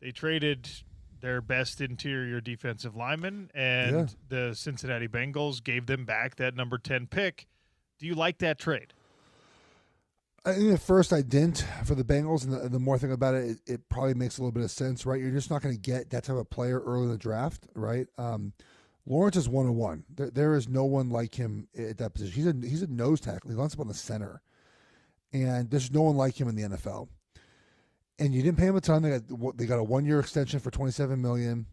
they traded their best interior defensive lineman, and the Cincinnati Bengals gave them back that number 10 pick. Do you like that trade? I think at first I didn't for the Bengals, and the more I think about it, it probably makes a little bit of sense, right? You're just not going to get that type of player early in the draft, right? Lawrence is 101. There is no one like him at that position. He's a nose tackle. He lines up on the center, and there's no one like him in the NFL. And you didn't pay him a ton. They got a 1-year extension for $27 million.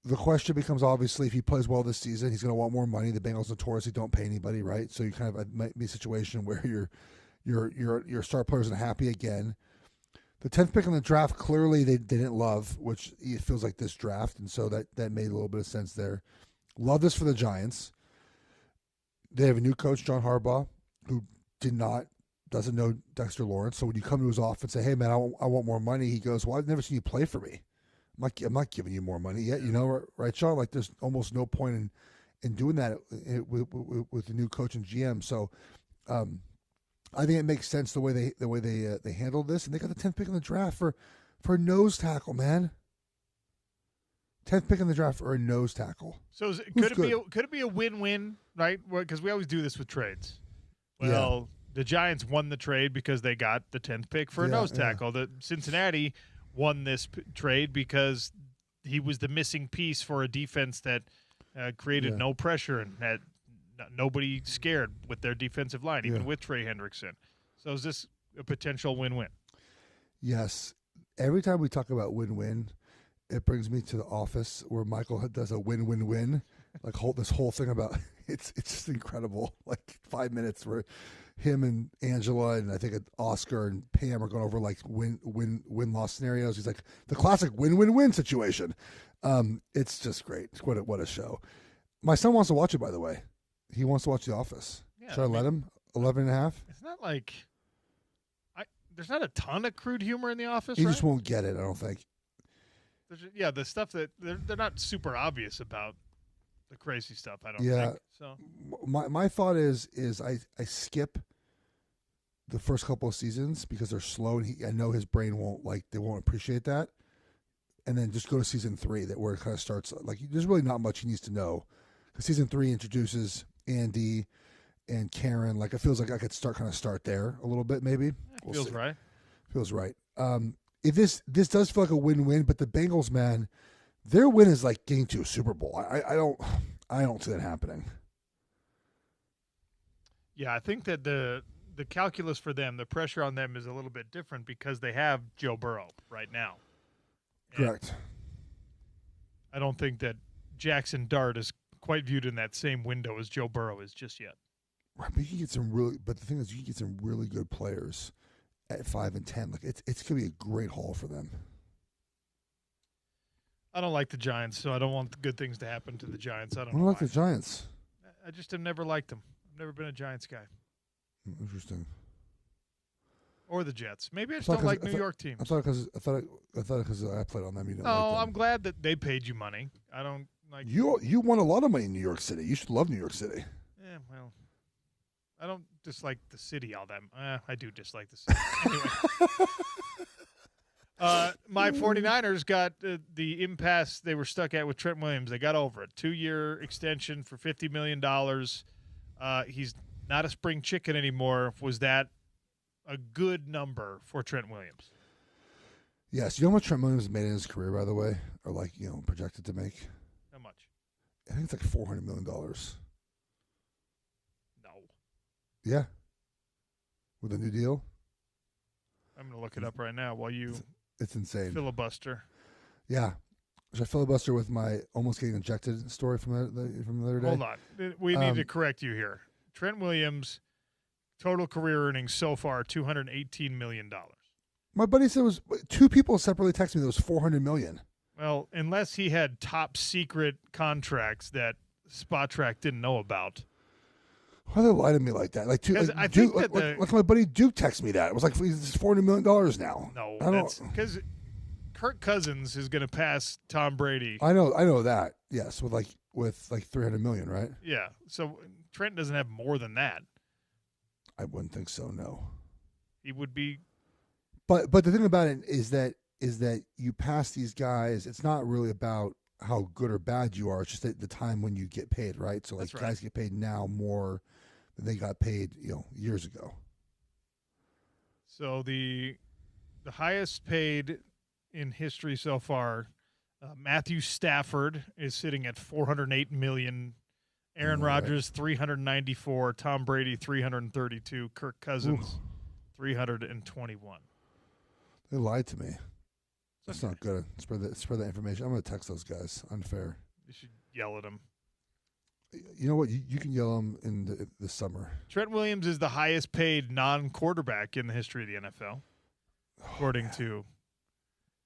The question becomes, obviously, if he plays well this season, he's going to want more money. The Bengals notoriously don't pay anybody, right? So you kind of might be a situation where your star players are happy again. The 10th pick in the draft, clearly they didn't love, which it feels like this draft, and so that made a little bit of sense there. Love this for the Giants. They have a new coach, John Harbaugh, who doesn't know Dexter Lawrence. So when you come to his office and say, "Hey man, I want more money," he goes, "Well, I've never seen you play for me. I'm not giving you more money yet." Right, Sean? Like there's almost no point in doing that with the new coach and GM. So I think it makes sense the way they handled this, and they got the 10th pick in the draft for a nose tackle, man. 10th pick in the draft for a nose tackle. So could it be a win-win, right? Because we always do this with trades. Well, the Giants won the trade because they got the 10th pick for a nose tackle. The Cincinnati won this trade because he was the missing piece for a defense that created no pressure and had nobody scared with their defensive line, even with Trey Hendrickson. So is this a potential win-win? Yes. Every time we talk about win-win, it brings me to The Office where Michael does a win-win-win. Like this whole thing about it's just incredible. Like 5 minutes where him and Angela and I think Oscar and Pam are going over like win-loss scenarios. He's like the classic win-win-win situation. It's just great. What a show. My son wants to watch it, by the way. He wants to watch The Office. Yeah, Should I let him? 11.5? It's not like there's not a ton of crude humor in The Office. He right? just won't get it, I don't think. The stuff that they're not super obvious about the crazy stuff. I don't think so. My thought is I skip the first couple of seasons because they're slow, and I know his brain won't appreciate that, and then just go to season 3 where it kind of starts. Like there's really not much he needs to know because season 3 introduces Andy and Karen. Like it feels like I could start there a little bit maybe. Feels right. Feels right. If this does feel like a win-win, but the Bengals, man, their win is like getting to a Super Bowl. I don't see that happening. Yeah, I think that the calculus for them, the pressure on them is a little bit different because they have Joe Burrow right now. Correct. I don't think that Jackson Dart is quite viewed in that same window as Joe Burrow is just yet. Right, but the thing is, you can get some really good players at 5 and 10. Like it's gonna be a great haul for them. I don't like the Giants, so I don't want good things to happen to the Giants. I don't like the Giants. I just have never liked them. I've never been a Giants guy. Interesting. Or the Jets. Maybe I just don't like New York teams. I thought because I played on them. You don't like them. I'm glad that they paid you money. I don't like you won a lot of money in New York City. You should love New York City. Yeah, well, I don't dislike the city all that. I do dislike the city. Anyway. My 49ers got the impasse they were stuck at with Trent Williams. They got over it. 2-year extension for $50 million. He's not a spring chicken anymore. Was that a good number for Trent Williams? Yes. You know how much Trent Williams made in his career, by the way? Or projected to make? How much? I think it's like $400 million. No. Yeah. With a new deal? I'm going to look it up right now while you it's insane. Filibuster. Yeah. Should I filibuster with my almost getting ejected story from the other day? Hold on. We need to correct you here. Trent Williams, total career earnings so far, $218 million. My buddy said it was two people separately texted me that was $400 million. Well, unless he had top secret contracts that Spot Track didn't know about. Why do they lie to me like that? Like my buddy Duke texted me that. It was like it's $400 million now. No, that's because Kirk Cousins is going to pass Tom Brady. I know that. Yes, with like $300 million, right? Yeah. So Trent doesn't have more than that. I wouldn't think so. No. He would be. But the thing about it is that you pass these guys. It's not really about how good or bad you are. It's just the time when you get paid, right? So like guys get paid now more than they got paid, years ago. So the highest paid in history so far, Matthew Stafford is sitting at $408 million. Aaron Rodgers $394, Tom Brady $332, Kirk Cousins $321. They lied to me. That's not good. Spread that information. I'm going to text those guys. Unfair. You should yell at them. You know what? You can yell them in the summer. Trent Williams is the highest paid non-quarterback in the history of the NFL, according to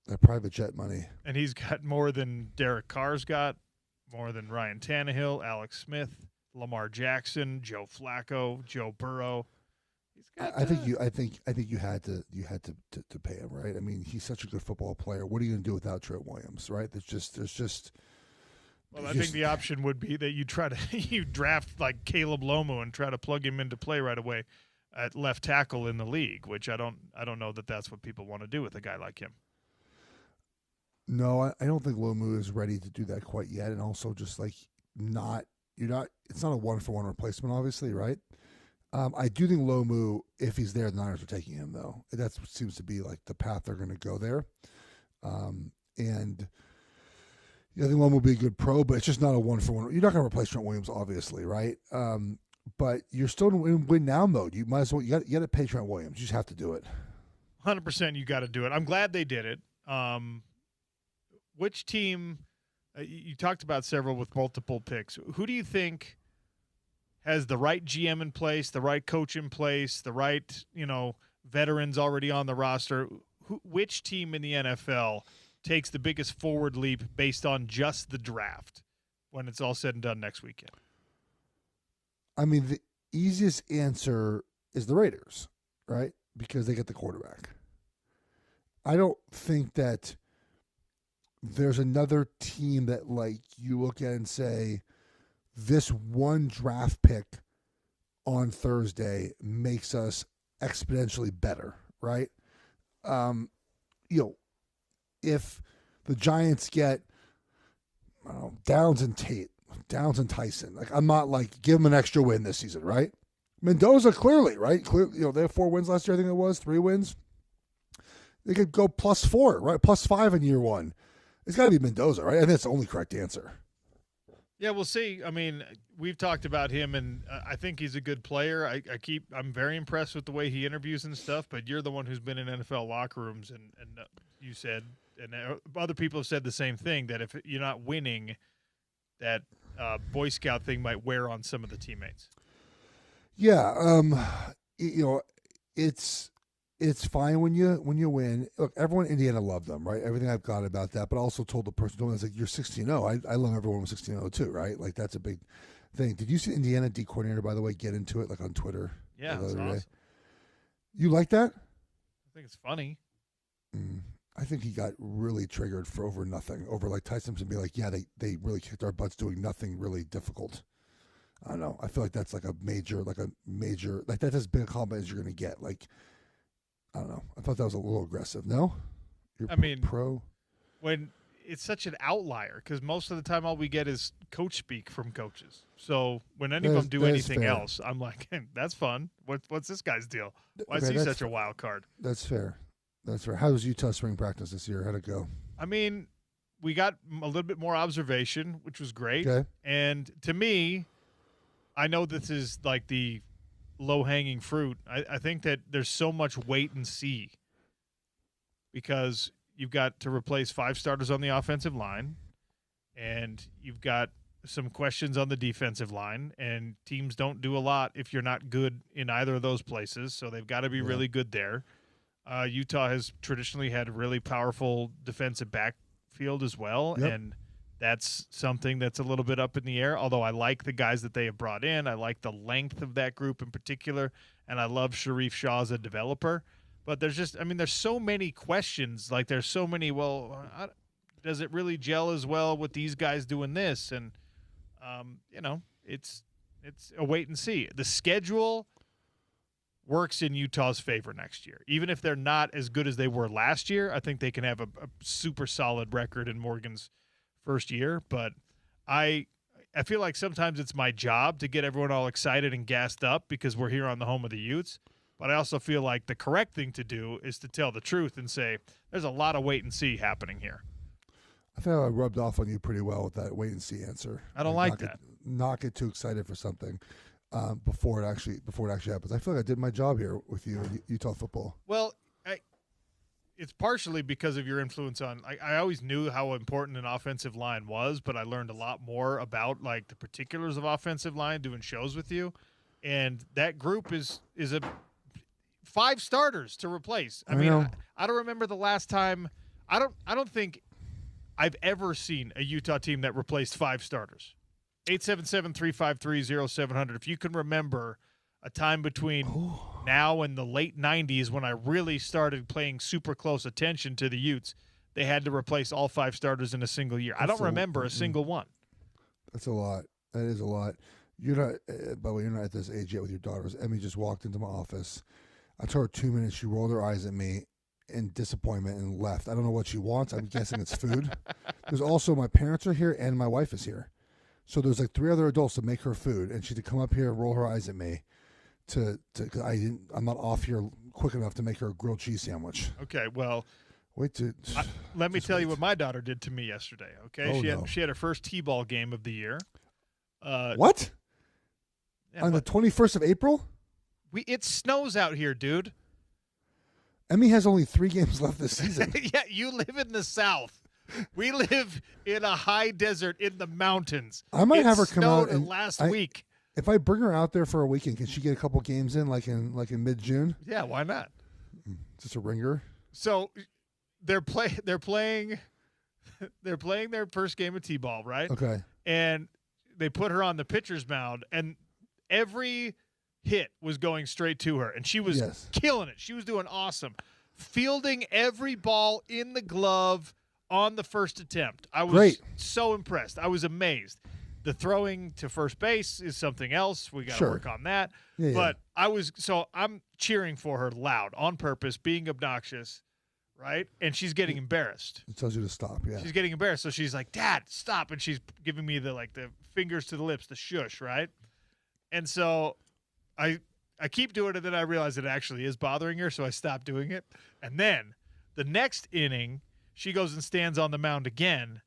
that private jet money. And he's got more than Derek Carr's got, more than Ryan Tannehill, Alex Smith, Lamar Jackson, Joe Flacco, Joe Burrow. I think you had to pay him, right? I mean, he's such a good football player. What are you going to do without Trent Williams, right? I think the option would be that you draft like Caleb Lomu and try to plug him into play right away at left tackle in the league, which I don't know that that's what people want to do with a guy like him. No, I don't think Lomu is ready to do that quite yet, and also just like it's not a 1-for-1 replacement, obviously, right? I do think Lomu, if he's there, the Niners are taking him, though. That seems to be like the path they're going to go there. And Yeah, I think one will be a good pro, but it's just not a one-for-one. You're not going to replace Trent Williams, obviously, right? But you're still in win-now mode. You might as well. You got to pay Trent Williams. You just have to do it. 100%, you got to do it. I'm glad they did it. Which team? You talked about several with multiple picks. Who do you think has the right GM in place, the right coach in place, the right veterans already on the roster? Which team in the NFL takes the biggest forward leap based on just the draft when it's all said and done next weekend? I mean, the easiest answer is the Raiders, right? Because they get the quarterback. I don't think that there's another team that, like, you look at and say, this one draft pick on Thursday makes us exponentially better, right? If the Giants get Downs and Tyson, like, I'm not like, give them an extra win this season, right? Mendoza clearly, right? They have 4 wins last year. I think it was 3 wins. They could go +4, right? +5 in year one. It's got to be Mendoza, right? I think that's the only correct answer. Yeah, we'll see. I mean, we've talked about him, and I think he's a good player. I'm very impressed with the way he interviews and stuff. But you're the one who's been in NFL locker rooms, and you said, and other people have said the same thing, that if you're not winning, that Boy Scout thing might wear on some of the teammates. Yeah, it's fine when you win. Look, everyone in Indiana loved them, right? Everything I've got about that, but I also told the person, I was like, you're 16-0. I love everyone with 16-0 too, right? Like, that's a big thing. Did you see Indiana D coordinator, by the way, get into it, like, on Twitter? Yeah, that's awesome. You like that? I think it's funny. I think he got really triggered for over nothing, over like Ty Simpson be like, yeah, they really kicked our butts doing nothing really difficult. I don't know. I feel like that's like a major, like that's as big a compliment as you're going to get. Like, I don't know. I thought that was a little aggressive. No? Pro? When it's such an outlier, because most of the time all we get is coach speak from coaches. So when any of them do anything else, I'm like, hey, that's fun. What's this guy's deal? Why is he such a wild card? That's fair. That's right. How was Utah spring practice this year? How'd it go? I mean, we got a little bit more observation, which was great. Okay. And to me, I know this is like the low-hanging fruit. I think that there's so much wait and see because you've got to replace 5 starters on the offensive line, and you've got some questions on the defensive line, and teams don't do a lot if you're not good in either of those places, so they've got to be really good there. Utah has traditionally had a really powerful defensive backfield as well, and that's something that's a little bit up in the air, although I like the guys that they have brought in. I like the length of that group in particular, and I love Sharif Shaw as a developer. But there's so many questions. Like, there's so many, does it really gel as well with these guys doing this? And, it's a wait and see. The schedule works in Utah's favor next year. Even if they're not as good as they were last year, I think they can have a super solid record in Morgan's first year. But I feel like sometimes it's my job to get everyone all excited and gassed up because we're here on the home of the Utes. But I also feel like the correct thing to do is to tell the truth and say there's a lot of wait and see happening here. I think I rubbed off on you pretty well with that wait and see answer. I don't like that. Not get too excited for something before it actually happens. I feel like I did my job here with you in Utah football. Well, it's partially because of your influence on. I always knew how important an offensive line was, but I learned a lot more about like the particulars of offensive line doing shows with you, and that group is a 5 starters to replace. I mean, I don't remember the last time. I don't think I've ever seen a Utah team that replaced 5 starters. 877-353-0700. If you can remember a time between now and the late 90s when I really started paying super close attention to the Utes, they had to replace all 5 starters in a single year. I don't remember a single one. That's a lot. That is a lot. You're not, by the way, you're not at this age yet with your daughters. Emmy just walked into my office. I told her 2 minutes. She rolled her eyes at me in disappointment and left. I don't know what she wants. I'm guessing it's food. There's also my parents are here and my wife is here. So there's like 3 other adults to make her food, and she had to come up here and roll her eyes at me. I'm not off here quick enough to make her a grilled cheese sandwich. Okay, well, Let me tell you what my daughter did to me yesterday. Okay, Oh, she had her first T-ball game of the year. What? Yeah, On the 21st of April? It snows out here, dude. Emmy has only 3 games left this season. Yeah, you live in the South. We live in a high desert in the mountains. I might have her come out last week. If I bring her out there for a weekend, can she get a couple games in, like in mid-June? Yeah, why not? Just a ringer. So they're playing their first game of T-ball, right? Okay. And they put her on the pitcher's mound, and every hit was going straight to her, and she was killing it. She was doing awesome, fielding every ball in the glove on the first attempt. I was so impressed. I was amazed. The throwing to first base is something else. We got to work on that. Yeah, but I'm cheering for her loud on purpose, being obnoxious, right? And she's getting embarrassed. It tells you to stop, yeah. She's getting embarrassed. So she's like, "Dad, stop." And she's giving me the fingers to the lips, the shush, right? And so I keep doing it, then I realize it actually is bothering her, so I stop doing it. And then the next inning, she goes and stands on the mound again,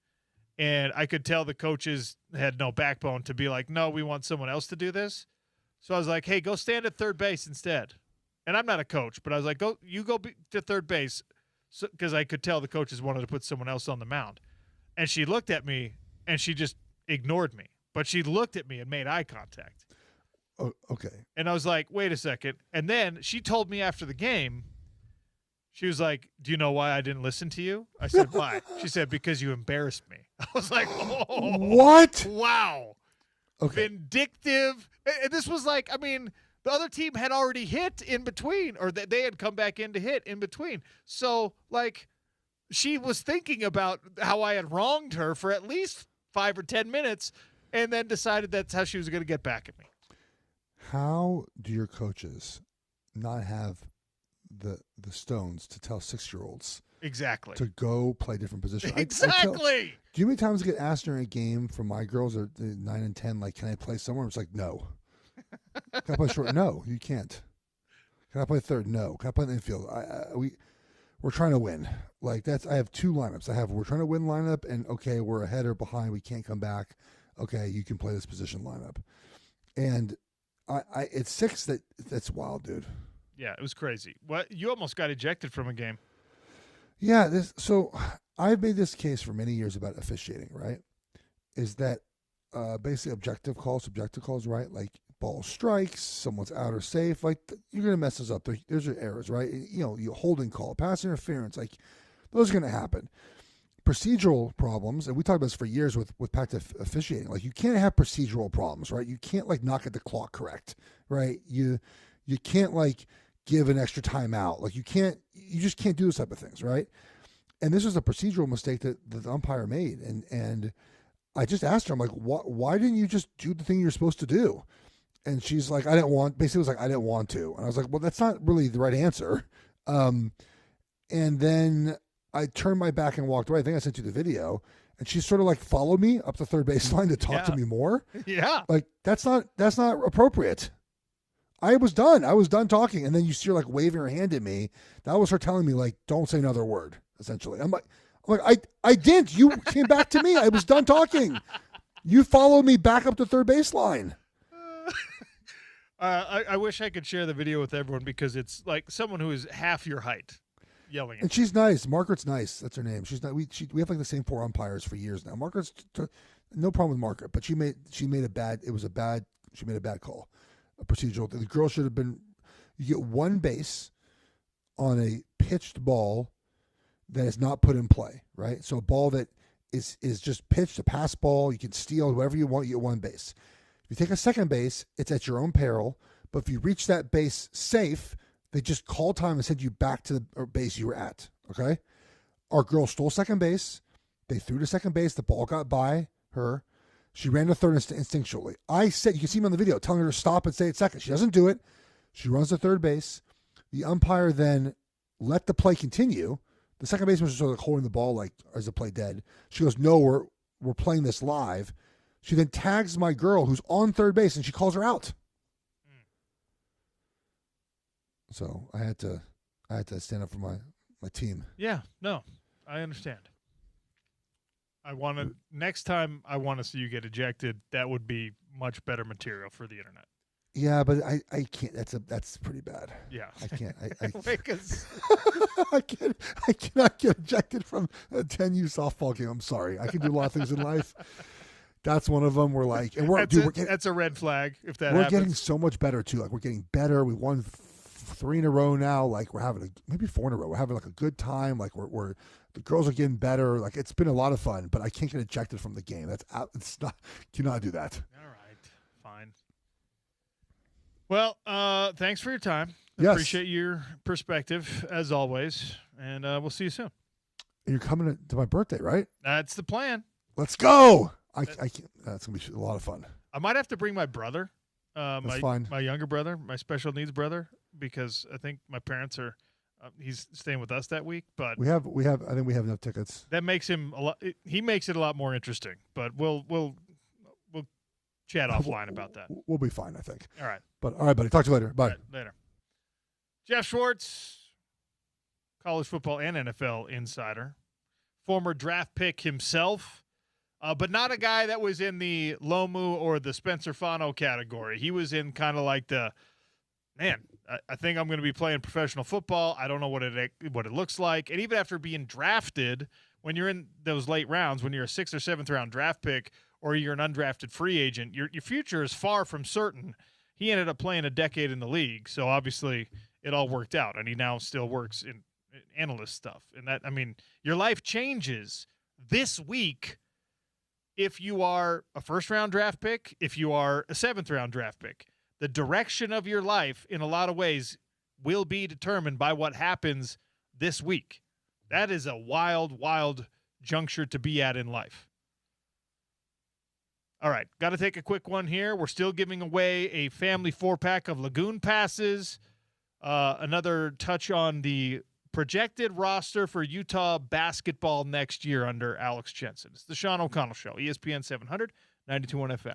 and I could tell the coaches had no backbone to be like, "No, we want someone else to do this." So I was like, "Hey, go stand at third base instead." And I'm not a coach, but I was like, go to third base, because I could tell the coaches wanted to put someone else on the mound. And she looked at me, and she just ignored me. But she looked at me and made eye contact. Oh, okay. And I was like, wait a second. And then she told me after the game, she was like, "Do you know why I didn't listen to you?" I said, "Why?" She said, "Because you embarrassed me." I was like, "Oh, what? Wow." Okay. Vindictive. And this was like, I mean, the other team had already hit in between, or they had come back in to hit in between. So, she was thinking about how I had wronged her for at least 5 or 10 minutes, and then decided that's how she was going to get back at me. How do your coaches not have the stones to tell 6-year-olds exactly to go play different positions? Exactly. Do you know how many times I get asked during a game from my girls, or 9 and 10, like, "Can I play somewhere?" It's like, "No." "Can I play short?" "No, you can't." "Can I play third?" "No." "Can I play in the infield?" We're trying to win. Like, I have 2 lineups. we're trying to win lineup, and okay, we're ahead or behind. We can't come back. Okay, you can play this position lineup. And it's 6 that's wild, dude. Yeah, it was crazy. What, you almost got ejected from a game. Yeah, so I've made this case for many years about officiating, right? Is that basically objective calls, subjective calls, right? Like, ball strikes, someone's out or safe, like, you're going to mess this up. There's your errors, right? You holding call, pass interference, like, those are going to happen. Procedural problems, and we talked about this for years with Pac-10 officiating. Like, you can't have procedural problems, right? You can't, not get the clock correct, right? You can't, give an extra timeout. Like, you just can't do those type of things, right? And this was a procedural mistake that the umpire made. And I just asked her, I'm like, why didn't you just do the thing you're supposed to do? And she's like, I didn't want to. And I was like, well, that's not really the right answer. And then I turned my back and walked away. I think I sent you the video. And she sort of followed me up the third baseline to talk to me more. Yeah. Like, that's not appropriate. I was done. I was done talking. And then you see her waving her hand at me. That was her telling me don't say another word, essentially. I'm like, I didn't. You came back to me. I was done talking. You followed me back up the third baseline. I wish I could share the video with everyone, because it's like someone who is half your height yelling at And she's nice. Margaret's nice. That's her name. She's not. We have the same 4 umpires for years now. Margaret's no problem with Margaret, but she made a bad call, a procedural. The girl should have been. You get 1 base on a pitched ball that is not put in play, right? So a ball that is just pitched, a pass ball, you can steal whoever you want. You get 1 base. If you take a second base, it's at your own peril. But if you reach that base safe, they just call time and send you back to the base you were at. Okay? Our girl stole second base. They threw to second base. The ball got by her. She ran to third instinctually. I said, you can see me on the video, telling her to stop and stay at second. She doesn't do it. She runs to third base. The umpire then let the play continue. The second baseman was sort of holding the ball as the play dead. She goes, "No, we're playing this live." She then tags my girl who's on third base, and she calls her out. So I had to stand up for my team. Yeah, no, I understand. Next time I want to see you get ejected. That would be much better material for the internet. Yeah, but I can't. That's pretty bad. Yeah, I can't. I can't. I cannot get ejected from a 10U softball game. I'm sorry. I can do a lot of things in life. That's one of them. We're like, and that's a red flag if that we're happens. getting so much better too. Like we're getting better. We won 3 in a row now. Like we're having maybe 4 in a row. We're having like a good time. Like we're the girls are getting better. Like it's been a lot of fun. But I can't get ejected from the game. That's out. It's not. Cannot do that. All right, fine. Well, thanks for your time. Yes. Appreciate your perspective as always, and we'll see you soon. And you're coming to my birthday, right? That's the plan. Let's go. I can't. That's gonna be a lot of fun. I might have to bring my brother. That's fine. My younger brother, my special needs brother, because I think my parents are. He's staying with us that week, but we have. I think we have enough tickets. That makes him a lot. He makes it a lot more interesting. But we'll chat offline about that. We'll be fine, I think. All right. But all right, buddy. Talk to you later. Bye. Right, later. Jeff Schwartz, college football and NFL insider, former draft pick himself. But not a guy that was in the Lomu or the Spencer Fano category. He was in kind of like the, man, I think I'm going to be playing professional football. I don't know what it looks like. And even after being drafted, when you're in those late rounds, when you're a 6th or 7th round draft pick or you're an undrafted free agent, your future is far from certain. He ended up playing a decade in the league, so obviously it all worked out, and he now still works in analyst stuff. And that, I mean, your life changes this week if you are a 1st-round draft pick, if you are a 7th-round draft pick. The direction of your life, in a lot of ways, will be determined by what happens this week. That is a wild, wild juncture to be at in life. All right, got to take a quick one here. We're still giving away a family 4-pack of Lagoon passes. Another touch on the projected roster for Utah basketball next year under Alex Jensen. It's the Sean O'Connell Show, ESPN 700, 92.1 FM.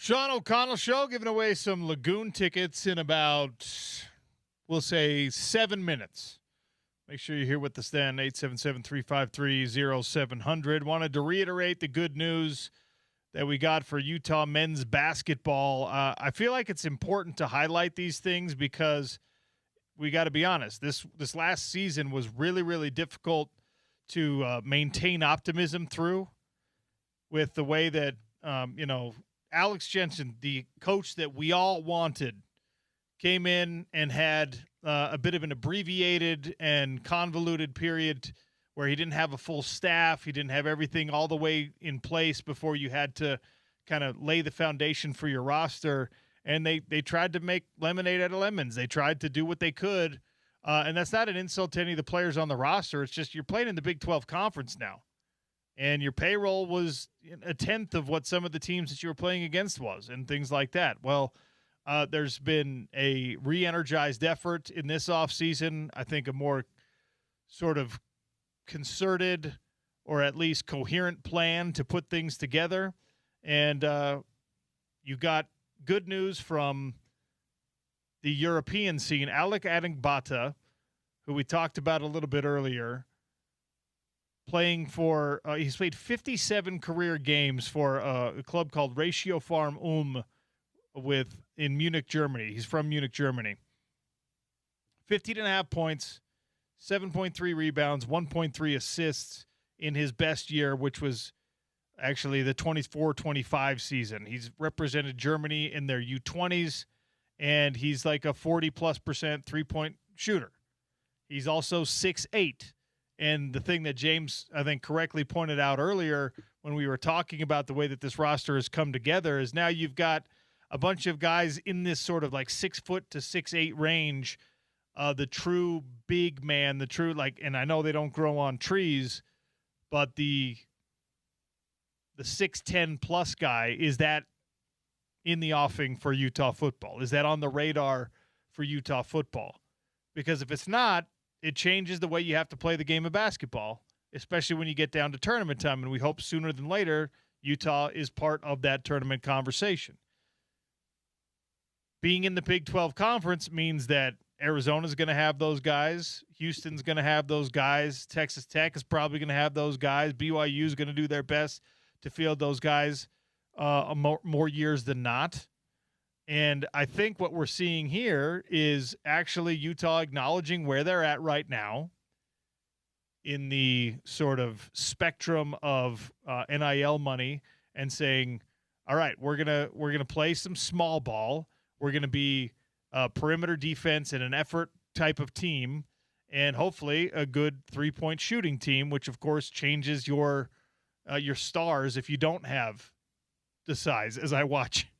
Sean O'Connell Show, giving away some Lagoon tickets in about, we'll say, 7 minutes. Make sure you hear what this then, 877-353-0700. Wanted to reiterate the good news that we got for Utah men's basketball. I feel like it's important to highlight these things because we got to be honest. This last season was really, really difficult to maintain optimism through with the way that, Alex Jensen, the coach that we all wanted, came in and had a bit of an abbreviated and convoluted period where he didn't have a full staff. He didn't have everything all the way in place before you had to kind of lay the foundation for your roster. And they tried to make lemonade out of lemons. They tried to do what they could. And that's not an insult to any of the players on the roster. It's just you're playing in the Big 12 Conference now. And your payroll was a tenth of what some of the teams that you were playing against was and things like that. Well, there's been a re-energized effort in this offseason. I think a more sort of concerted or at least coherent plan to put things together. And you got good news from the European scene. Alec Adengbata, who we talked about a little bit earlier, playing for he's played 57 career games for a club called Ratio Farm in Munich, Germany. He's from Munich, Germany. 15.5 points, 7.3 rebounds, 1.3 assists in his best year, which was actually the 24-25 season. He's represented Germany in their U20s, and he's like a 40+% three-point shooter. He's also 6'8". And the thing that James, I think, correctly pointed out earlier when we were talking about the way that this roster has come together is now you've got a bunch of guys in this sort of like 6 foot to 6'8" range, the true big man, the true and I know they don't grow on trees, but the 6'10" plus guy, is that in the offing for Utah football? Is that on the radar for Utah football? Because if it's not, it changes the way you have to play the game of basketball, especially when you get down to tournament time. And we hope sooner than later Utah is part of that tournament conversation. Being in the Big 12 Conference means that Arizona's going to have those guys. Houston's going to have those guys. Texas Tech is probably going to have those guys. BYU is going to do their best to field those guys more years than not. And I think what we're seeing here is actually Utah acknowledging where they're at right now in the sort of spectrum of NIL money and saying, all right, we're gonna play some small ball. We're going to be a perimeter defense and an effort type of team, and hopefully a good three-point shooting team, which of course changes your stars if you don't have the size. As I watch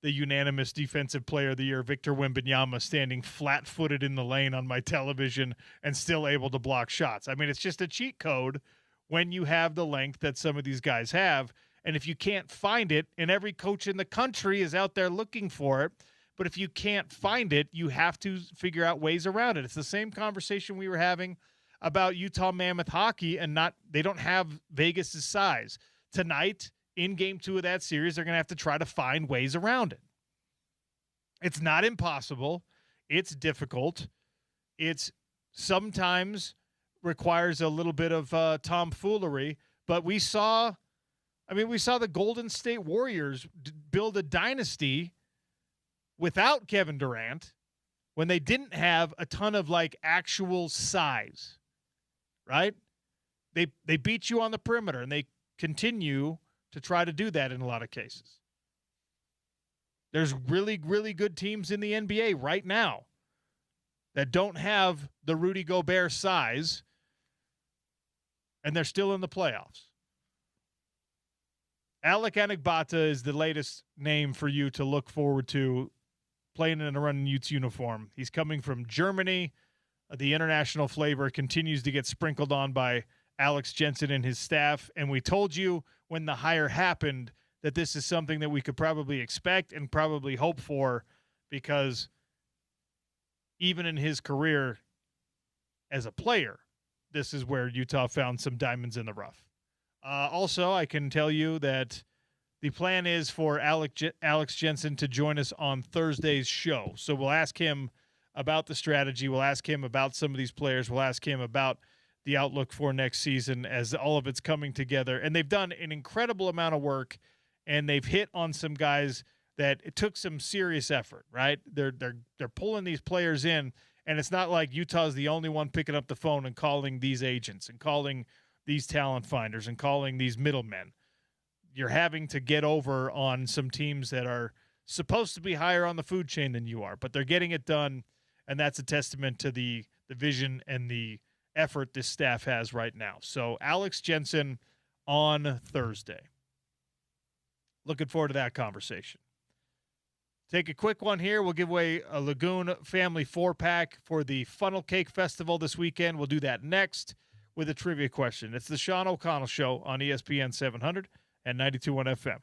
the unanimous Defensive Player of the Year, Victor Wembanyama, standing flat-footed in the lane on my television and still able to block shots. I mean, it's just a cheat code when you have the length that some of these guys have. And if you can't find it, and every coach in the country is out there looking for it, but if you can't find it, you have to figure out ways around it. It's the same conversation we were having about Utah Mammoth hockey, and they don't have Vegas' size. Tonight, in Game 2 of that series, they're going to have to try to find ways around it. It's not impossible. It's difficult. It's sometimes requires a little bit of tomfoolery, but we saw the Golden State Warriors build a dynasty without Kevin Durant when they didn't have a ton of actual size, right? They beat you on the perimeter, and they continue to try to do that in a lot of cases. There's really, really good teams in the NBA right now that don't have the Rudy Gobert size, and they're still in the playoffs. Alec Adengbata is the latest name for you to look forward to playing in a Running Utes uniform. He's coming from Germany. The international flavor continues to get sprinkled on by Alex Jensen and his staff, and we told you when the hire happened that this is something that we could probably expect and probably hope for, because even in his career as a player, this is where Utah found some diamonds in the rough. Also, I can tell you that the plan is for Alex Jensen to join us on Thursday's show. So we'll ask him about the strategy. We'll ask him about some of these players. We'll ask him about the outlook for next season as all of it's coming together. And they've done an incredible amount of work, and they've hit on some guys that it took some serious effort, right? They're pulling these players in, and it's not like Utah's the only one picking up the phone and calling these agents and calling these talent finders and calling these middlemen. You're having to get over on some teams that are supposed to be higher on the food chain than you are, but they're getting it done, and that's a testament to the vision and the effort this staff has right now. So Alex Jensen on Thursday. Looking forward to that conversation. Take a quick one here. We'll give away a Lagoon Family 4-pack for the Funnel Cake Festival this weekend. We'll do that next with a trivia question. It's the Sean O'Connell Show on ESPN 700 and 92.1 FM.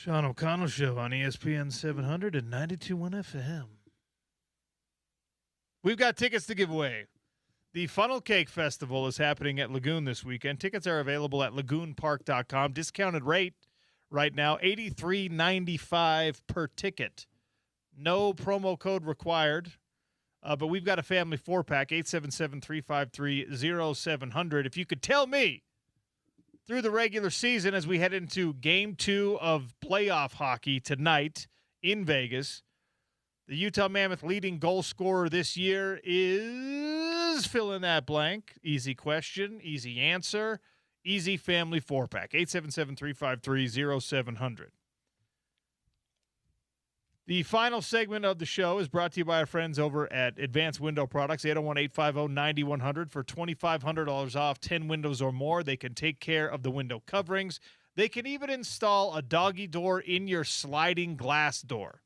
Sean O'Connell Show on ESPN 700 and 92.1 FM. We've got tickets to give away. The Funnel Cake Festival is happening at Lagoon this weekend. Tickets are available at lagoonpark.com. Discounted rate right now, $83.95 per ticket. No promo code required, but we've got a family 4-pack, 877-353-0700. If you could tell me through the regular season as we head into Game 2 of playoff hockey tonight in Vegas, the Utah Mammoth leading goal scorer this year is fill in that blank. Easy question, easy answer, easy family 4-pack, 877-353-0700. The final segment of the show is brought to you by our friends over at Advanced Window Products, 801-850-9100 for $2,500 off 10 windows or more. They can take care of the window coverings. They can even install a doggy door in your sliding glass door.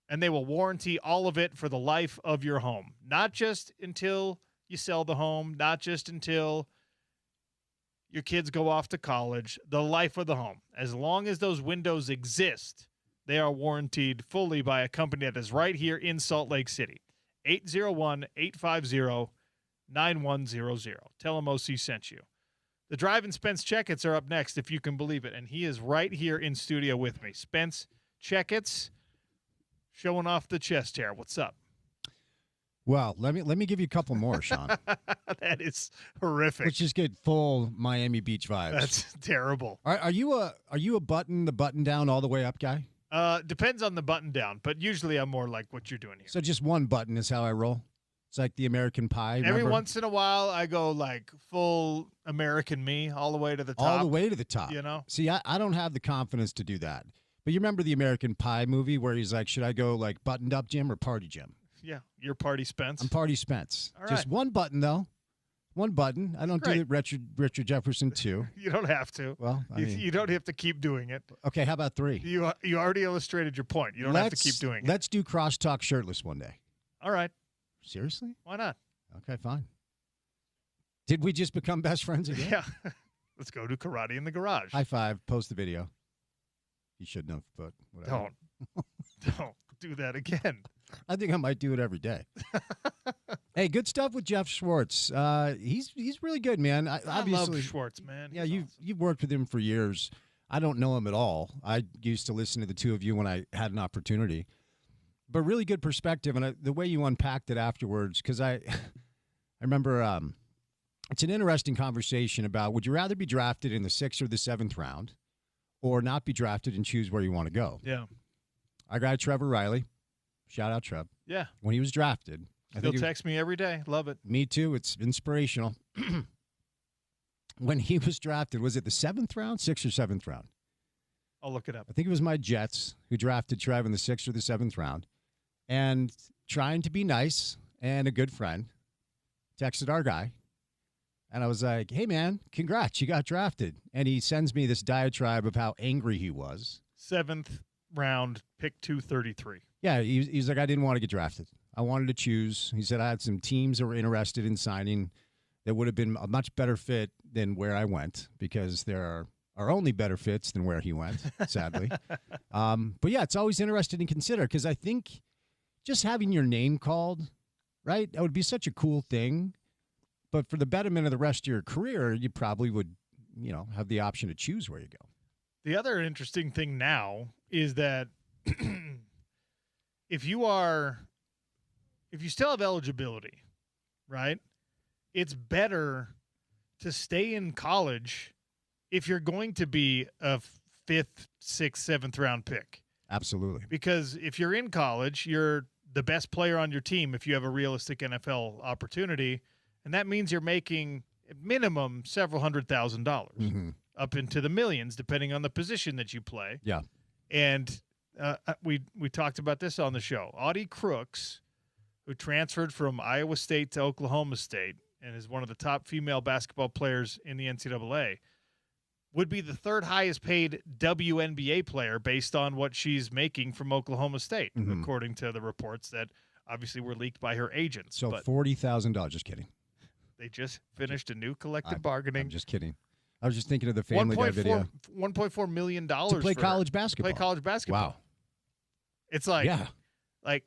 And they will warranty all of it for the life of your home. Not just until you sell the home, not just until your kids go off to college, the life of the home. As long as those windows exist, they are warranted fully by a company that is right here in Salt Lake City. 801-850-9100. Tell them OC sent you. The Drive and Spence Checketts are up next, if you can believe it, and he is right here in studio with me. Spence Checketts, showing off the chest hair. What's up? Well, let me give you a couple more, Sean. That is horrific. Let's just get full Miami Beach vibes. That's terrible. Are you a the button down all the way up guy? Depends on the button down, but usually I'm more like what you're doing here. So just one button is how I roll. It's like the American Pie. Every once in a while, I go like full American me all the way to the top. All the way to the top. You know? See, I don't have the confidence to do that. But you remember the American Pie movie where he's like, should I go like buttoned up Jim or party Jim? Yeah, you're Party Spence. I'm Party Spence. All Just right. One button, though. One button. I don't do it Richard Jefferson, too. You don't have to. Well, you don't have to keep doing it. Okay, how about 3? You already illustrated your point. You don't have to keep doing it. Let's do crosstalk shirtless one day. All right. Seriously? Why not? Okay, fine. Did we just become best friends again? Yeah. Let's go do karate in the garage. High five. Post the video. You shouldn't have, but whatever. Don't do that again. I think I might do it every day. Hey, good stuff with Jeff Schwartz. He's really good, man. Obviously, love Schwartz, man. Yeah, you've worked with him for years. I don't know him at all. I used to listen to the two of you when I had an opportunity. But really good perspective, and the way you unpacked it afterwards, because I remember it's an interesting conversation about would you rather be drafted in the 6th or the 7th round or not be drafted and choose where you want to go? Yeah. Our guy, Trevor Riley, shout out Trev. Yeah. When he was drafted. He'll text me every day. Love it. Me too. It's inspirational. When he was drafted, was it the 7th round, 6th or 7th round? I'll look it up. I think it was my Jets who drafted Trev in the 6th or the 7th round. And trying to be nice and a good friend, texted our guy. And I was like, hey, man, congrats, you got drafted. And he sends me this diatribe of how angry he was. 7th round, pick 233. Yeah, he's like, I didn't want to get drafted. I wanted to choose. He said I had some teams that were interested in signing that would have been a much better fit than where I went because there are only better fits than where he went, sadly. But, yeah, it's always interesting to consider because I think just having your name called, right, that would be such a cool thing. But for the betterment of the rest of your career, you probably would, have the option to choose where you go. The other interesting thing now is that if you still have eligibility, right, it's better to stay in college if you're going to be a 5th, 6th, 7th round pick. Absolutely. Because if you're in college, you're the best player on your team if you have a realistic NFL opportunity, and that means you're making at minimum several $100,000 up into the millions, depending on the position that you play. Yeah. And we talked about this on the show. Audie Crooks, who transferred from Iowa State to Oklahoma State and is one of the top female basketball players in the NCAA, would be the 3rd highest paid WNBA player based on what she's making from Oklahoma State, according to the reports that obviously were leaked by her agents. So $40,000. Just kidding. They just finished a new collective bargaining. I'm just kidding. I was just thinking of the Family Guy video. $1.4 million to play college basketball. Play college basketball. Wow. It's like, yeah. Like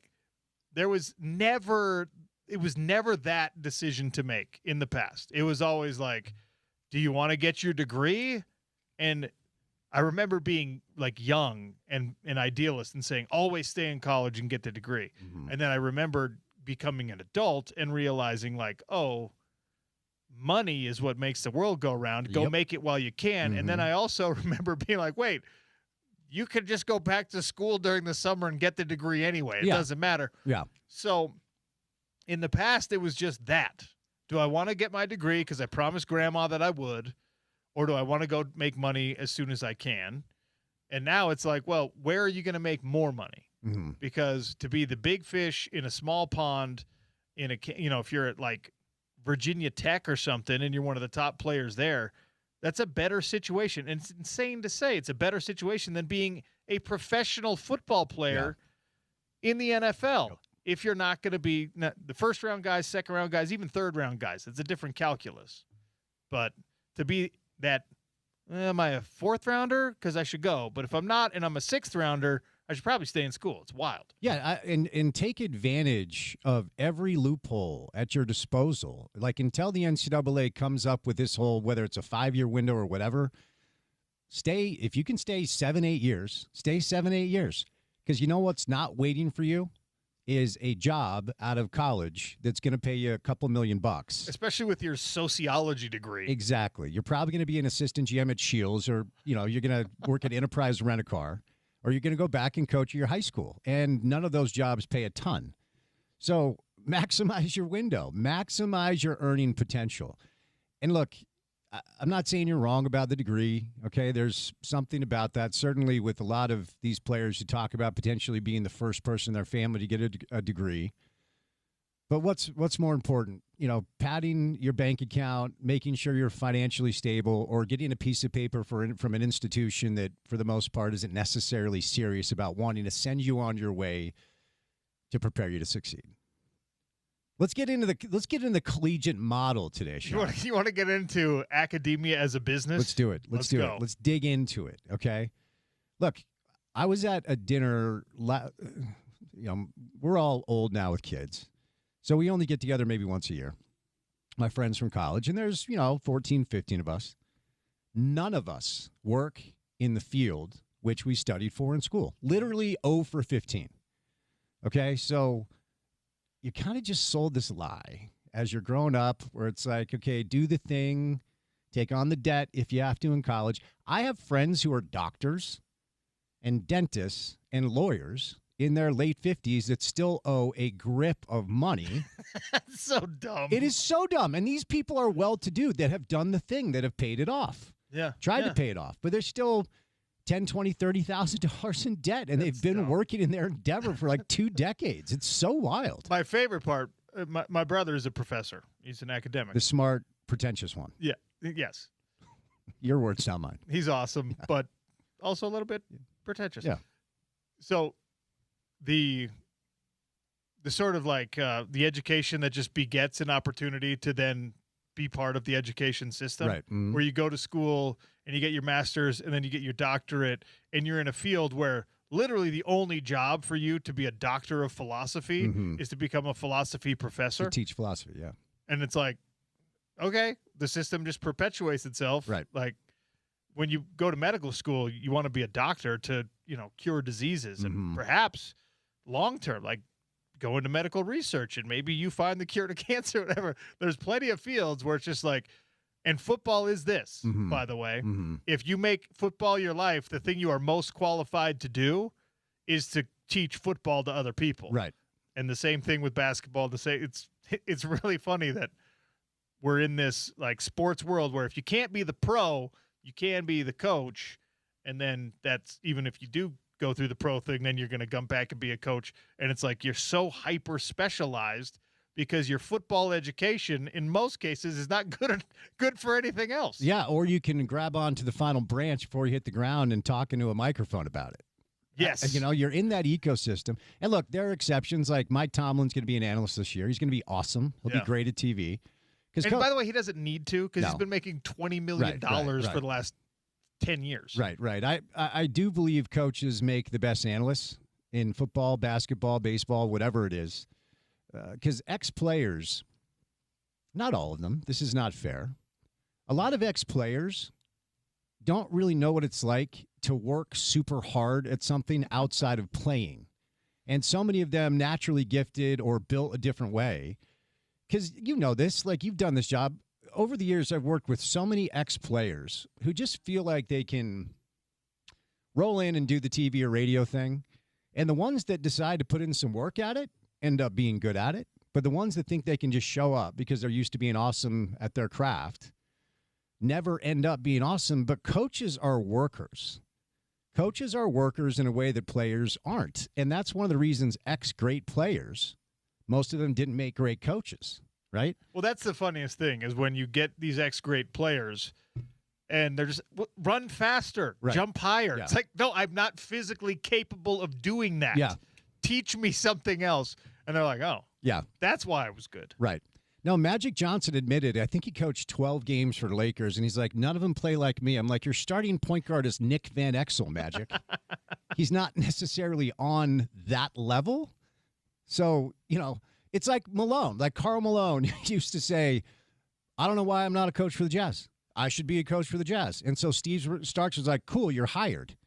it was never that decision to make in the past. It was always like, do you want to get your degree? And I remember being like young and an idealist and saying, always stay in college and get the degree. Mm-hmm. And then I remember becoming an adult and realizing like, oh, money is what makes the world go round. Go make it while you can. Mm-hmm. And then I also remember being like, wait, you could just go back to school during the summer and get the degree anyway. It doesn't matter. Yeah. So in the past, it was just that. Do I want to get my degree because I promised grandma that I would, or do I want to go make money as soon as I can? And now it's like, well, where are you going to make more money? Mm-hmm. Because to be the big fish in a small pond, if you're at like Virginia Tech or something and you're one of the top players there, that's a better situation. And it's insane to say it's a better situation than being a professional football player in the NFL. If you're not going to be the first round guys, second round guys, even third round guys, it's a different calculus. But to be that, am I a fourth rounder? Because I should go. But if I'm not and I'm a sixth rounder, I should probably stay in school. It's wild. Yeah, and take advantage of every loophole at your disposal. Like until the NCAA comes up with this whole, whether it's a 5-year window or whatever, if you can stay 7-8 years, stay 7-8 years. Because you know what's not waiting for you is a job out of college that's going to pay you a couple $1 million. Especially with your sociology degree. Exactly. You're probably going to be an assistant GM at Shields, or you're going to work at Enterprise Rent-A-Car. Or you're going to go back and coach at your high school. And none of those jobs pay a ton. So maximize your window. Maximize your earning potential. And look, I'm not saying you're wrong about the degree, okay? There's something about that. Certainly with a lot of these players who talk about potentially being the first person in their family to get a degree. But what's more important? Padding your bank account, making sure you're financially stable, or getting a piece of paper from an institution that, for the most part, isn't necessarily serious about wanting to send you on your way to prepare you to succeed. Let's get into the collegiate model today, Sean. You want to get into academia as a business? Let's do it. Let's do it. Let's dig into it. Okay. Look, I was at a dinner. We're all old now with kids. So we only get together maybe once a year, my friends from college, and there's, 14, 15 of us. None of us work in the field which we studied for in school. Literally 0 for 15. Okay, so you kind of just sold this lie as you're growing up where it's like, okay, do the thing, take on the debt if you have to in college. I have friends who are doctors and dentists and lawyers in their late 50s that still owe a grip of money. That's so dumb. It is so dumb. And these people are well-to-do that have done the thing, that have paid it off. Yeah. Tried to pay it off. But they're still $10,000, $20,000, $30,000 in debt. And they've been working in their endeavor for like 2 decades. It's so wild. My favorite part, my brother is a professor. He's an academic. The smart, pretentious one. Yeah. Yes. Your words, not mine. He's awesome, but also a little bit pretentious. Yeah. So the sort of like the education that just begets an opportunity to then be part of the education system, right? Mm-hmm. Where you go to school and you get your master's and then you get your doctorate and you're in a field where literally the only job for you to be a doctor of philosophy is to become a philosophy professor. To teach philosophy, yeah. And it's like, okay, the system just perpetuates itself. Right. Like when you go to medical school, you want to be a doctor to, cure diseases and perhaps long-term, like go into medical research and maybe you find the cure to cancer or whatever. There's plenty of fields where it's just like, and football is this, by the way. If you make football your life, the thing you are most qualified to do is to teach football to other people. Right. And the same thing with basketball. It's really funny that we're in this like sports world where if you can't be the pro, you can be the coach. And then that's even if you do go through the pro thing, then you're going to come back and be a coach. And it's like you're so hyper specialized because your football education in most cases is not good for anything else. Yeah, or you can grab onto the final branch before you hit the ground and talk into a microphone about it. Yes. You're in that ecosystem. And look, there are exceptions. Like Mike Tomlin's going to be an analyst this year. He's going to be awesome. He'll be great at TV And by the way, he doesn't need to because he's No. been making $20 million Right. for the last 10 years. Right. I do believe coaches make the best analysts in football, basketball, baseball, whatever it is. Because ex-players, not all of them, this is not fair. A lot of ex-players don't really know what it's like to work super hard at something outside of playing. And so many of them naturally gifted or built a different way. Because you know this, like you've done this job. Over the years, I've worked with so many ex-players who just feel like they can roll in and do the TV or radio thing. And the ones that decide to put in some work at it end up being good at it. But the ones that think they can just show up because they're used to being awesome at their craft never end up being awesome. But coaches are workers. Coaches are workers in a way that players aren't. And that's one of the reasons ex-great players, most of them didn't make great coaches, right? Well, that's the funniest thing is when you get these ex-great players and they're just run faster, jump higher. Yeah. It's like, no, I'm not physically capable of doing that. Yeah. Teach me something else. And they're like, oh, yeah, that's why I was good. Right. No, Magic Johnson admitted, I think he coached 12 games for the Lakers, and he's like, none of them play like me. I'm like, your starting point guard is Nick Van Exel, Magic. He's not necessarily on that level. So, it's like Malone, like Karl Malone used to say, I don't know why I'm not a coach for the Jazz. I should be a coach for the Jazz. And so Steve Starks was like, cool, you're hired.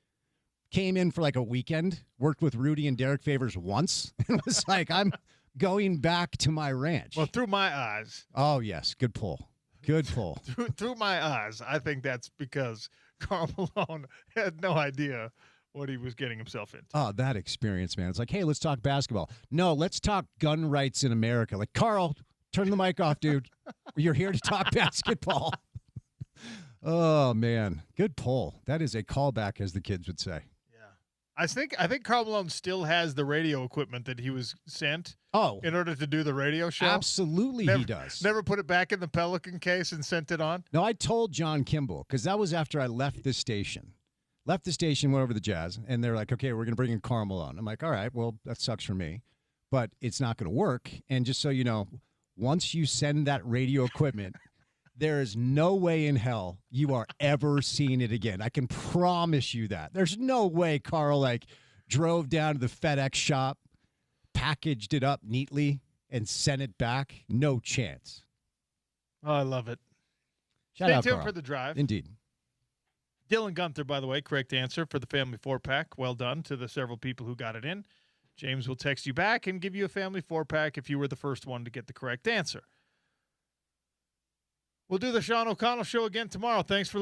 Came in for like a weekend, worked with Rudy and Derek Favors once, and was like, I'm going back to my ranch. Well, through my eyes. Oh, yes. Good pull. Good pull. through my eyes, I think that's because Karl Malone had no idea what he was getting himself into. Oh, that experience, man. It's like, hey, let's talk basketball. No, let's talk gun rights in America. Like, Carl, turn the mic off, dude. You're here to talk basketball. Oh, man. Good pull. That is a callback, as the kids would say. I think Karl Malone still has the radio equipment that he was sent. Oh, in order to do the radio show. Absolutely, he does. Never put it back in the Pelican case and sent it on. No, I told John Kimball because that was after I left the station. Went over to the Jazz, and they're like, "Okay, we're going to bring in Karl Malone." I'm like, "All right, well, that sucks for me, but it's not going to work." And just so you know, once you send that radio equipment. There is no way in hell you are ever seeing it again. I can promise you that. There's no way Carl drove down to the FedEx shop, packaged it up neatly, and sent it back. No chance. Oh, I love it. Stay tuned for the drive. Indeed. Dylan Gunther, by the way, correct answer for the family 4-pack. Well done to the several people who got it in. James will text you back and give you a family 4-pack if you were the first one to get the correct answer. We'll do the Sean O'Connell Show again tomorrow. Thanks for listening.